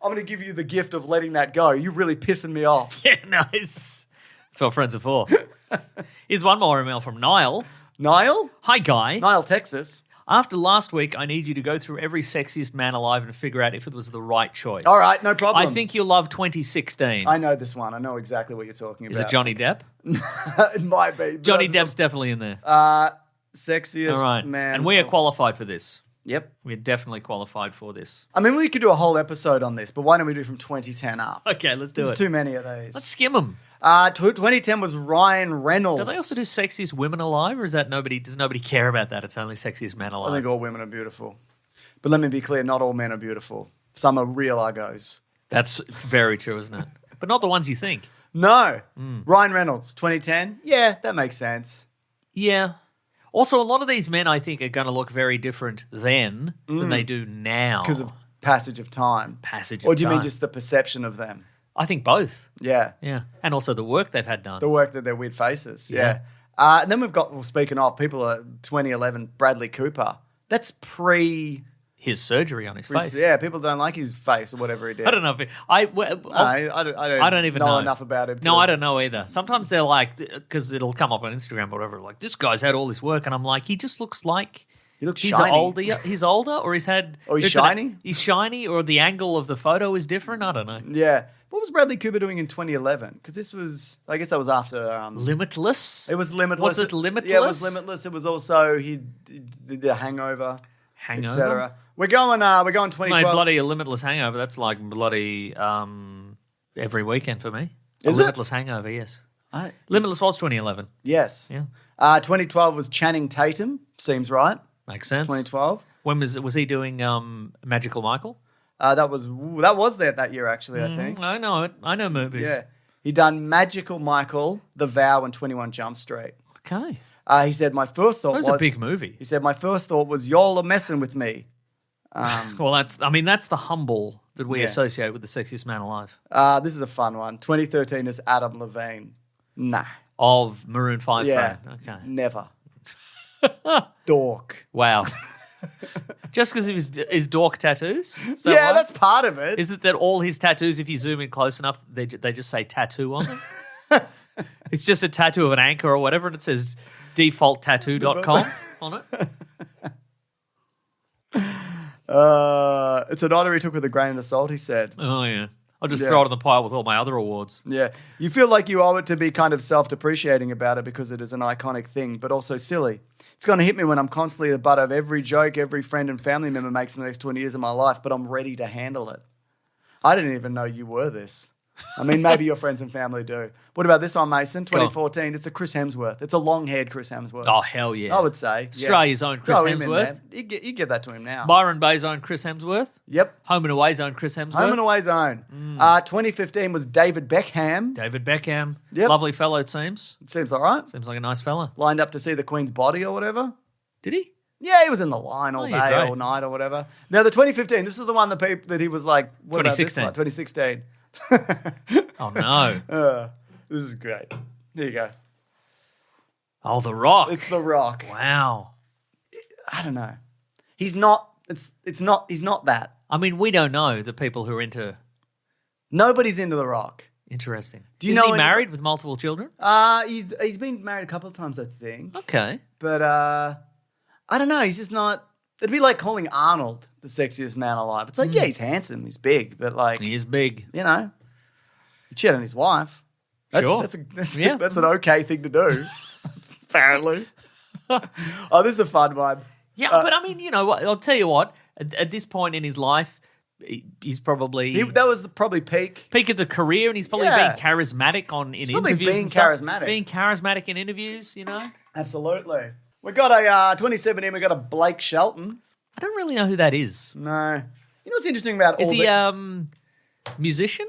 I'm going to give you the gift of letting that go. You're really pissing me off. Yeah, nice. That's what friends are for. Here's one more email from Niall. Niall? Hi, Guy. Niall, Texas. After last week, I need you to go through every sexiest man alive and figure out if it was the right choice. All right, no problem. I think you'll love 2016. I know this one. I know exactly what you're talking about. Is it Johnny Depp? It might be. but Johnny I'm- Depp's definitely in there. Sexiest All right. man. And we are qualified for this. Yep. We're definitely qualified for this. I mean, we could do a whole episode on this, but why don't we do from 2010 up? Okay, let's do There's it. too many of these. Let's skim them. 2010 was Ryan Reynolds. Do they also do sexiest women alive, or is that does nobody care about that? It's only sexiest men I alive. think all women are beautiful. But let me be clear, not all men are beautiful. Some are real uggos. That's very true, isn't it? But not the ones you think. No. Ryan Reynolds, 2010. Yeah, that makes sense. Yeah. Also, a lot of these men, I think, are going to look very different then than they do now. Because of passage of time. Passage Or of do you mean time. just the perception of them? I think both. Yeah. Yeah. And also the work they've had done. The work that their weird faces. Yeah. Yeah. And then we've got, well, speaking of, people are 2011, Bradley Cooper. That's pre... His surgery on his face. Yeah, people don't like his face or whatever he did. I don't know if I don't even know enough about him. No, I don't know either. Sometimes they're like, because it'll come up on Instagram or whatever, like, this guy's had all this work, and I'm like, he just looks like He looks he's shiny. older, or he's had... Or he's it's shiny? He's shiny, or the angle of the photo is different. I don't know. Yeah. What was Bradley Cooper doing in 2011? Because this was, I guess that was after... Limitless? It was Limitless. Was it Limitless? Yeah, it was Limitless. It was also, he did The Hangover, Hangover? etc. We're going 2012. Mate, bloody a Limitless Hangover. That's like bloody every weekend for me. Is a it? Limitless Hangover, yes. I- Limitless was 2011. Yes. Yeah. 2012 was Channing Tatum. Seems right. Makes sense. 2012. When was he doing Magical Michael? That was there that year, actually, I think. I know it. I know movies. Yeah. He done Magical Michael, The Vow, and 21 Jump Street. Okay. He said, my first thought was... That was a big movie. He said, my first thought was, y'all are messing with me. Well, that's the humble that we associate with the sexiest man alive. This is a fun one. 2013 is Adam Levine. Nah. Of Maroon 5 Yeah. fame. Okay. Never. Dork. Wow. Just because of his dork tattoos? Is that Yeah, why? that's part of it. Is it that all his tattoos, if you zoom in close enough, they just say tattoo on them? It's just a tattoo of an anchor or whatever, and it says defaulttattoo.com on it. It's an honor he took with a grain of salt, he said. Oh, yeah. I'll just throw it in the pile with all my other awards. Yeah. You feel like you owe it to be kind of self-depreciating about it because it is an iconic thing, but also silly. It's going to hit me when I'm constantly the butt of every joke every friend and family member makes in the next 20 years of my life, but I'm ready to handle it. I didn't even know you were this. I mean, maybe your friends and family do. What about this one, Mason? 2014. It's a Chris Hemsworth. It's a long-haired Chris Hemsworth. Oh, hell yeah. I would say. Australia's own Chris Throw him in Hemsworth. there. You give that to him now. Byron Bay's own Chris Hemsworth. Yep. Home and Away's own Chris Hemsworth. Home and Away's own. 2015 was David Beckham. David Beckham. Yep. Lovely fellow, it seems. Seems all right. Seems like a nice fella. Lined up to see the Queen's body or whatever. Did he? Yeah, he was in the line all yeah, day, great. all night or whatever. Now, the 2015, this is the one that he was like, what about this 2016. one? 2016. Oh, no. This is great. There you go. Oh, The Rock. It's The Rock. Wow. I don't know. He's not that. I mean, we don't know the people who are into... Nobody's into The Rock. Interesting. Do you Isn't know he any- married with multiple children? He's been married a couple of times, I think. Okay. But I don't know. He's just not... It'd be like calling Arnold the sexiest man alive. It's like, yeah, he's handsome, he's big, but like... He is big. You know, he cheated on his wife. Sure. That's an okay thing to do, apparently. Oh, this is a fun one. Yeah, but I mean, you know, I'll tell you what. At this point in his life, he's probably That was probably peak. Peak of the career, and he's probably Yeah. being charismatic in probably interviews. being and stuff. charismatic. Being charismatic in interviews, you know. Absolutely. We got a 2017. We got a Blake Shelton. I don't really know who that is. No. You know what's interesting about Is all he musician?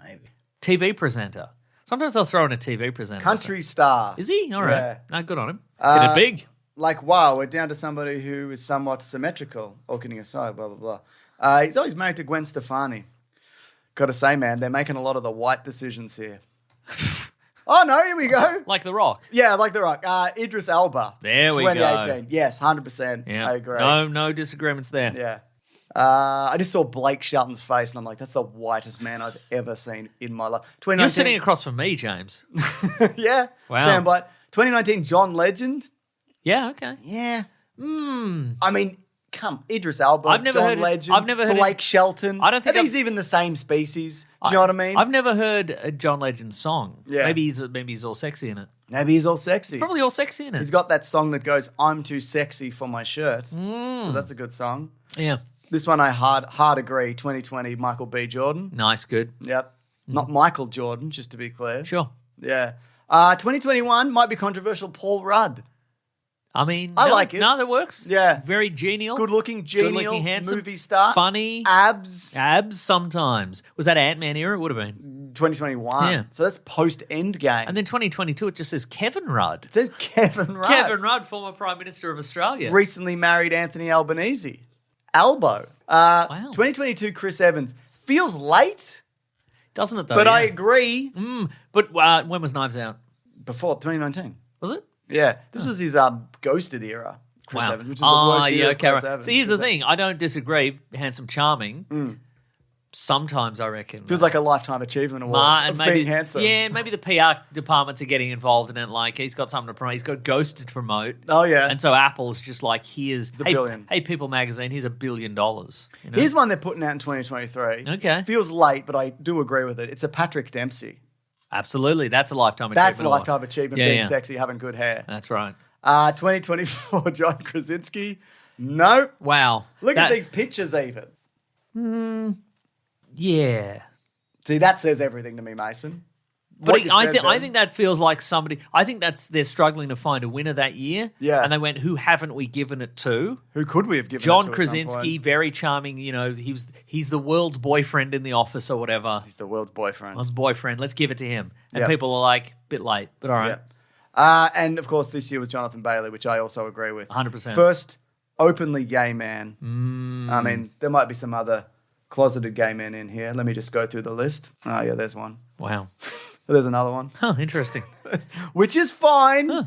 Maybe. TV presenter. Sometimes they'll throw in a TV presenter. Country star. Is he? All right. Yeah. No, good on him. Did it big. Like, wow, we're down to somebody who is somewhat symmetrical, all kidding aside, blah, blah, blah. He's always married to Gwen Stefani. Got to say, man, they're making a lot of the white decisions here. Oh, no, here we go. Like The Rock. Yeah, like The Rock. Idris Elba. There we go. 2018. Yes, 100%. Yeah. I agree. No disagreements there. Yeah. I just saw Blake Shelton's face and I'm like, that's the whitest man I've ever seen in my life. 2019. You're sitting across from me, James. Yeah. Wow. Stand by. 2019, John Legend. Yeah, okay. Yeah. I mean, Idris Elba, I've never John heard- Legend, I've never heard Blake Shelton. I don't think Are these I've- even the same species? Do you know what I mean? I've never heard a John Legend song. Yeah. Maybe he's all sexy in it. Maybe he's all sexy. Probably all sexy in it. He's got that song that goes, I'm too sexy for my shirt. So that's a good song. Yeah. This one I hard agree. 2020, Michael B. Jordan. Nice, good. Yep. Not Michael Jordan, just to be clear. Sure. Yeah. 2021 might be controversial. Paul Rudd. I mean, I like it. No, that works. Yeah. Very genial. Good-looking, genial, Good-looking, handsome, movie star. funny. Abs. Abs sometimes. Was that Ant-Man era? It would have been. 2021. Yeah. So that's post-Endgame. And then 2022, it just says Kevin Rudd. It says Kevin Rudd. Kevin Rudd, former Prime Minister of Australia. Recently married Anthony Albanese. Albo. 2022, Chris Evans. Feels late, Doesn't it, though? but yeah. I agree. But when was Knives Out? Before 2019. Was it? Yeah. This was his Ghosted era. Chris Wow. Evans, which is the worst era of Chris right. Evans. So here's the Chris thing. I don't disagree. Handsome, charming. Sometimes I reckon. Feels like a lifetime achievement award of being handsome. Yeah, maybe the PR departments are getting involved in it. Like, he's got something to promote. He's got Ghosted to promote. Oh, yeah. And so Apple's just like, here's a billion. Hey, People Magazine, here's $1 billion. You know? Here's one they're putting out in 2023. Okay. Feels late, but I do agree with it. It's a Patrick Dempsey. Absolutely. That's a lifetime achievement. That's a lifetime achievement, Yeah, being yeah. sexy, having good hair. That's right. 2024, John Krasinski. Nope. Wow. Look at these pictures even. Yeah. See, that says everything to me, Mason. But you I said then. think that feels like somebody. I think they're struggling to find a winner that year. Yeah. And they went, who haven't we given it to? Who could we have given John it to at some Krasinski, point? very charming. He's the world's boyfriend in The Office or whatever. He's the world's boyfriend. World's boyfriend. Let's give it to him. And Yep. people are like, bit late, but all right. Yeah. And of course, this year was Jonathan Bailey, which I also agree with. 100%. First openly gay man. I mean, there might be some other closeted gay men in here. Let me just go through the list. Oh, yeah, there's one. Wow. There's another one, Huh, interesting. which is fine. Huh.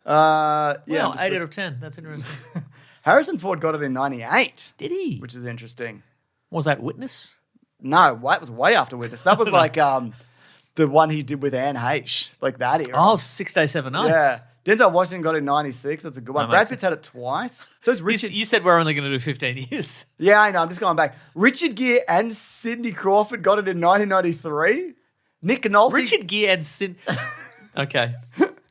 Yeah, Well, 8 out of 10. That's interesting. Harrison Ford got it in 98, Did he? which is interesting. Was that Witness? No, that was way after Witness. That was like the one he did with Anne Heche, like that era. Oh, 6 Days, 7 Nights. yeah. Denzel Washington got it in 96. That's a good one. That Brad makes Pitt's had it twice. So it's Richard. You said we're only going to do 15 years. Yeah, I know. I'm just going back. Richard Gere and Sidney Crawford got it in 1993. Nick Nolte. Richard Gere and Sin. Okay.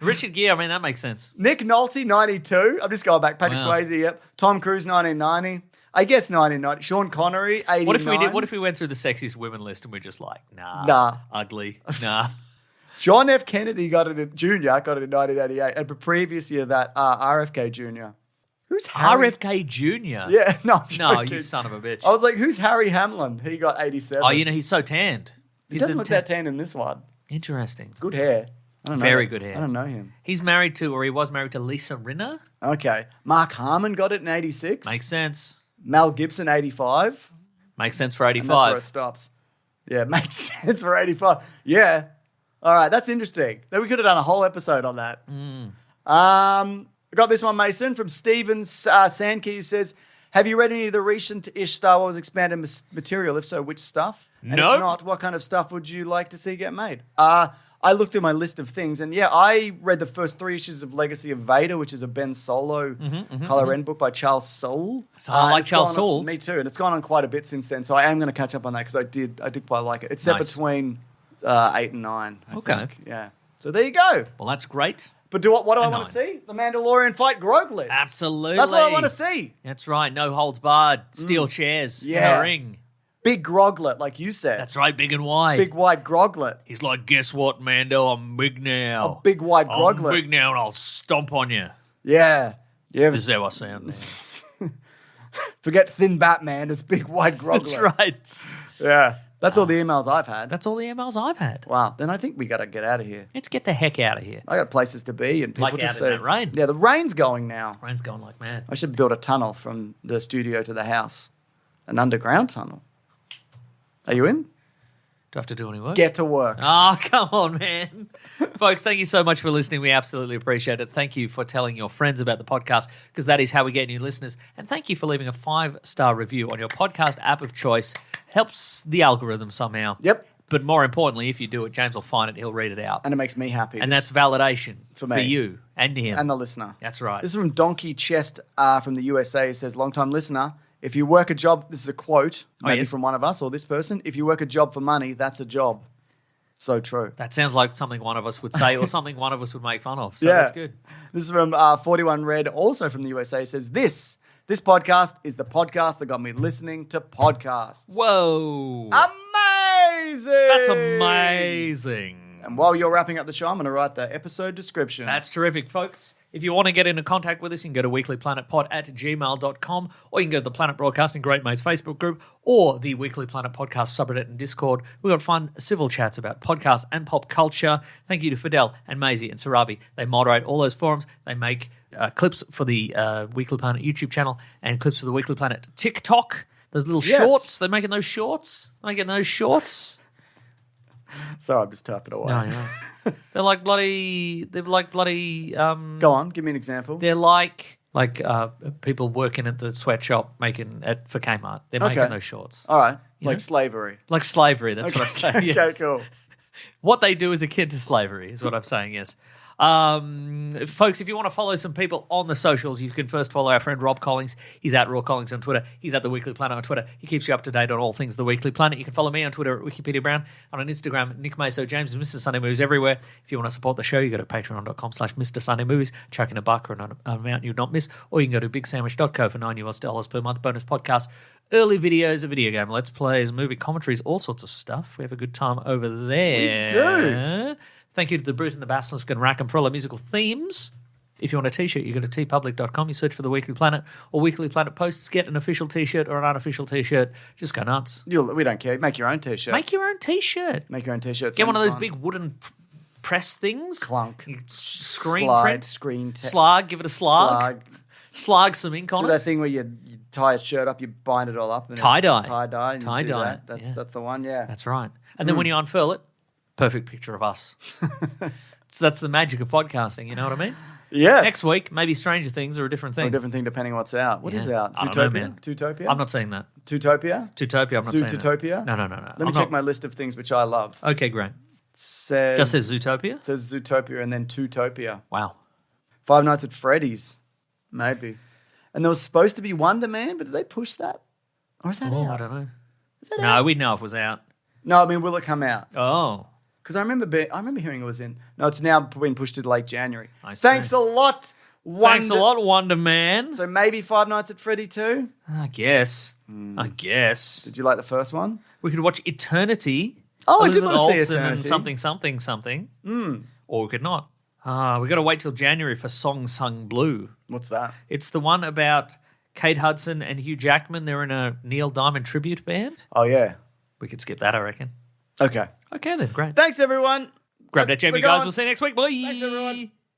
Richard Gere, I mean, that makes sense. Nick Nolte, 92. I'm just going back. Patrick Wow. Swayze, yep. Tom Cruise, 1990. I guess 1990. Sean Connery, 89. What if we went through the sexiest women list and we're just like, Nah. ugly, nah. John F. Kennedy got it in 1988. And the previous year, that RFK Jr. Who's Harry? RFK Jr. Yeah, no, I'm No, joking. you son of a bitch. I was like, who's Harry Hamlin? He got 87. Oh, he's so tanned. He doesn't look that tan in this one. Interesting. Good hair. I don't know Very that. good hair. I don't know him. He was married to Lisa Rinna. Okay. Mark Harmon got it in 86. Makes sense. Mel Gibson, 85. Makes sense for And that's where 85. it stops. Yeah, makes sense for 85. Yeah. All right, that's interesting. Then we could have done a whole episode on that. I got this one, Mason, from Steven Sankey, who says, have you read any of the recent-ish Star Wars expanded material? If so, which stuff? And Nope. if not, what kind of stuff would you like to see get made? I looked through my list of things, and yeah, I read the first 3 issues of Legacy of Vader, which is a Ben Solo Kylo Ren book by Charles Soule. So I like it's Charles gone Soule. on- Me too, and it's gone on quite a bit since then, so I am going to catch up on that because I did quite like it. It's set Nice. between 8 and 9. I Okay. think. Yeah. So there you go. Well, that's great. But what do I And want to 9. see? The Mandalorian fight Grogu. Absolutely. That's what I want to see. That's right. No holds barred. Steel chairs Yeah. in a ring. Big Groglet, like you said. That's right. Big and wide. Big wide Groglet. He's like, guess what, Mando? I'm big now. A big wide I'm Groglet. big now, and I'll stomp on you. Yeah. Yeah. This is how I sound now. Forget thin Batman. It's big wide Groglet. That's right. Yeah. That's all the emails I've had. That's all the emails I've had. Wow. Then I think we got to get out of here. Let's get the heck out of here. I got places to be and people Like to out in see. that rain. Yeah, the rain's going now. Rain's going like mad. I should build a tunnel from the studio to the house. An underground tunnel. Are you in? Do I have to do any work? Get to work. Oh, come on, man. Folks, thank you so much for listening. We absolutely appreciate it. Thank you for telling your friends about the podcast because that is how we get new listeners. And thank you for leaving a 5-star review on your podcast app of choice. Helps the algorithm somehow. Yep. But more importantly, if you do it, James will find it. He'll read it out. And it makes me happy. And that's validation For me. for you and him. and the listener. That's right. This is from Donkey Chest from the USA. It says, long-time listener, if you work a job, this is a quote, maybe yes. from one of us or this person, if you work a job for money, that's a job. So true. That sounds like something one of us would say or something one of us would make fun of. So that's good. This is from 41 Red, also from the USA. It says, this podcast is the podcast that got me listening to podcasts. Whoa. Amazing! That's amazing. And while you're wrapping up the show, I'm going to write the episode description. That's terrific, folks. If you want to get into contact with us, you can go to weeklyplanetpod@gmail.com, or you can go to the Planet Broadcasting Great Mates Facebook group or the Weekly Planet Podcast subreddit and Discord. We've got fun civil chats about podcasts and pop culture. Thank you to Fidel and Maisie and Sarabi. They moderate all those forums. They make clips for the Weekly Planet YouTube channel and clips for the Weekly Planet TikTok. Those little shorts. They're making those shorts. Making those shorts. Sorry, I'm just tapping away. No, they're like bloody. Go on, give me an example. They're like people working at the sweatshop making it for Kmart. They're making those shorts. All right, You like know? slavery. Like slavery, that's what I'm saying. Yes. Okay, cool. What they do is akin to slavery, is what I'm saying, yes. Folks, if you want to follow some people on the socials, you can first follow our friend Rob Collins. He's at Raw Collins on Twitter. He's at The Weekly Planet on Twitter. He keeps you up to date on all things The Weekly Planet. You can follow me on Twitter at Wikipedia Brown and on Instagram, Nick Maso James and Mr. Sunday Movies everywhere. If you want to support the show, you go to patreon.com/Mr. Sunday Movies, chuck in a buck or an amount you'd not miss, or you can go to bigsandwich.co for $9 per month. Bonus podcast, early videos, a video game, let's plays, movie commentaries, all sorts of stuff. We have a good time over there. We do. Thank you to the Brute and the Basilisk and Rackham for all our musical themes. If you want a t-shirt, you go to tpublic.com, you search for The Weekly Planet or Weekly Planet Posts, get an official t-shirt or an unofficial t-shirt. Just go nuts. We don't care. Make your own t-shirt. Make your own t-shirt. Make your own t-shirt. Get one of those big wooden press things. Clunk. Screen Slide, print. slug, give it a slug. Slug some ink on do it. that thing where you tie a shirt up, you bind it all up. And Tie-dye. Tie-dye. and you do Tie-dye, that. That's yeah. that's the one, yeah. That's right. And then when you unfurl it, perfect picture of us. So that's the magic of podcasting, you know what I mean? Yes. Next week, maybe Stranger Things or a different Or a thing. different thing depending on what's out. What is Yeah. out? I don't know, Zootopia? man. Zootopia? I'm not saying that. Zootopia? Zootopia, I'm not saying that. Zootopia? No. Let me check my list of things which I love. Okay, great. Just says Zootopia? It says Zootopia and then Zootopia. Wow. Five Nights at Freddy's. Maybe. And there was supposed to be Wonder Man, but did they push that? Or is that Oh, out? I don't know. Is that No, out? we'd know if it was out. No, I mean, will it come out? Oh. Because I remember hearing it was in. No, it's now been pushed to late January. I see. Thanks a lot, Thanks a lot, Wonder Man. So maybe Five Nights at Freddy 2? I guess. Did you like the first one? We could watch Eternity. Oh, I did Elizabeth want to see Olsen Eternity. and something. Or we could not. We got to wait till January for Song Sung Blue. What's that? It's the one about Kate Hudson and Hugh Jackman. They're in a Neil Diamond tribute band. Oh, yeah. We could skip that, I reckon. Okay. Okay, then. Great. Thanks, everyone. Grab that jam, We're you guys. going. We'll see you next week. Bye. Thanks, everyone.